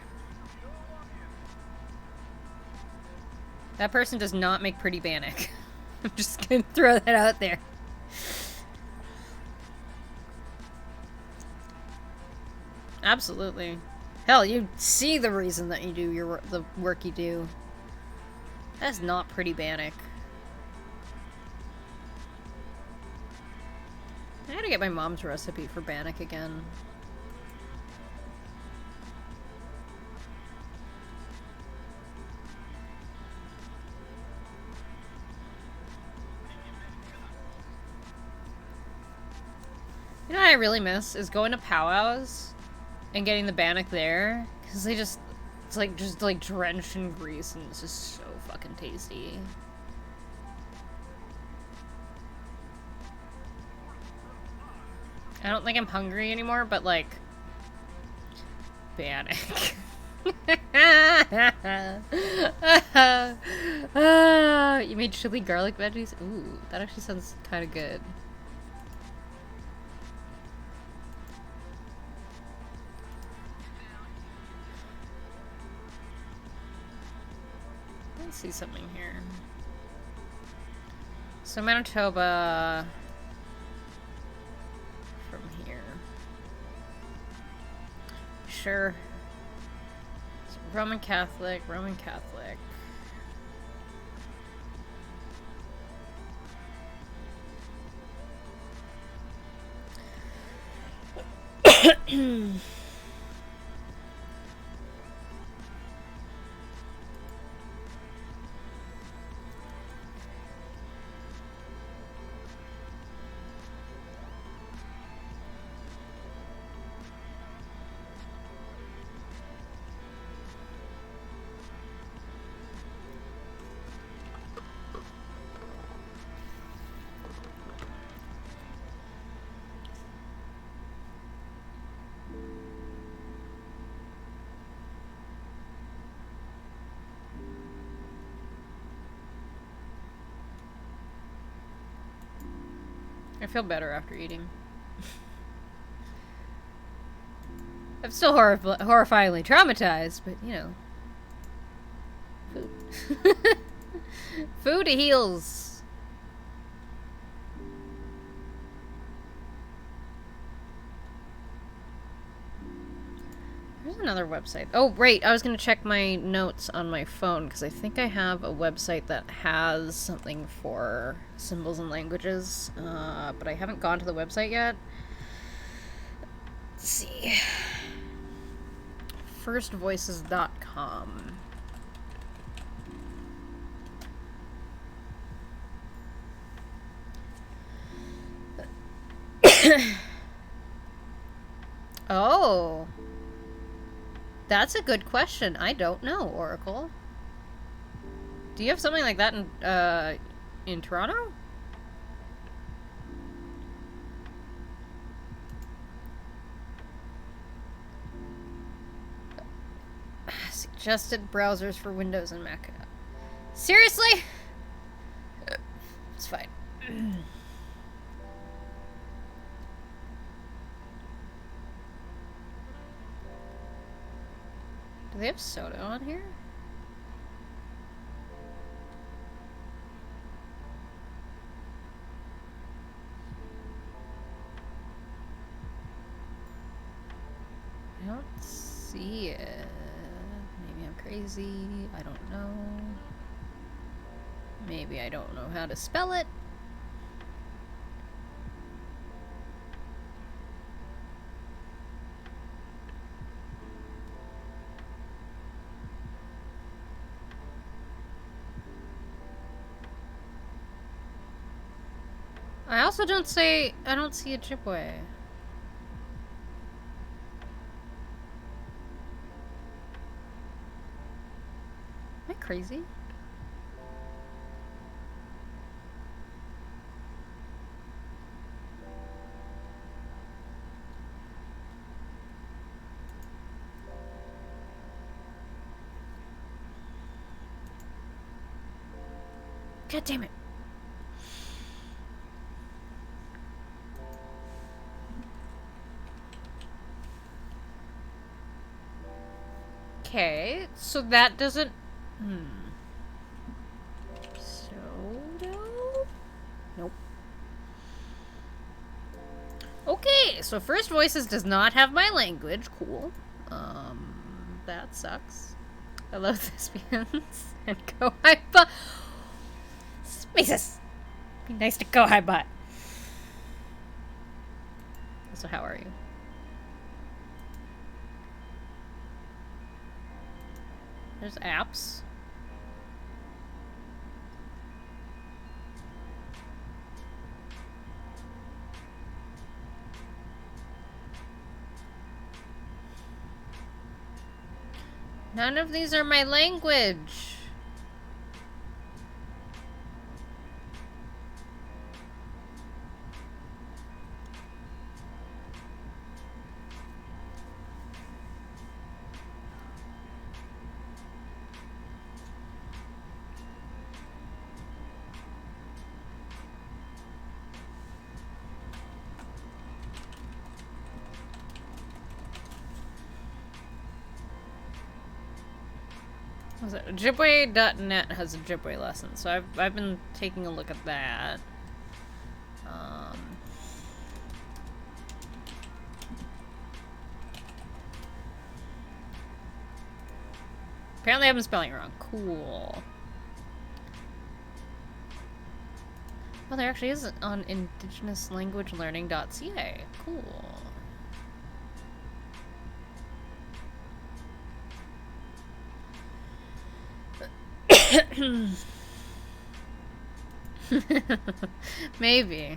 That person does not make pretty Bannock. I'm just gonna throw that out there. Absolutely. Hell, you see the reason that you do the work you do. That's not pretty Bannock. I gotta get my mom's recipe for Bannock again. You know what I really miss is going to powwows and getting the Bannock there, because it's like just like drenched in grease and it's just so fucking tasty. I don't think I'm hungry anymore, but like, Bannock. You made chili garlic veggies? Ooh, that actually sounds kind of good. Let's see something here. So Manitoba from here. Sure. So Roman Catholic, Roman Catholic. I feel better after eating. I'm still horrifyingly traumatized, but you know. Food. Food heals. There's another website. Oh, right. I was going to check my notes on my phone because I think I have a website that has something for symbols and languages, but I haven't gone to the website yet. Let's see. Firstvoices.com. Oh. That's a good question. I don't know, Oracle. Do you have something like that in Toronto? Suggested browsers for Windows and Mac. Seriously? It's fine. Do they have soda on here? don't see it. Maybe I'm crazy. I don't know. Maybe I don't know how to spell it. I also don't see Ojibwe. Am I crazy? God damn it. Okay, so that doesn't... Soto? Nope. Okay, so First Voices does not have my language. Cool. That sucks. I love thespians and go high butt. Spaces! Be nice to go high butt. So how are you? There's apps. None of these are my language. Was it Ojibwe.net has a Ojibwe lesson, so I've been taking a look at that. Apparently I've been spelling it wrong. Cool. Oh, there actually is on indigenouslanguagelearning.ca. Cool. Maybe.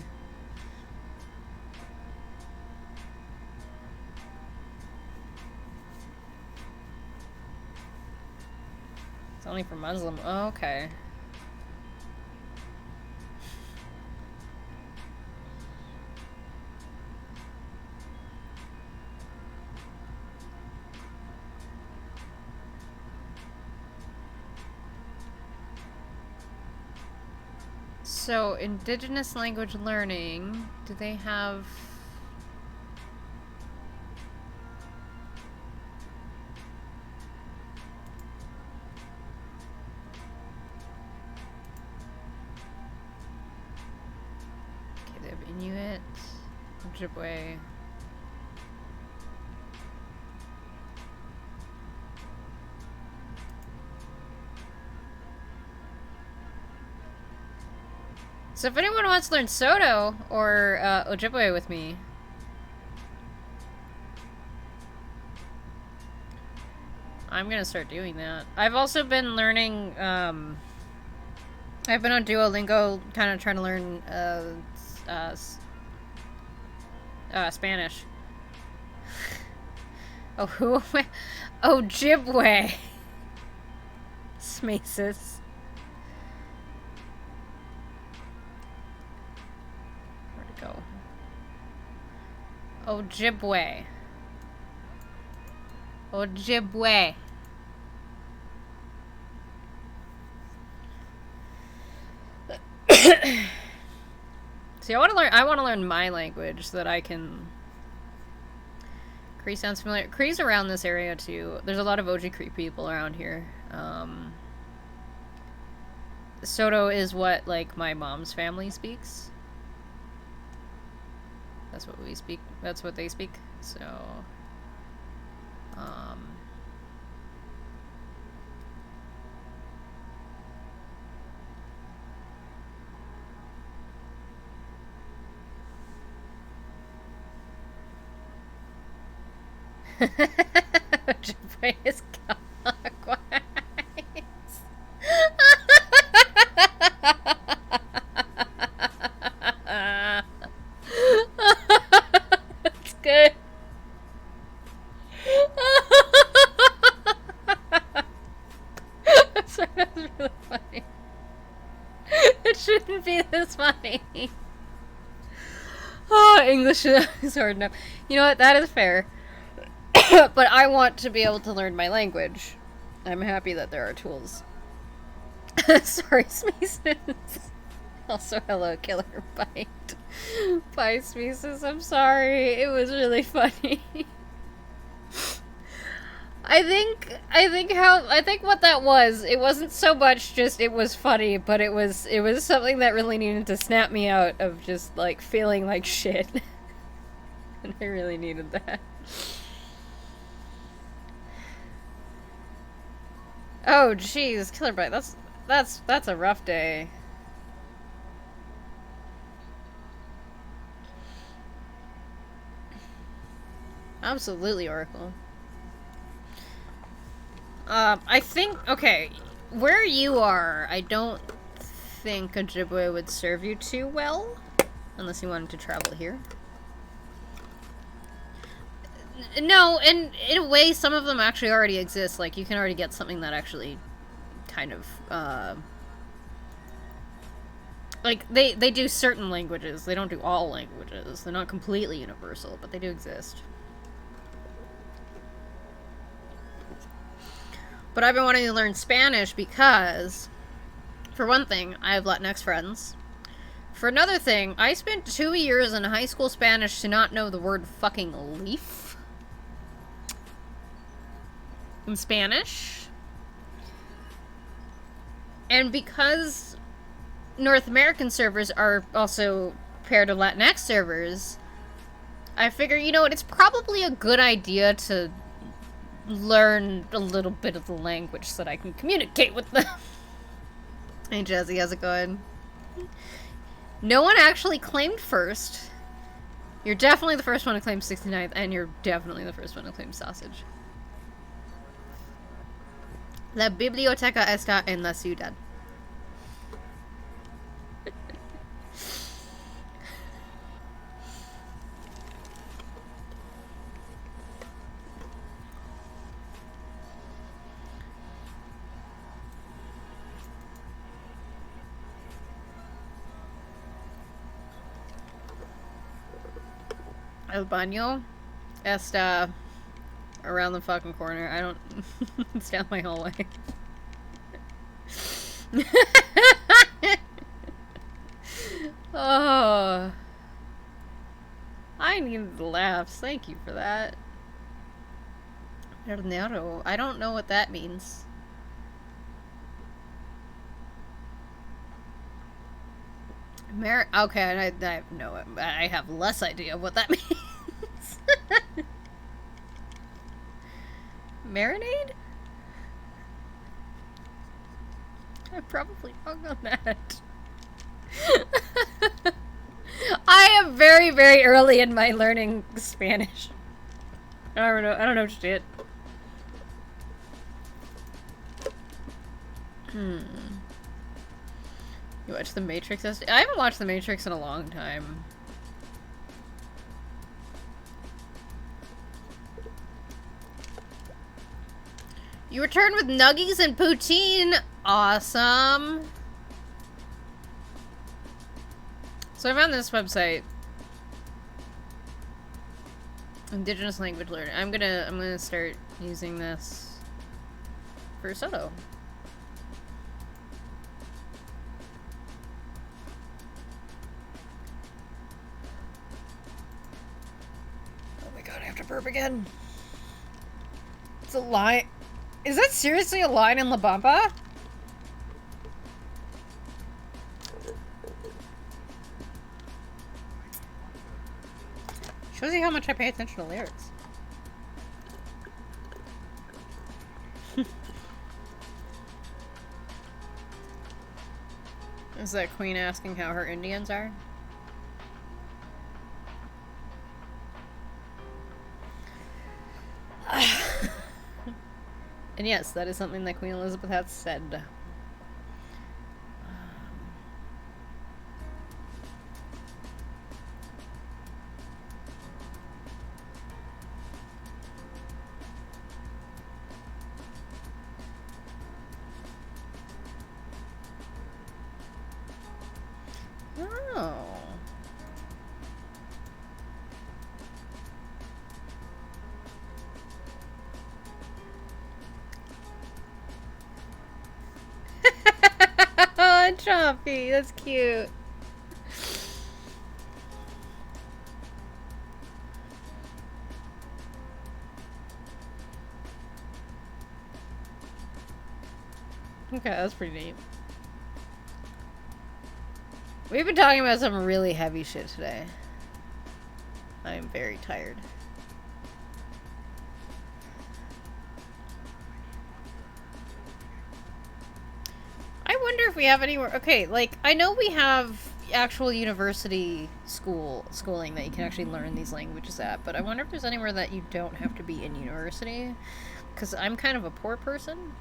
It's only for Muslim. Oh, okay. So, Indigenous language learning, do they have... Okay, they have Inuit, Ojibwe. So if anyone wants to learn Soto or Ojibwe with me, I'm gonna start doing that. I've also been learning, I've been on Duolingo, kind of trying to learn Spanish. Oh, who? Ojibwe. Smaces. Go. Ojibwe. Ojibwe. See, I want to learn my language so that I can... Cree sounds familiar. Cree's around this area too. There's a lot of OG Cree people around here. Soto is what, like, my mom's family speaks. That's what we speak. That's what they speak. So Um, Ojibwe is clockwise. That's good. Sorry, that was really funny. It shouldn't be this funny. Oh, English is hard enough. You know what? That is fair. But I want to be able to learn my language. I'm happy that there are tools. Sorry, Smeezus. Also, hello, Killer Bite. Bye, Smeezus. I'm sorry. It was really funny. I think what that was, it wasn't so much just it was funny, but it was something that really needed to snap me out of just like feeling like shit. And I really needed that. Oh jeez, Killer Bite, that's a rough day. Absolutely, Oracle. I think, okay, where you are, I don't think Ojibwe would serve you too well, unless you wanted to travel here. No, and in a way, some of them actually already exist. Like, you can already get something that actually kind of, like, they do certain languages. They don't do all languages. They're not completely universal, but they do exist. But I've been wanting to learn Spanish because, for one thing, I have Latinx friends. For another thing, I spent 2 years in high school Spanish to not know the word fucking leaf in Spanish. And because North American servers are also paired to Latinx servers, I figure, you know what, it's probably a good idea to learn a little bit of the language so that I can communicate with them. Hey Jazzy, how's it going? No one actually claimed first. You're definitely the first one to claim 69th, and you're definitely the first one to claim sausage. La biblioteca está en la ciudad. El baño está around the fucking corner. I don't... It's down my hallway. Oh. I needed the laughs. Thank you for that. Hernero. I don't know what that means. Okay, I have no... I have less idea of what that means. Marinade? I'm probably wrong on that. I am very, very early in my learning Spanish. I don't know shit. You watched The Matrix? I haven't watched The Matrix in a long time. You return with nuggies and poutine. Awesome. So I found this website. Indigenous language learning. I'm gonna start using this for Soto. Oh my god, I have to burp again. It's a line. Is that seriously a line in La Bamba? Shows you how much I pay attention to lyrics. Is that Queen asking how her Indians are? And yes, that is something that Queen Elizabeth has said. Oh. Chompy, that's cute. Okay, that's pretty neat. We've been talking about some really heavy shit today. I am very tired. I wonder if we have anywhere. Okay, like, I know we have actual university schooling that you can actually learn these languages at, but I wonder if there's anywhere that you don't have to be in university. Because I'm kind of a poor person.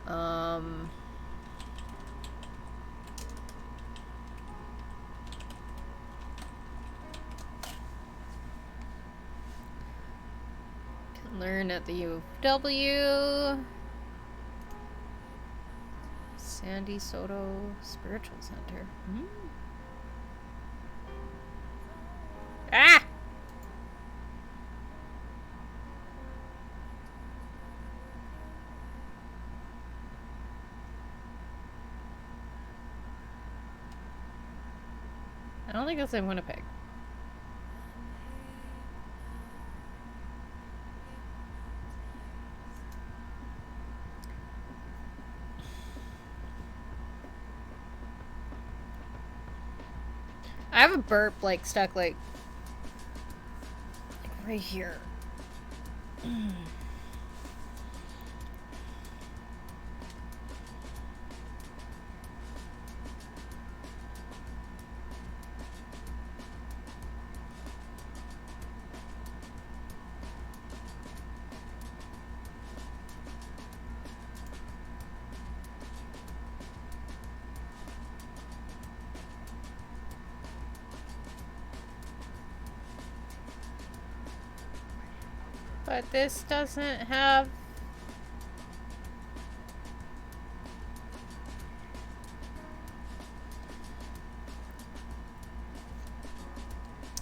Can learn at the U of W. Sandy Soto Spiritual Center. Mm. Ah! I don't think that's in Winnipeg. I have a burp, like, stuck, like right here. But this doesn't have...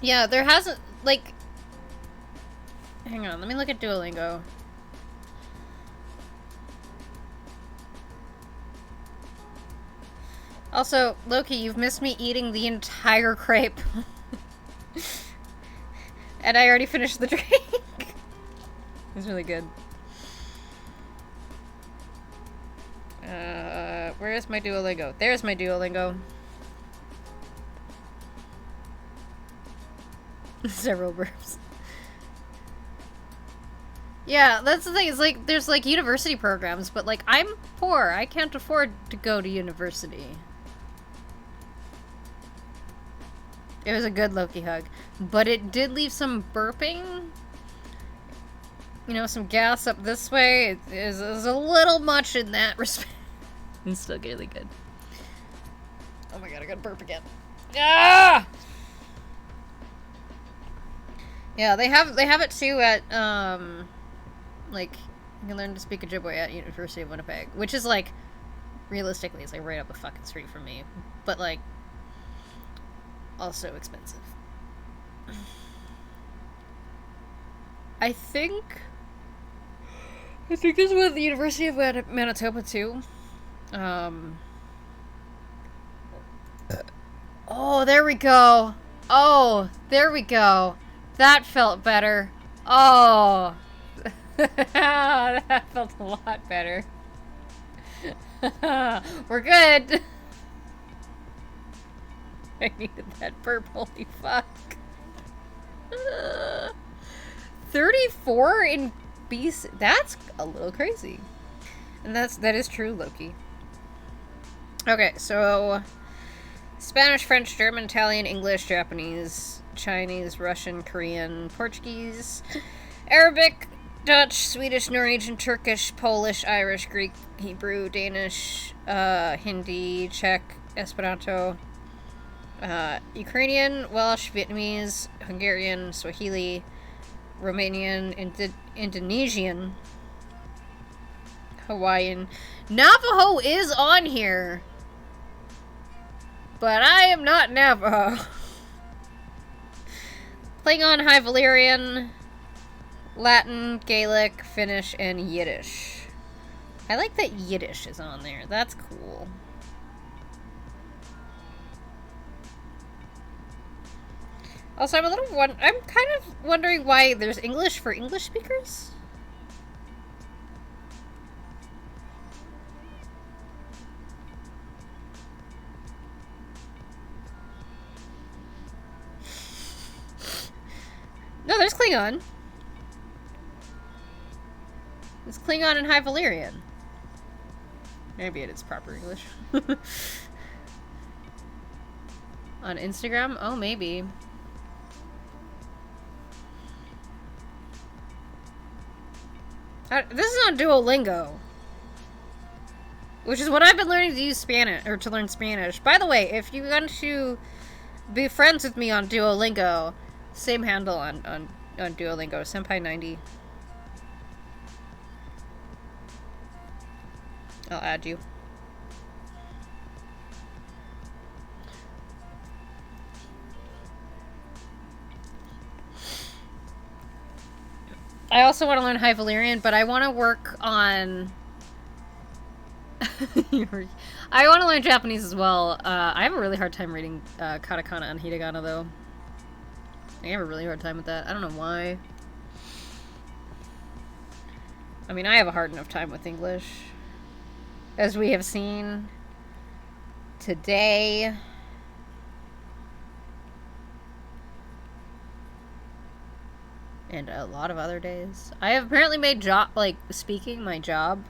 Yeah, there hasn't, like... Hang on, let me look at Duolingo. Also, Loki, you've missed me eating the entire crepe. And I already finished the drink. It's really good. Where is my Duolingo? There's my Duolingo. Several burps. Yeah, that's the thing. It's like, there's like university programs, but like, I'm poor. I can't afford to go to university. It was a good Loki hug. But it did leave some burping. You know, some gas up this way. It is a little much in that respect. It's still really good. Oh my god, I gotta burp again. Ah! Yeah, they have it too at, like, you can learn to speak Ojibwe at University of Winnipeg. Which is, like, realistically, it's like right up the fucking street from me. But, like, also expensive. I think it's with the University of Manitoba too. Oh, there we go. Oh, there we go. That felt better. Oh. That felt a lot better. We're good. I needed that burp, holy fuck. 34 in BC? That's a little crazy. And that is true, Loki. Okay, so Spanish, French, German, Italian, English, Japanese, Chinese, Russian, Korean, Portuguese, Arabic, Dutch, Swedish, Norwegian, Turkish, Polish, Irish, Greek, Hebrew, Danish, Hindi, Czech, Esperanto, Ukrainian, Welsh, Vietnamese, Hungarian, Swahili, Romanian, Indonesian, Hawaiian. Navajo is on here, but I am not Navajo. Klingon, High Valyrian, Latin, Gaelic, Finnish, and Yiddish. I like that Yiddish is on there. That's cool. Also, I'm kind of wondering why there's English for English speakers. No, there's Klingon. It's Klingon and High Valyrian. Maybe it's proper English. On Instagram? Oh, maybe. This is on Duolingo. Which is what I've been learning to use Spanish, or to learn Spanish. By the way, if you want to be friends with me on Duolingo, same handle on Duolingo, Senpai90. I'll add you. I also want to learn High Valyrian, but I want to work on... I want to learn Japanese as well. I have a really hard time reading katakana and hiragana, though. I have a really hard time with that. I don't know why. I mean, I have a hard enough time with English. As we have seen today. And a lot of other days. I have apparently made speaking my job.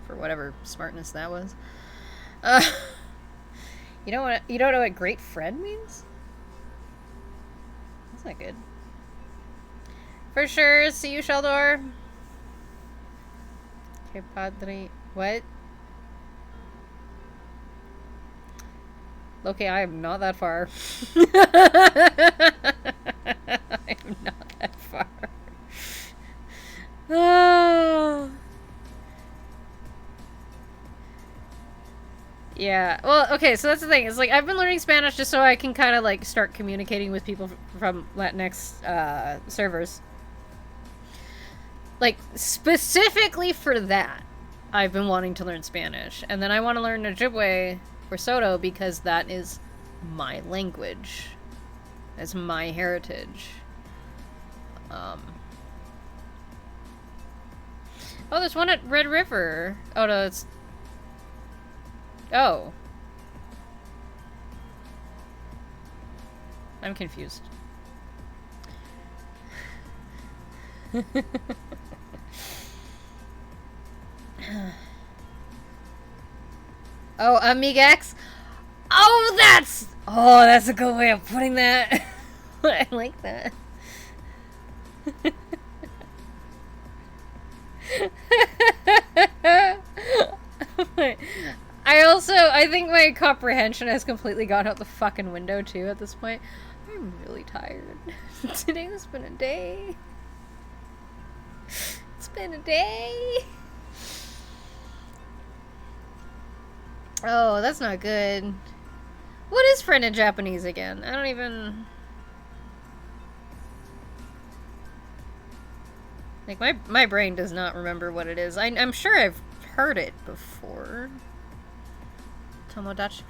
For whatever smartness that was. You don't know what great friend means? That's not good. For sure, see you, Sheldor. Que padre. What? Okay, I am not that far. I am not that far. Oh. Yeah, well, okay, so that's the thing. It's like, I've been learning Spanish just so I can kind of, like, start communicating with people from Latinx servers. Like, specifically for that, I've been wanting to learn Spanish. And then I want to learn Ojibwe or Soto because that is my language. That's my heritage. Oh, there's one at Red River. Oh, no, it's... Oh. I'm confused. Oh, Amigax? Oh, that's a good way of putting that. I like that. I think my comprehension has completely gone out the fucking window too at this point. I'm really tired. Today's been a day. It's been a day. Oh, that's not good. What is friend in Japanese again? I don't even... Like, my brain does not remember what it is. I'm sure I've heard it before. Tomodachi.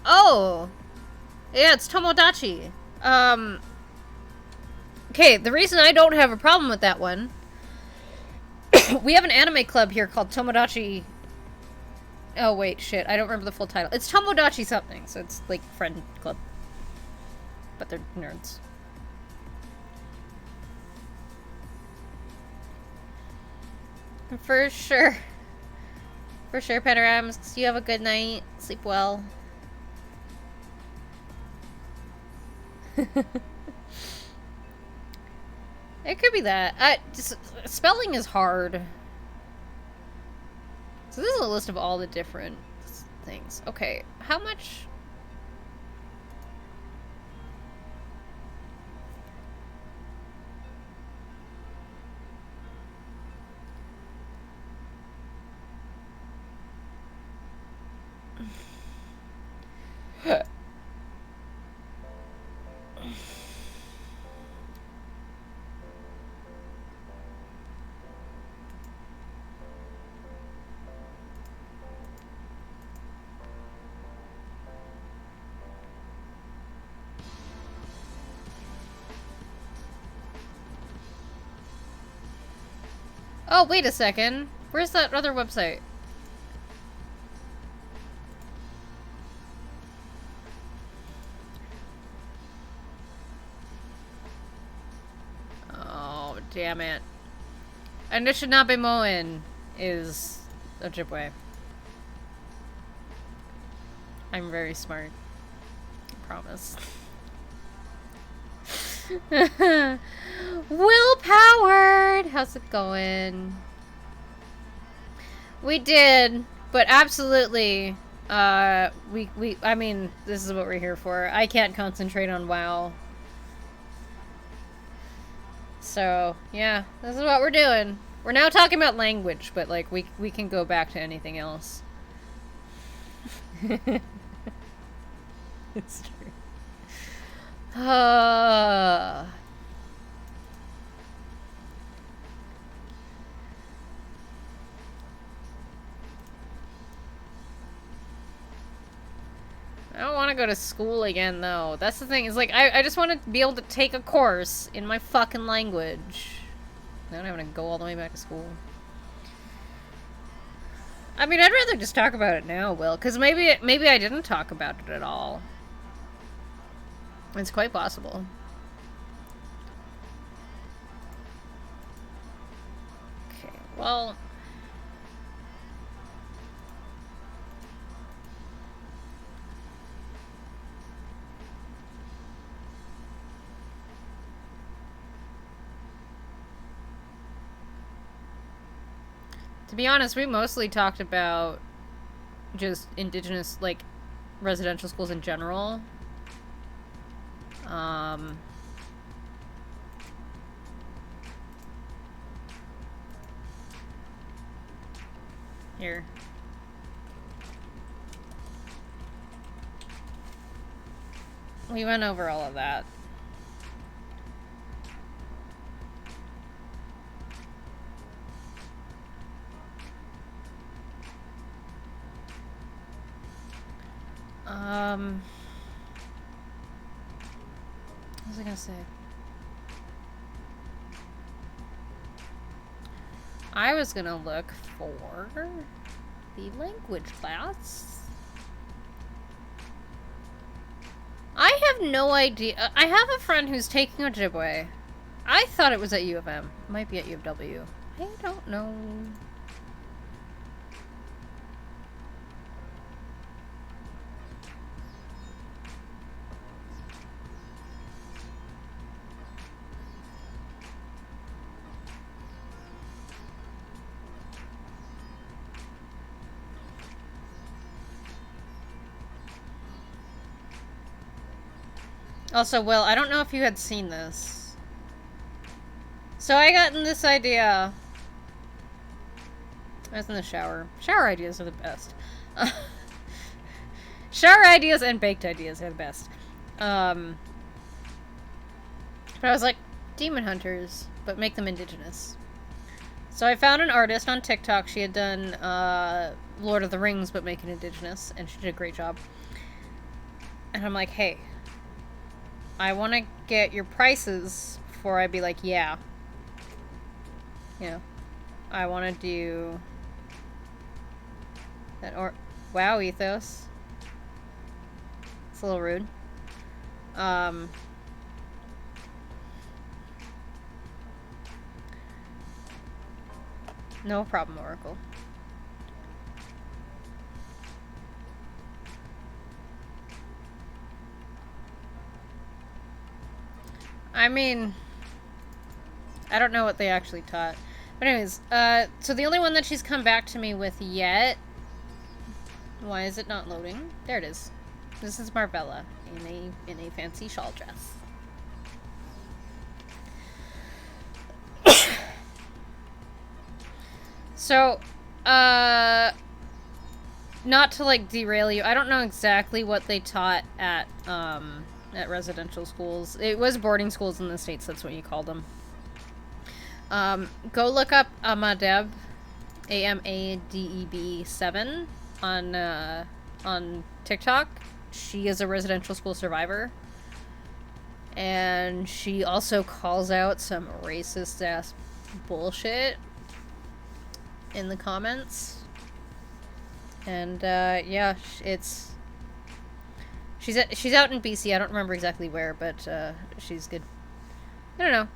Oh! Yeah, it's Tomodachi. Okay, the reason I don't have a problem with that one... we have an anime club here called Tomodachi... Oh, wait, shit. I don't remember the full title. It's Tomodachi something, so it's, like, friend club. But they're nerds. For sure. For sure, Panorams. You have a good night. Sleep well. It could be that. Spelling is hard. So this is a list of all the different things. Okay, how much... Oh, wait a second. Where's that other website? Oh, damn it. Anishinaabe Moen is Ojibwe. I'm very smart. I promise. Will Powered! How's it going? We did, but absolutely, I mean, this is what we're here for. I can't concentrate on WoW. So, yeah, this is what we're doing. We're now talking about language, but, like, we can go back to anything else. It's true. I don't want to go to school again, though. That's the thing. Is like, I just want to be able to take a course in my fucking language. I don't have to go all the way back to school. I mean, I'd rather just talk about it now, Will, because maybe I didn't talk about it at all. It's quite possible. Okay, well... To be honest, we mostly talked about just Indigenous, like, residential schools in general. Here. We went over all of that. What was I gonna say? I was gonna look for the language class. I have no idea. I have a friend who's taking Ojibwe. I thought it was at U of M. Might be at U of W. I don't know. Also, Will, I don't know if you had seen this. So I got in this idea. I was in the shower. Shower ideas are the best. Shower ideas and baked ideas are the best. But I was like, demon hunters, but make them indigenous. So I found an artist on TikTok. She had done Lord of the Rings, but make it indigenous, and she did a great job. And I'm like, hey, I want to get your prices before I be like, yeah. You know, I want to do that, or WoW ethos. It's a little rude. No problem, Oracle. I mean, I don't know what they actually taught. But anyways, so the only one that she's come back to me with yet... Why is it not loading? There it is. This is Marvella in a fancy shawl dress. So, not to like derail you, I don't know exactly what they taught at residential schools. It was boarding schools in the States, that's what you called them. Go look up Amadeb, AMADEB 7 on TikTok. She is a residential school survivor. And she also calls out some racist ass bullshit in the comments. And yeah, she's out in BC. I don't remember exactly where, but she's good. I don't know.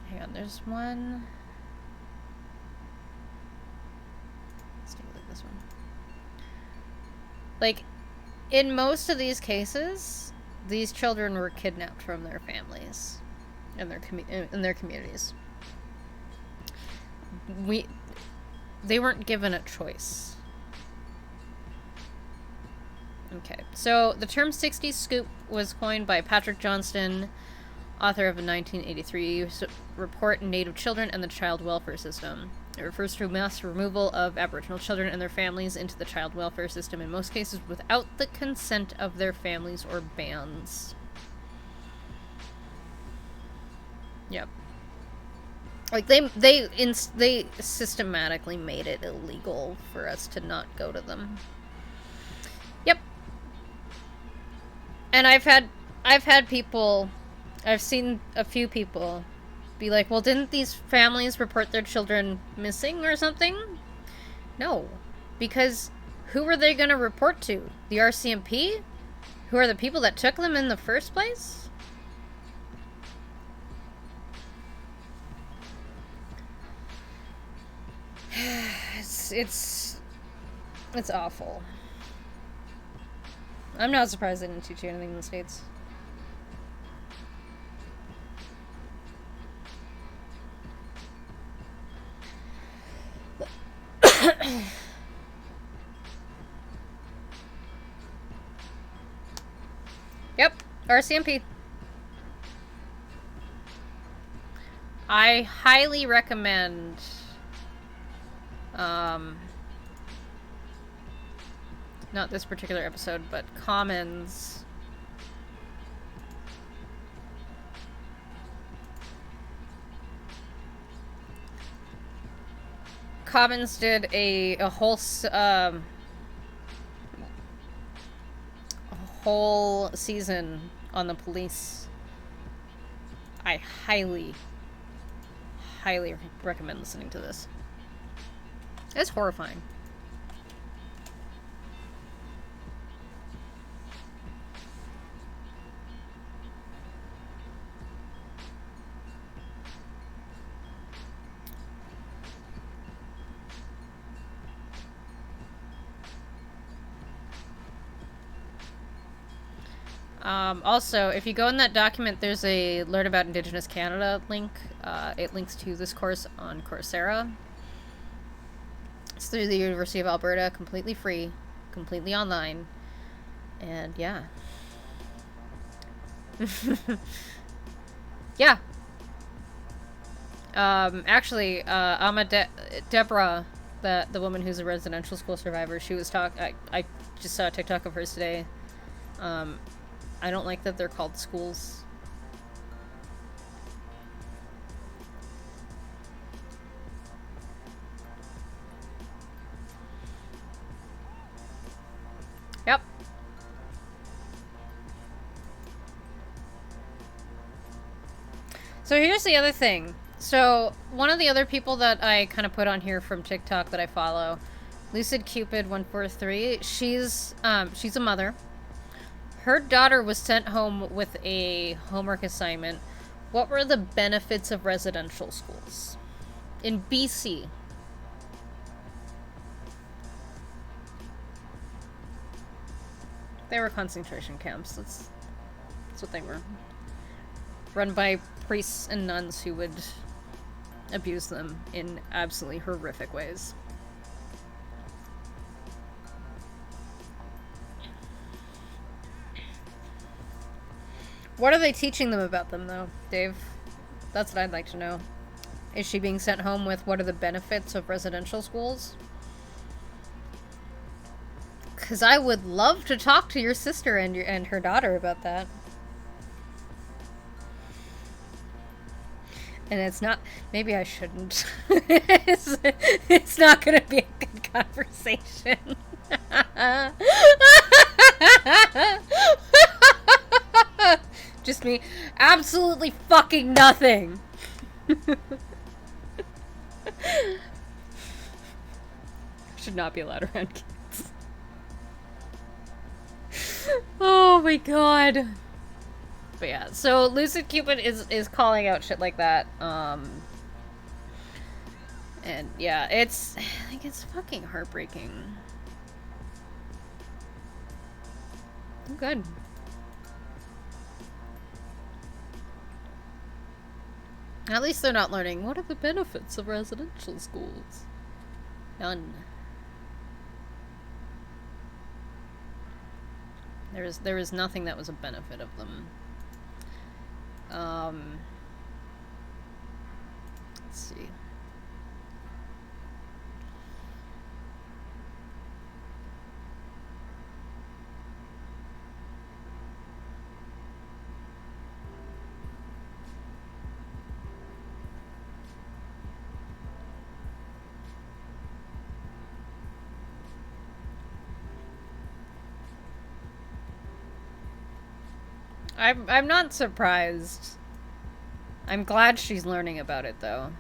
Hang on, there's one. Let's take a look at this one. Like, in most of these cases, these children were kidnapped from their families and in their communities. They weren't given a choice. Okay, so the term 60s scoop was coined by Patrick Johnston, author of a 1983 report on Native Children and the Child Welfare System. It refers to mass removal of Aboriginal children and their families into the child welfare system, in most cases without the consent of their families or bands. Yep. Like, they systematically made it illegal for us to not go to them. Yep. And I've seen a few people be like, well, didn't these families report their children missing or something? No. Because who were they going to report to? The RCMP? Who are the people that took them in the first place? It's awful. I'm not surprised they didn't teach you anything in the States. Yep, RCMP. I highly recommend not this particular episode, but Commons. Commons did a whole season on the police. I highly recommend listening to this. It's horrifying. Also, if you go in that document, there's a Learn About Indigenous Canada link. It links to this course on Coursera. It's through the University of Alberta, completely free, completely online, and yeah. Yeah. Actually, Deborah, the woman who's a residential school survivor, she was I just saw a TikTok of hers today. I don't like that they're called schools. Yep. So here's the other thing. So one of the other people that I kind of put on here from TikTok that I follow, Lucid Cupid 143, she's a mother. Her daughter was sent home with a homework assignment. What were the benefits of residential schools in BC? They were concentration camps. what they were. Run by priests and nuns who would abuse them in absolutely horrific ways. What are they teaching them about them, though, Dave? That's what I'd like to know. Is she being sent home with what are the benefits of residential schools? Because I would love to talk to your sister and her daughter about that. And it's not... Maybe I shouldn't. It's not going to be a good conversation. Just me absolutely fucking nothing. Should not be allowed around kids. Oh my god. But yeah, so Lucid Cupid is calling out shit like that. And yeah, it's like it's fucking heartbreaking. I'm good. At least they're not learning what are the benefits of residential schools. None. There was nothing that was a benefit of them. Let's see. I'm not surprised. I'm glad she's learning about it, though.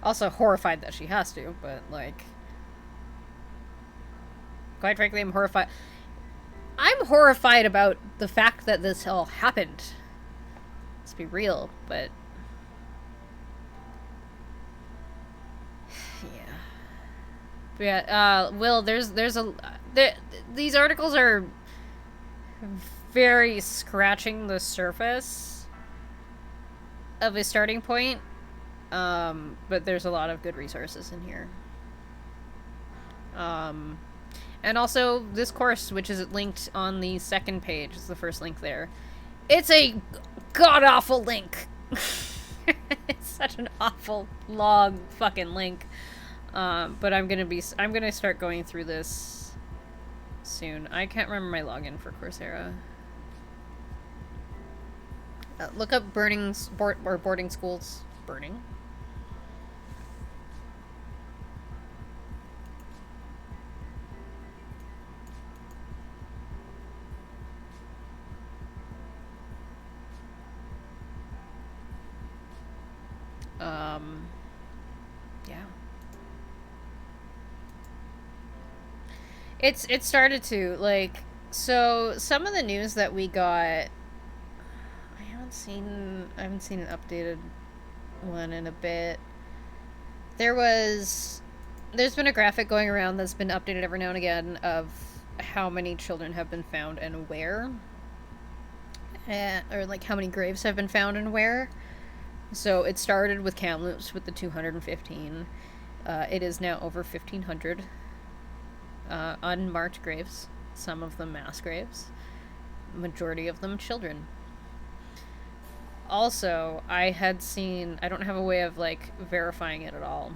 Also horrified that she has to, but, like... Quite frankly, I'm horrified. I'm horrified about the fact that this all happened. Let's be real, but... Yeah. But yeah, Will, these articles are very scratching the surface of a starting point, but there's a lot of good resources in here. And also this course, which is linked on the second page, is the first link there. It's a god-awful link. It's such an awful, long fucking link. But I'm gonna start going through this soon. I can't remember my login for Coursera. Look up boarding schools. Burning? Yeah. It started to, like, so some of the news that we got, I haven't seen an updated one in a bit. There's been a graphic going around that's been updated every now and again of how many children have been found and where. Or, like, how many graves have been found and where. So it started with Kamloops with the 215. It is now over 1,500 unmarked graves. Some of them mass graves. Majority of them children. Also, I had seen... I don't have a way of, like, verifying it at all.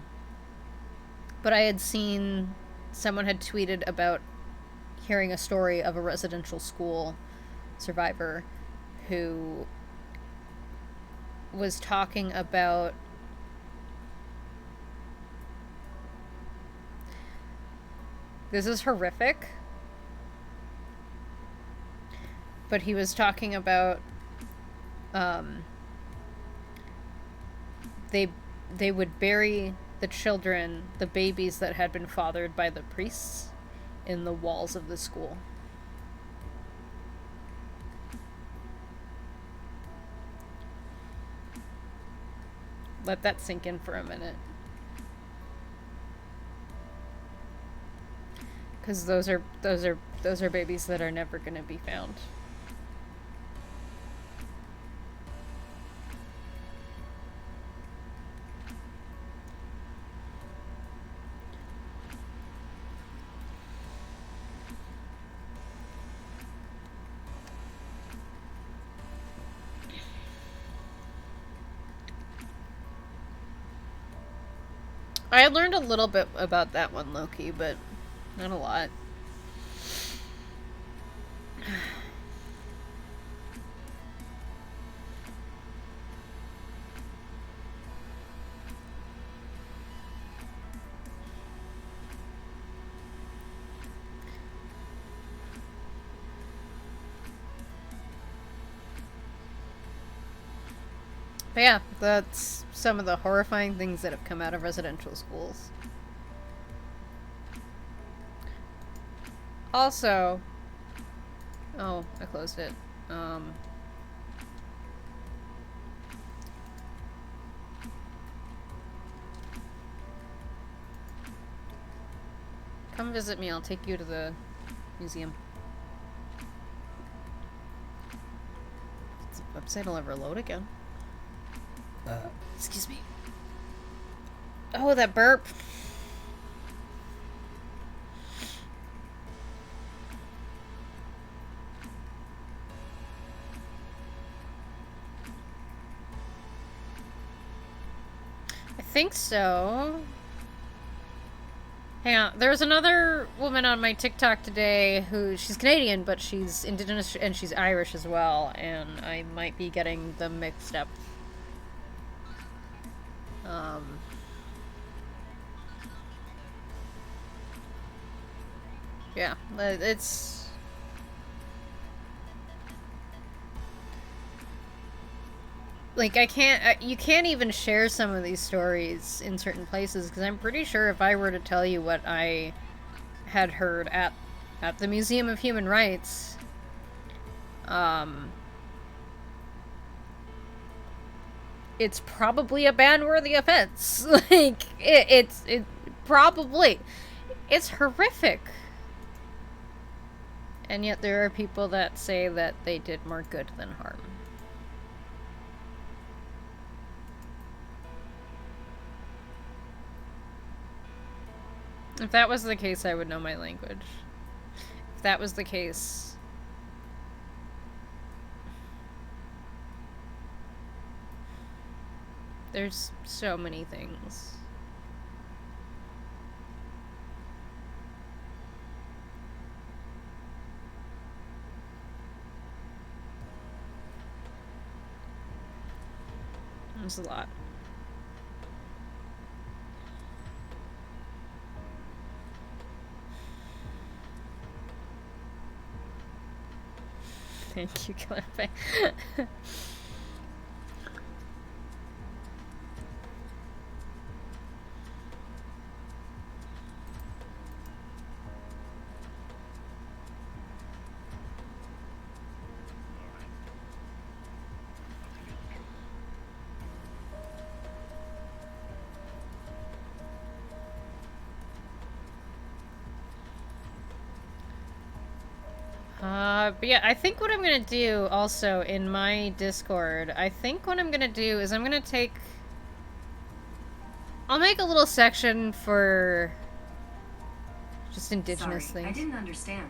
But I had seen... Someone had tweeted about hearing a story of a residential school survivor who... was talking about this is horrific, but he was talking about they would bury the children, the babies that had been fathered by the priests, in the walls of the school. Let that sink in for a minute. Because those are babies that are never going to be found. I learned a little bit about that one, Loki, but not a lot. But yeah, that's some of the horrifying things that have come out of residential schools. Also, oh, I closed it. Come visit me, I'll take you to the museum. If the website will ever load again. Excuse me. Oh, that burp. I think so. Hang on. There's another woman on my TikTok today who, she's Canadian, but she's Indigenous and she's Irish as well, and I might be getting them mixed up. Yeah, it's... Like, you can't even share some of these stories in certain places, because I'm pretty sure if I were to tell you what I had heard at the Museum of Human Rights, it's probably a ban-worthy offense. Like, it probably... It's horrific. And yet there are people that say that they did more good than harm. If that was the case, I would know my language. If that was the case... There's so many things. There's a lot. Thank you, Clepe. But yeah, I think what I'm gonna do also in my Discord, I think what I'm gonna do is I'm gonna I'll make a little section for just Indigenous Sorry, things. I didn't understand.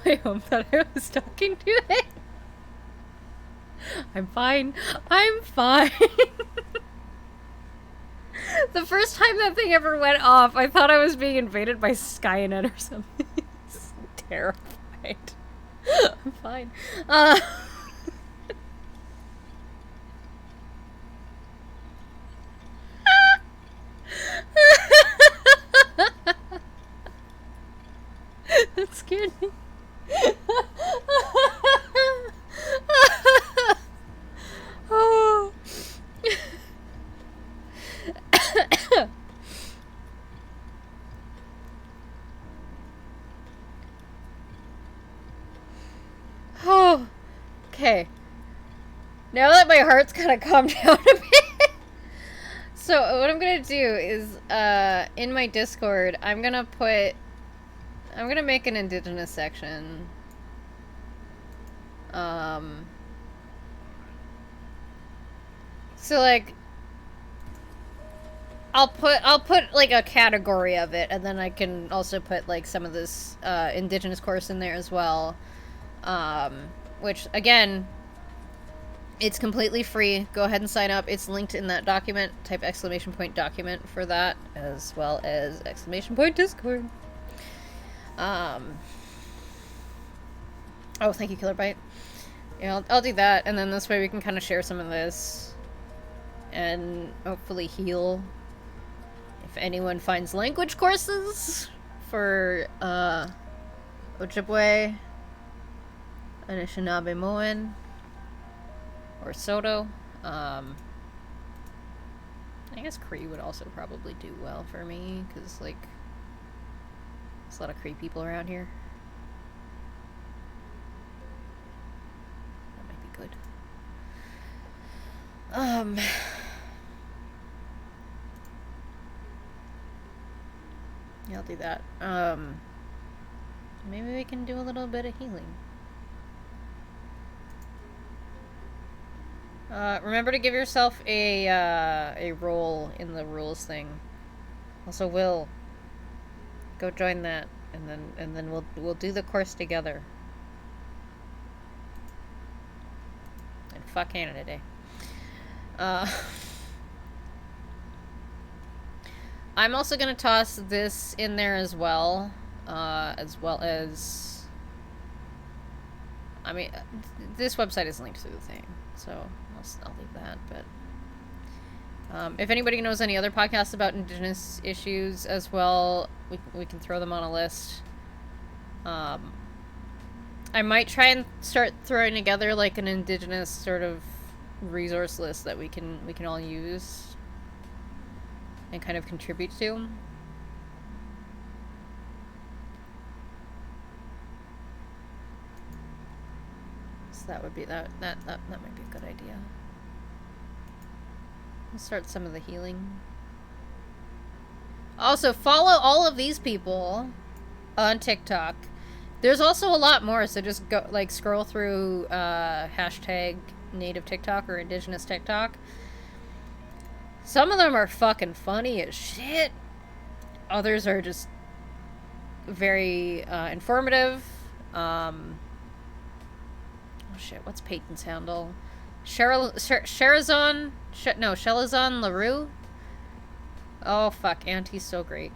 My home thought I was talking to it. I'm fine. I'm fine. The first time that thing ever went off, I thought I was being invaded by Skynet or something. It's terrified. I'm fine. That scared me. Oh. Oh. Okay. Now that my heart's kind of calmed down a bit. So what I'm gonna do is, in my Discord, I'm gonna make an Indigenous section. So like, I'll put like a category of it, and then I can also put like some of this Indigenous course in there as well. Which again, it's completely free. Go ahead and sign up. It's linked in that document. Type !document for that, as well as !Discord. Oh, thank you, Killer Bite. Yeah, I'll do that, and then this way we can kind of share some of this, and hopefully heal. If anyone finds language courses for Ojibwe, Anishinaabe-Moan, or Soto, I guess Cree would also probably do well for me, because, like, there's a lot of Cree people around here. That might be good. Yeah, I'll do that. Maybe we can do a little bit of healing. Remember to give yourself a role in the rules thing. Also, Will, go join that, and then we'll do the course together. And fuck Canada Day. I'm also gonna toss this in there as well as, I mean, this website is linked to the thing, so I'll leave that, but if anybody knows any other podcasts about Indigenous issues as well, we can throw them on a list. I might try and start throwing together like an Indigenous sort of resource list that we can all use and kind of contribute to. So that would be that might be a good idea. We'll start some of the healing. Also, follow all of these people on TikTok. There's also a lot more, so just go, like, scroll through hashtag native TikTok or Indigenous TikTok. Some of them are fucking funny as shit. Others are just very informative. Oh shit, what's Peyton's handle? Sherazon LaRue? Oh fuck, Auntie's so great.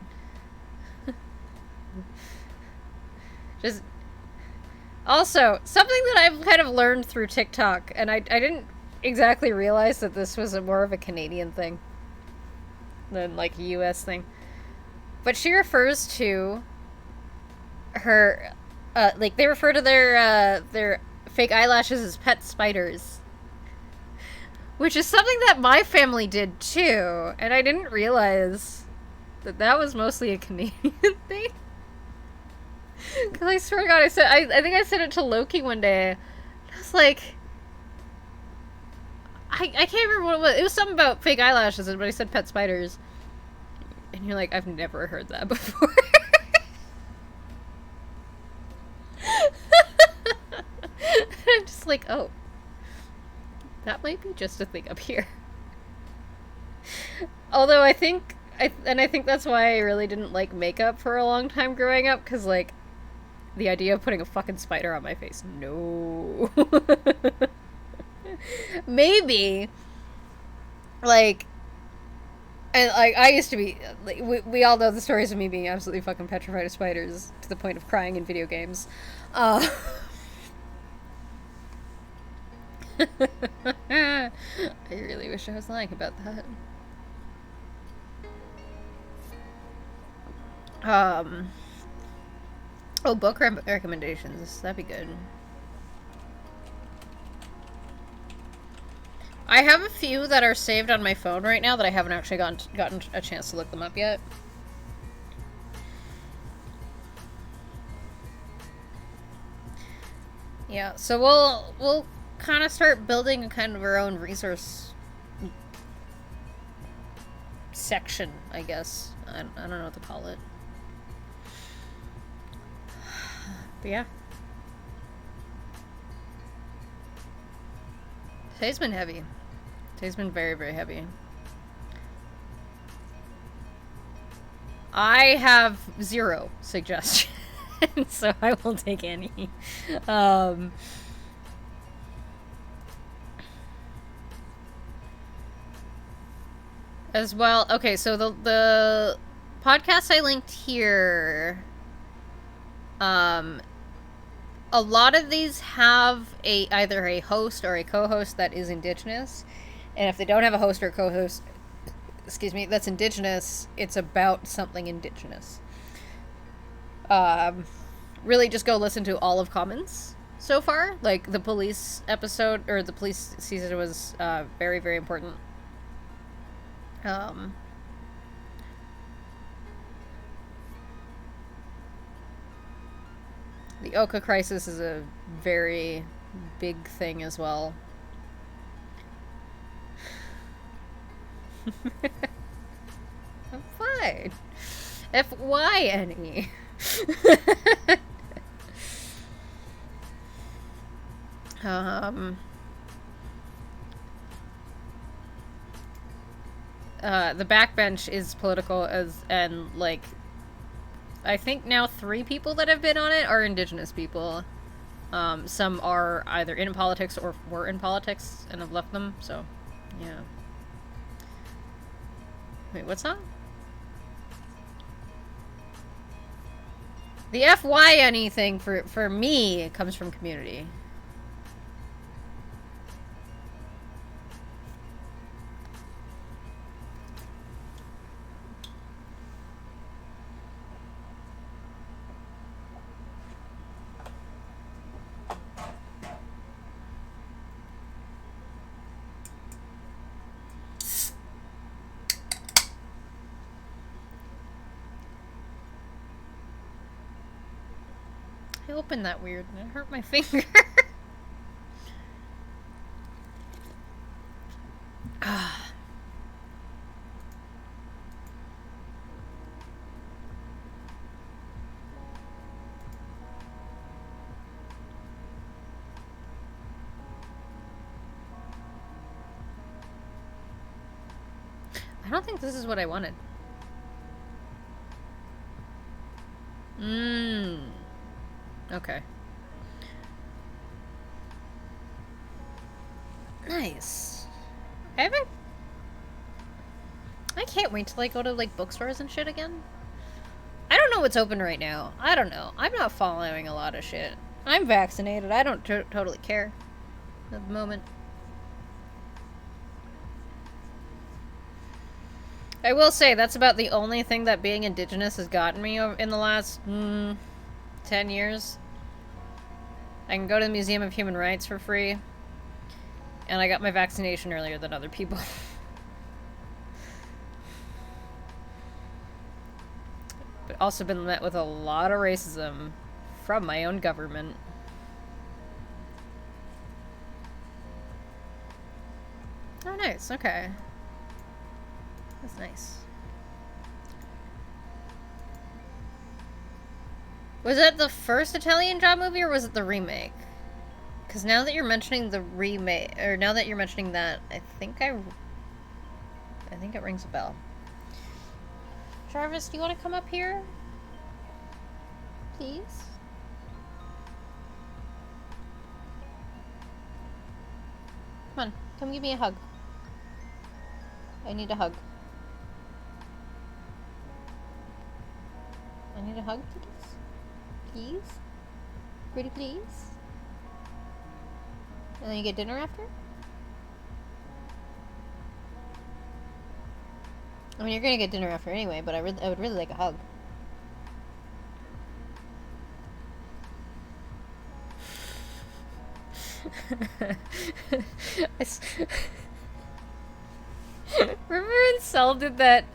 Just also, something that I've kind of learned through TikTok, and I didn't exactly realize that this was more of a Canadian thing than like a US thing. But she refers to her like, they refer to their fake eyelashes as pet spiders. Which is something that my family did too, and I didn't realize that that was mostly a Canadian thing. Because I swear to God, I think I said it to Loki one day. I was like, I can't remember what it was. It was something about fake eyelashes, but I said pet spiders. And you're like, I've never heard that before. I'm just like, oh. That might be just a thing up here. Although I think that's why I really didn't like makeup for a long time growing up, because, like, the idea of putting a fucking spider on my face, no. Maybe, like, and like, I used to be, like, we all know the stories of me being absolutely fucking petrified of spiders to the point of crying in video games. I really wish I was lying about that. Oh, book recommendations. That'd be good. I have a few that are saved on my phone right now that I haven't actually gotten a chance to look them up yet. Yeah, so we'll kind of start building a kind of our own resource section, I guess. I don't know what to call it. But yeah. Today's been heavy. Today's been very, very heavy. I have 0 suggestions, so I will take any. As well, okay, so the podcast I linked here, a lot of these have either a host or a co-host that is Indigenous, and if they don't have a host or co-host, excuse me, that's Indigenous, it's about something Indigenous. Really just go listen to all of Commons so far. Like, the police episode, or the police season was very, very important. The Oka crisis is a very big thing as well. I'm fine. F-Y-N-E. The backbench is political and like, I think now 3 people that have been on it are Indigenous people. Some are either in politics or were in politics and have left them, so, yeah. Wait, what's that? The FYNE thing for me comes from community. I opened that weird and it hurt my finger. I don't think this is what I wanted. Okay. Nice. I can't wait till I go to, like, bookstores and shit again. I don't know what's open right now. I don't know. I'm not following a lot of shit. I'm vaccinated. I don't totally care at the moment. I will say, that's about the only thing that being Indigenous has gotten me in the last, 10 years. I can go to the Museum of Human Rights for free. And I got my vaccination earlier than other people. But also been met with a lot of racism from my own government. Oh, nice. Okay. That's nice. Was it the first Italian Job movie or was it the remake? Because now that you're mentioning the remake, or now that you're mentioning that, I think it rings a bell. Jarvis, do you want to come up here? Please? Come on, come give me a hug. I need a hug. I need a hug, please? Please? Pretty please? And then you get dinner after? I mean, you're gonna get dinner after anyway, but I would really like a hug. Remember when Cell did that,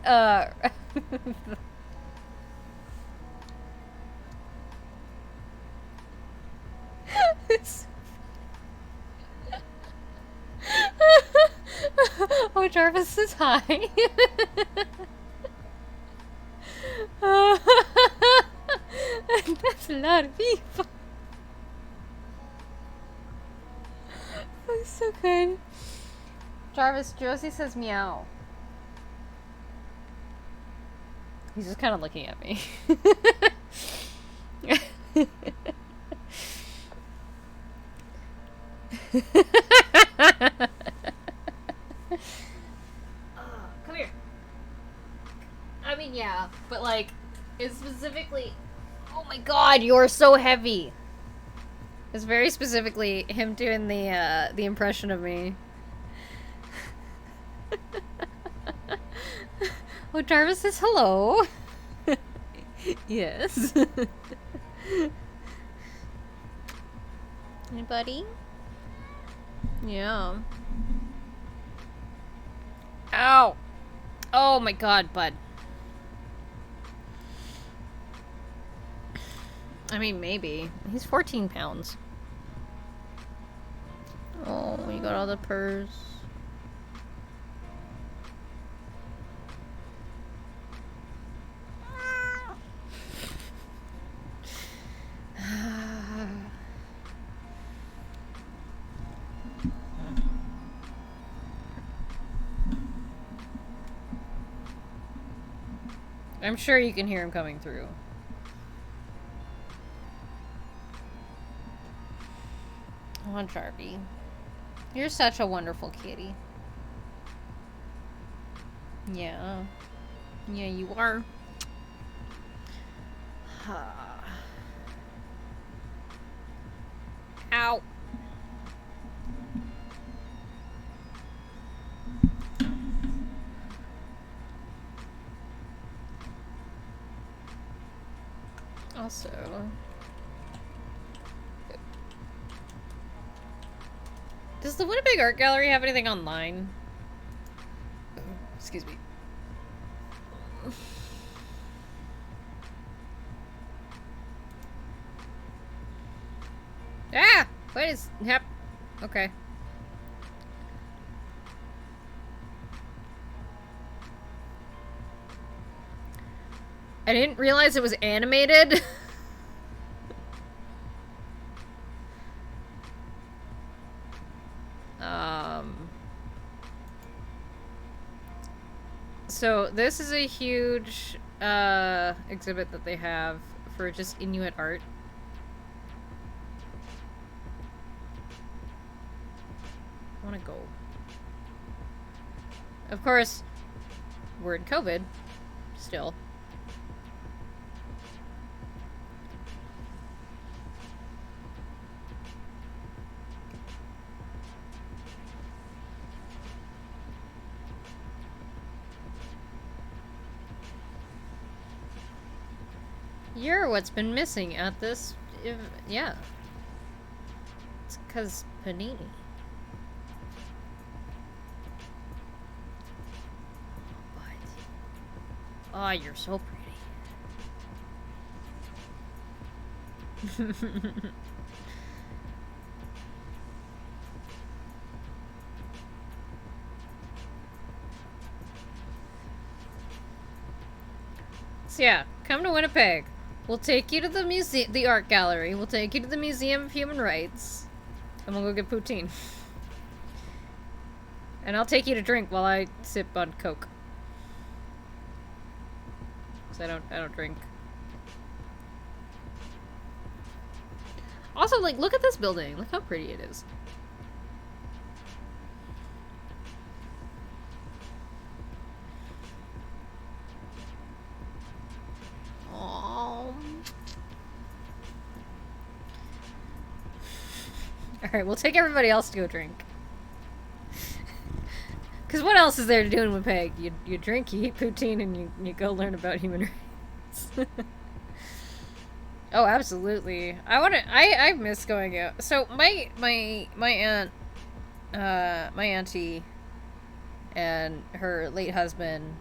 Jarvis says hi. That's a lot of people. That's so good. Jarvis, Josie says meow. He's just kind of looking at me. Come here. I mean, yeah, but like, it's specifically. Oh my god, you're so heavy. It's very specifically him doing the impression of me. Oh, Jarvis says hello. Yes. Anybody? Yeah. Ow. Oh my god, bud. I mean, maybe. He's 14 pounds. Oh, you got all the purrs. I'm sure you can hear him coming through. Oh, Jarvie. You're such a wonderful kitty. Yeah. Yeah, you are. Ow. Also, does the Winnipeg Art Gallery have anything online? Excuse me. Ah! What is... Yep. Okay. I didn't realize it was animated. So this is a huge exhibit that they have for just Inuit art. I want to go. Of course, we're in COVID still. You're what's been missing at this, yeah. It's 'cause Panini. What? Oh, you're so pretty. So yeah, come to Winnipeg. We'll take you to the the art gallery. We'll take you to the Museum of Human Rights. And we'll go get poutine. And I'll take you to drink while I sip on Coke. 'Cause I don't drink. Also, like, look at this building. Look how pretty it is. Alright, we'll take everybody else to go drink. Because what else is there to do in Winnipeg? You drink, you eat poutine, and you go learn about human rights. Oh, absolutely. I miss going out. So my aunt, my auntie and her late husband.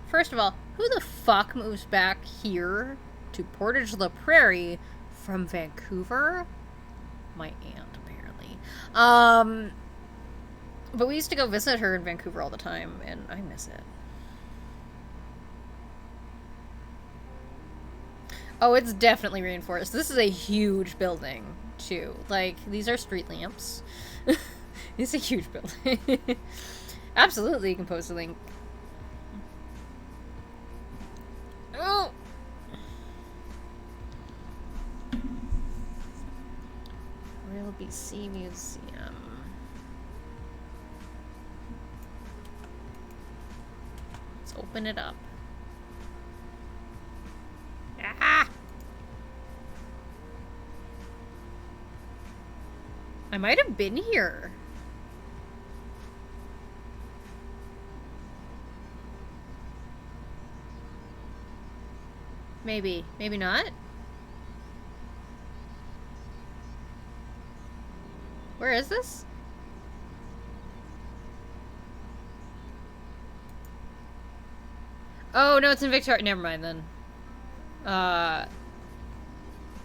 First of all, who the fuck moves back here to Portage la Prairie from Vancouver? My aunt, apparently. But we used to go visit her in Vancouver all the time, and I miss it. Oh, it's definitely reinforced. This is a huge building, too. Like, these are street lamps. It's a huge building. Absolutely, you can post a link. Oh! Royal BC Museum. Let's open it up. Ah! I might have been here. Maybe. Maybe not? Where is this? Oh, no, it's in Victoria. Never mind, then.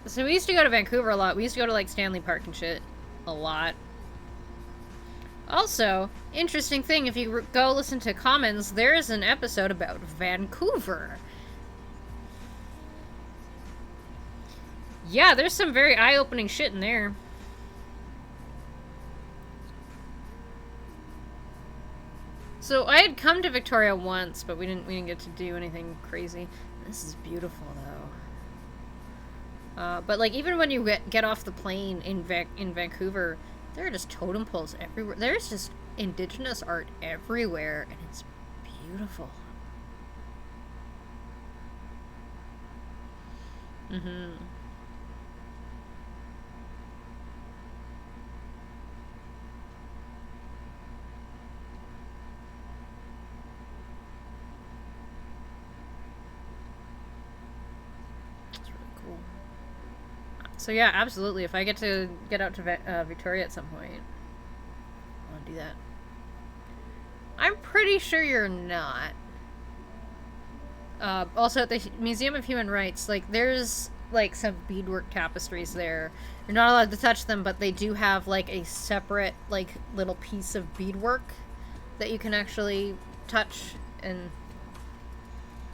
So we used to go to Vancouver a lot. We used to go to, like, Stanley Park and shit. A lot. Also, interesting thing, if you go listen to Commons, there is an episode about Vancouver. Yeah, there's some very eye-opening shit in there. So I had come to Victoria once, but we didn't get to do anything crazy. This is beautiful, though. But like even when you get off the plane in Vancouver, there are just totem poles everywhere. There's just Indigenous art everywhere, and it's beautiful. Mm-hmm. So yeah, absolutely. If I get to get out to Victoria at some point, I want to do that. I'm pretty sure you're not. Also, at the Museum of Human Rights, like, there's, like, some beadwork tapestries there. You're not allowed to touch them, but they do have, like, a separate, like, little piece of beadwork that you can actually touch, and...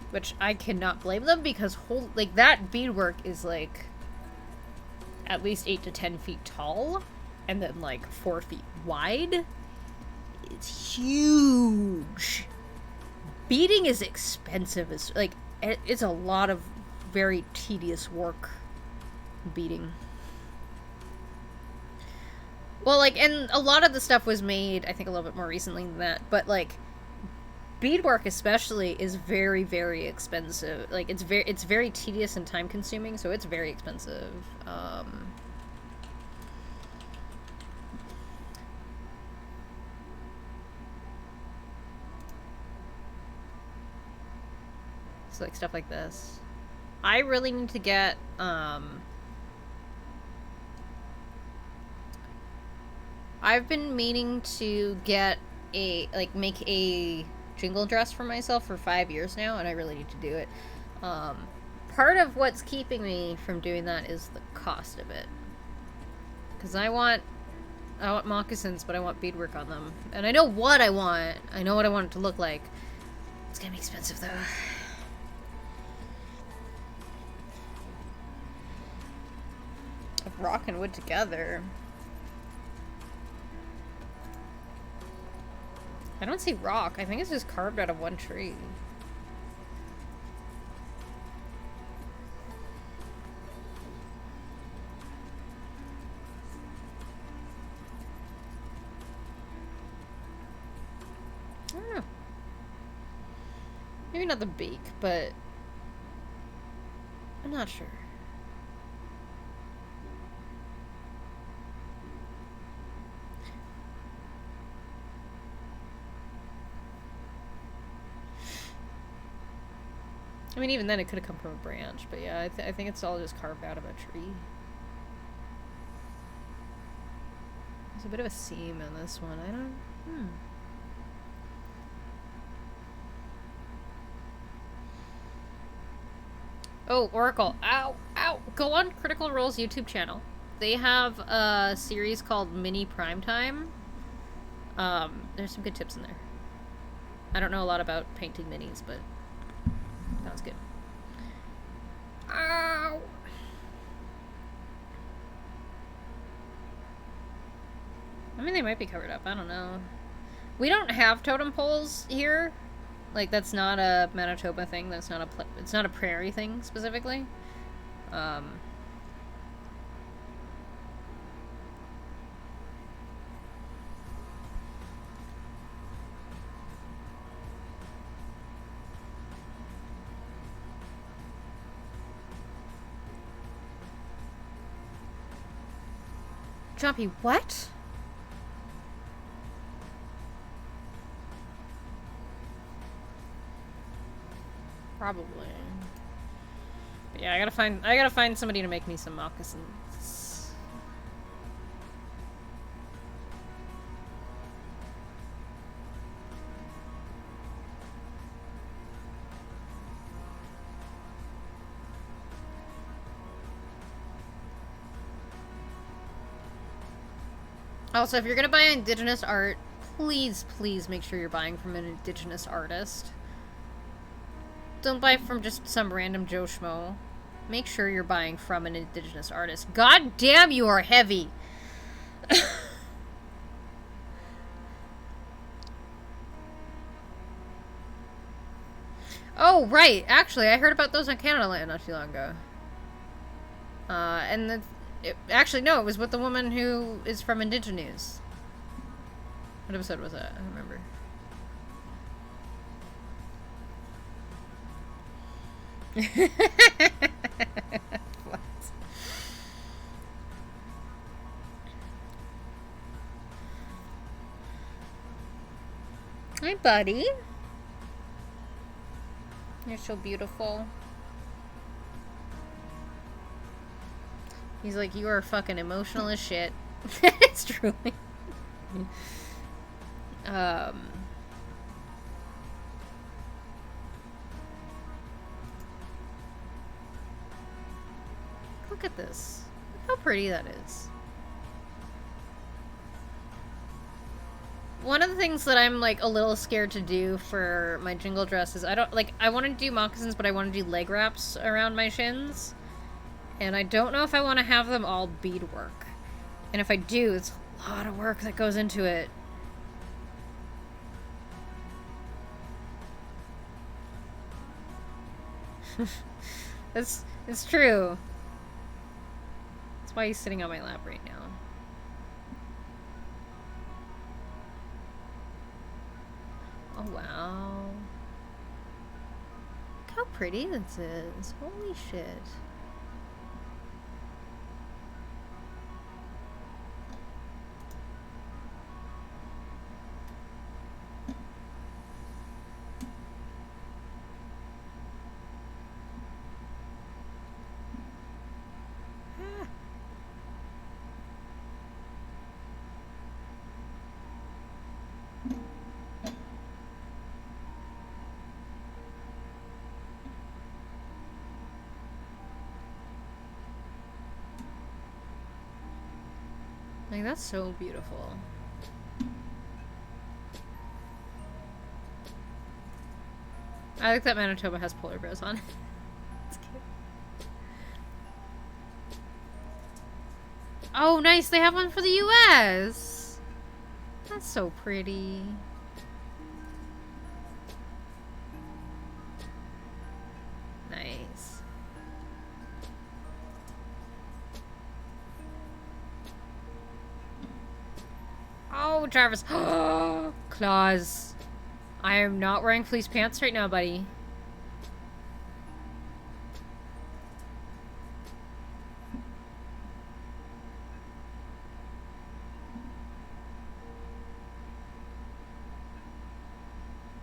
which I cannot blame them, because, like, that beadwork is, like... at least 8 to 10 feet tall, and then like 4 feet wide. It's huge. Beading is expensive. It's like it's a lot of very tedious work. Beading. Well, like, and a lot of the stuff was made, I think, a little bit more recently than that. But like, beadwork especially is very, very expensive. Like, it's very tedious and time consuming, so it's very expensive. So like stuff like this. I really need to get I've been meaning to get make a jingle dress for myself for 5 years now, and I really need to do it. Part of what's keeping me from doing that is the cost of it. Because I want moccasins, but I want beadwork on them. And I know what I want. I know what I want it to look like. It's gonna be expensive, though. Of rock and wood together. I don't see rock. I think it's just carved out of one tree. I don't know. Maybe not the beak, but I'm not sure. I mean, even then it could have come from a branch, but yeah, I think it's all just carved out of a tree. There's a bit of a seam in this one. I don't... Oh, Oracle. Ow! Ow! Go on Critical Role's YouTube channel. They have a series called Mini Primetime. There's some good tips in there. I don't know a lot about painting minis, but that was good. Ow! I mean, they might be covered up. I don't know. We don't have totem poles here. Like, that's not a Manitoba thing. That's not it's not a prairie thing, specifically. Jumpy, what? Probably. But yeah, I gotta find somebody to make me some moccasins. Also, if you're gonna buy Indigenous art, please, please make sure you're buying from an Indigenous artist. Don't buy from just some random Joe Schmo. Make sure you're buying from an Indigenous artist. God damn, you are heavy! Oh, right. Actually, I heard about those on Canada Land not too long ago. And actually, no, it was with the woman who is from Indigenous. What episode was that? I don't remember. What? Hi, buddy. You're so beautiful. He's like, you are fucking emotional as shit. It's truly. Look at this. Look how pretty that is. One of the things that I'm like a little scared to do for my jingle dress is I want to do moccasins, but I want to do leg wraps around my shins. And I don't know if I want to have them all beadwork. And if I do, it's a lot of work that goes into it. It's true. That's why he's sitting on my lap right now. Oh, wow. Look how pretty this is. Holy shit. Like, that's so beautiful. I like that Manitoba has polar bears on it. It's cute. Oh, nice! They have one for the US! That's so pretty. Nice. Oh, Travis. Claws. I am not wearing fleece pants right now, buddy.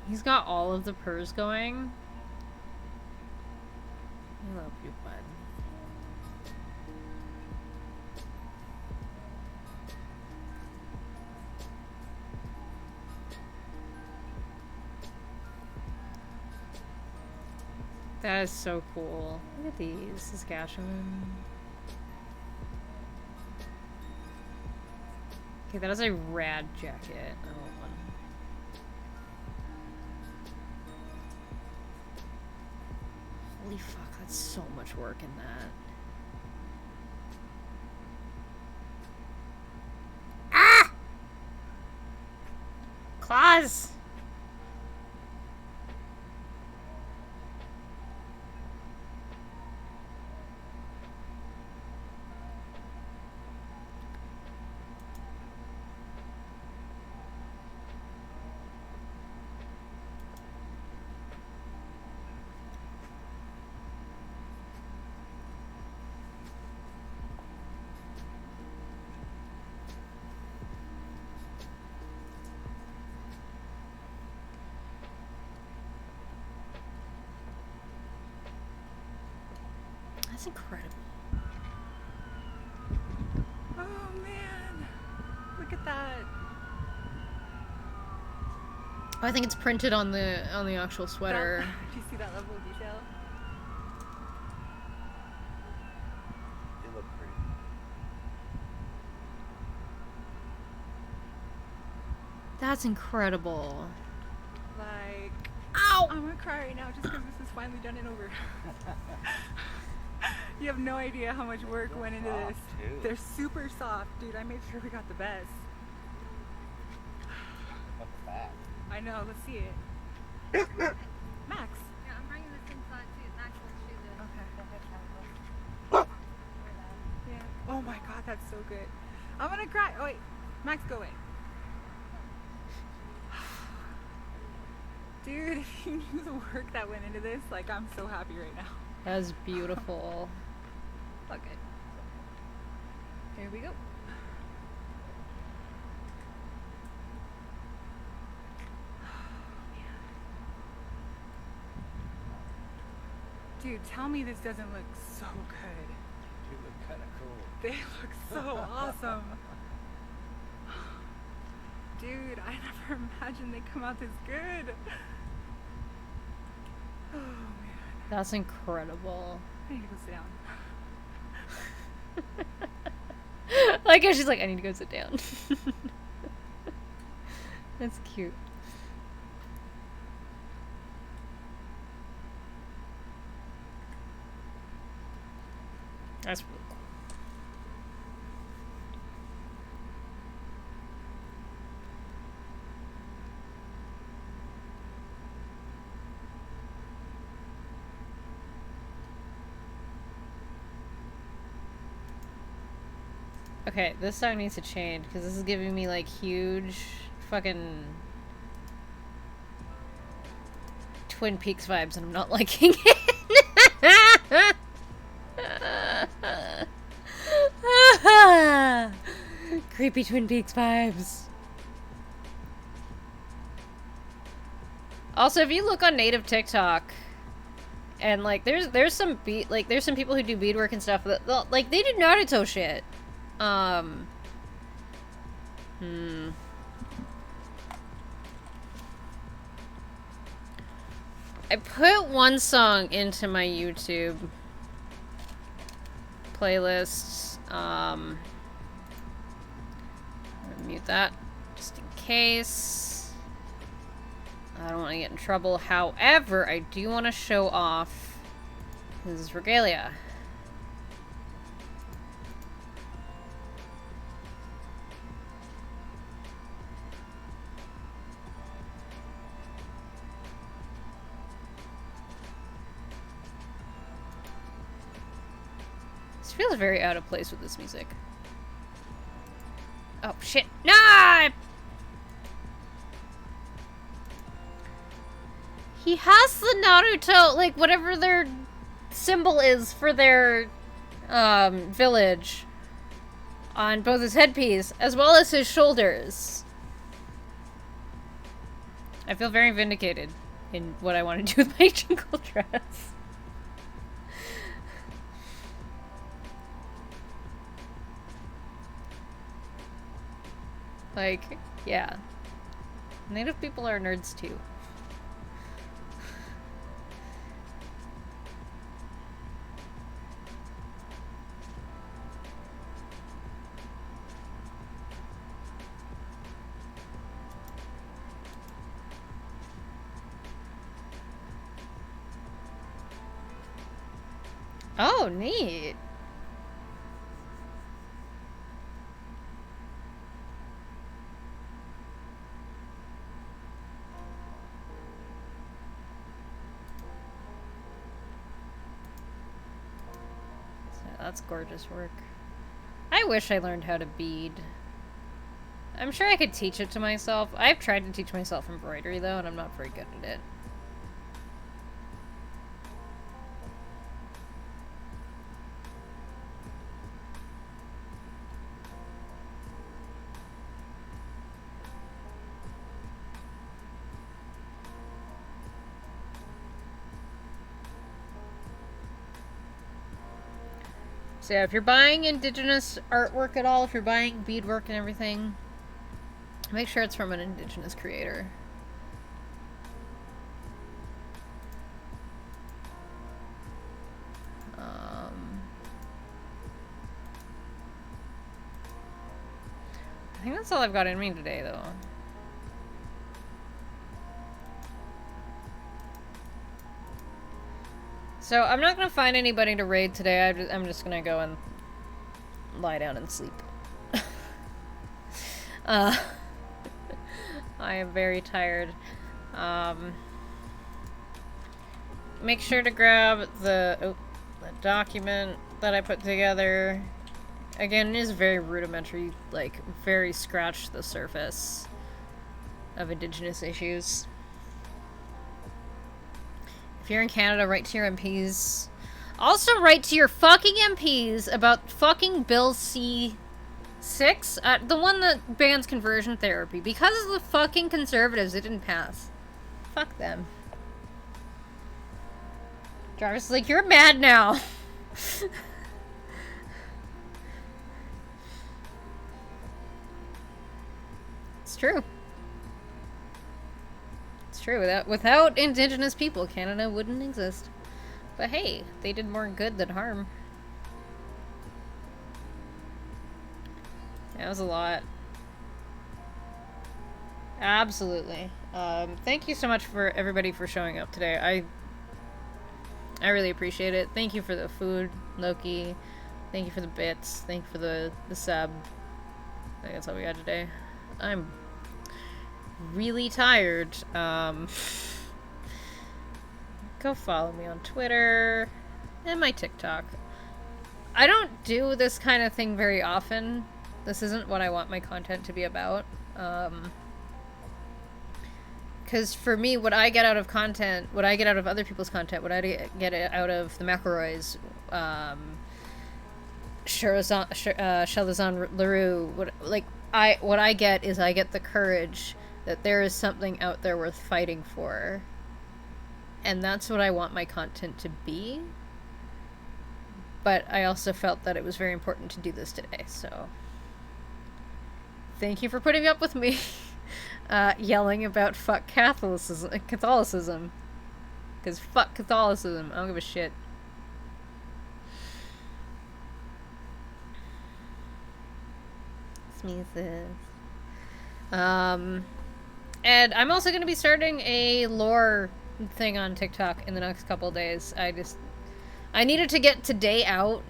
He's got all of the purrs going. I love you, bud. That is so cool. Look at these, Saskatchewan. Okay, that is a rad jacket. I want one. Holy fuck, that's so much work in that. Ah! Claws! That's incredible. Oh man, look at that. Oh, I think it's printed on the actual sweater. Do you see that level of detail? They look pretty. That's incredible. Like, ow! I'm gonna cry right now just because this is finally done and over. You have no idea how much work went into this. Too. They're super soft, dude. I made sure we got the best. At the back. I know. Let's see it. Max. Yeah, I'm bringing this inside too. Max will shoot it. Okay. Yeah. Oh my god, that's so good. I'm gonna cry. Oh wait, Max, go away. Dude, if you knew the work that went into this, like, I'm so happy right now. That was beautiful. Okay. Here we go. Dude, tell me this doesn't look so good. You look kind of cool. They look so awesome. Dude, I never imagined they'd come out this good. Oh man. That's incredible. I need to go sit down. Like, she's like, I need to go sit down. That's cute. That's really cool. Okay, this song needs to change because this is giving me like huge fucking Twin Peaks vibes and I'm not liking it. Creepy Twin Peaks vibes. Also, if you look on native TikTok and like there's some there's some people who do beadwork and stuff that like they do Naruto shit. I put one song into my YouTube playlist. I'm gonna mute that just in case. I don't want to get in trouble. However, I do want to show off his regalia. This feels very out of place with this music. Oh shit. No! He has the Naruto, like, whatever their symbol is for their, village on both his headpiece, as well as his shoulders. I feel very vindicated in what I want to do with my jingle dress. Like, yeah. Native people are nerds too. Oh, neat. So that's gorgeous work. I wish I learned how to bead. I'm sure I could teach it to myself. I've tried to teach myself embroidery though, and I'm not very good at it. So yeah, if you're buying Indigenous artwork at all, if you're buying beadwork and everything, make sure it's from an Indigenous creator. I think that's all I've got in me today, though. So I'm not gonna find anybody to raid today. I'm just gonna go and lie down and sleep. I am very tired. Make sure to grab the document that I put together. Again, it is very rudimentary, like very scratched the surface of Indigenous issues. If you're in Canada, write to your MPs. Also write to your fucking MPs about fucking Bill C6, the one that bans conversion therapy. Because of the fucking conservatives, it didn't pass. Fuck them. Jarvis is like, you're mad now. It's true. It's true. Without Indigenous people, Canada wouldn't exist. But hey, they did more good than harm. That was a lot. Absolutely. Thank you so much for everybody for showing up today. I really appreciate it. Thank you for the food, Loki. Thank you for the bits. Thank you for the sub. I think that's all we got today. I'm really tired. Go follow me on Twitter and my TikTok. I don't do this kind of thing very often. This isn't what I want my content to be about. Because for me, what I get out of content, what I get out of other people's content, what I get out of the McElroys, Shelazon LaRue, what I get is I get the courage that there is something out there worth fighting for. And that's what I want my content to be. But I also felt that it was very important to do this today, so thank you for putting up with me yelling about fuck Catholicism. Because fuck Catholicism. I don't give a shit. Sneezes. And I'm also going to be starting a lore thing on TikTok in the next couple days. I needed to get today out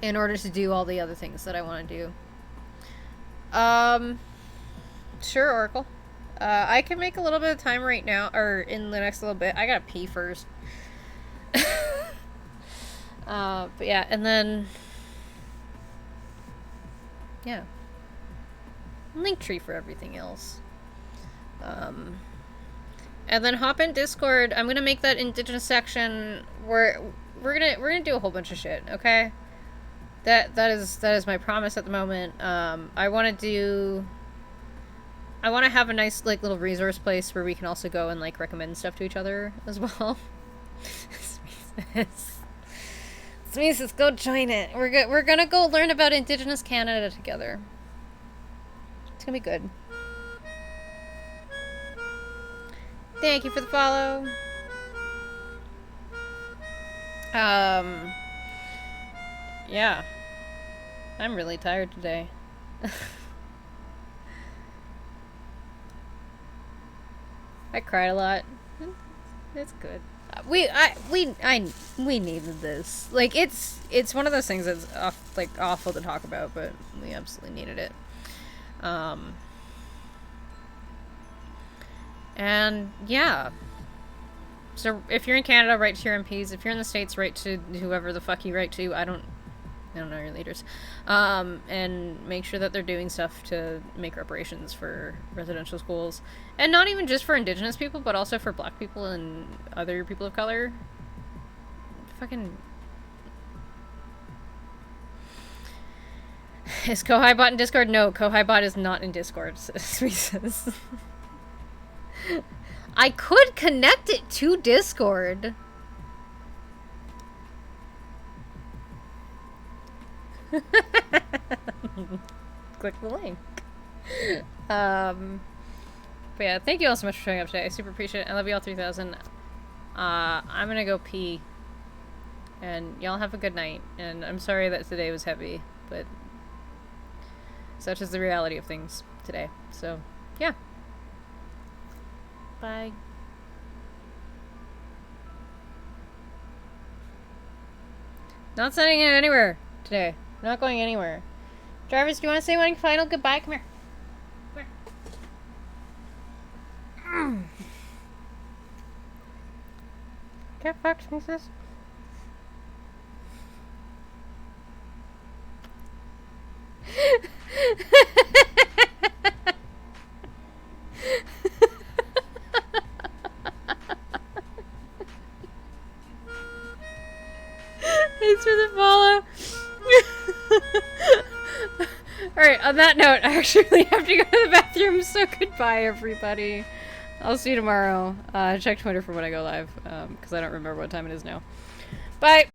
in order to do all the other things that I want to do. Sure, Oracle. I can make a little bit of time right now, or in the next little bit. I gotta pee first. But yeah, and then yeah. Linktree for everything else. And then hop in Discord. I'm gonna make that Indigenous section where we're gonna do a whole bunch of shit, okay? That is my promise at the moment. I want to have a nice little resource place where we can also go and recommend stuff to each other as well. Smeezus, go join it. We're gonna go learn about Indigenous Canada together. It's gonna be good. Thank you for the follow. Yeah. I'm really tired today. I cried a lot. It's good. we needed this. Like, it's one of those things that's awful to talk about, but we absolutely needed it. And yeah. So if you're in Canada, write to your MPs. If you're in the States, write to whoever the fuck you write to. I don't know your leaders. And make sure that they're doing stuff to make reparations for residential schools. And not even just for Indigenous people, but also for Black people and other people of color. Fucking... Is Kohai in Discord? No, Kohai is not in Discord, says. I could connect it to Discord. Click the link. But yeah, thank you all so much for showing up today. I super appreciate it. I love you all 3000. I'm gonna go pee. And y'all have a good night. And I'm sorry that today was heavy, but such is the reality of things today. So, yeah. Bye. Not sending it anywhere today. Not going anywhere. Jarvis, do you want to say one final goodbye? Come here. Come here. Get fucked, sneezes. Thanks for the follow. Alright, on that note, I actually have to go to the bathroom, so goodbye, everybody. I'll see you tomorrow. Check Twitter for when I go live, because I don't remember what time it is now. Bye!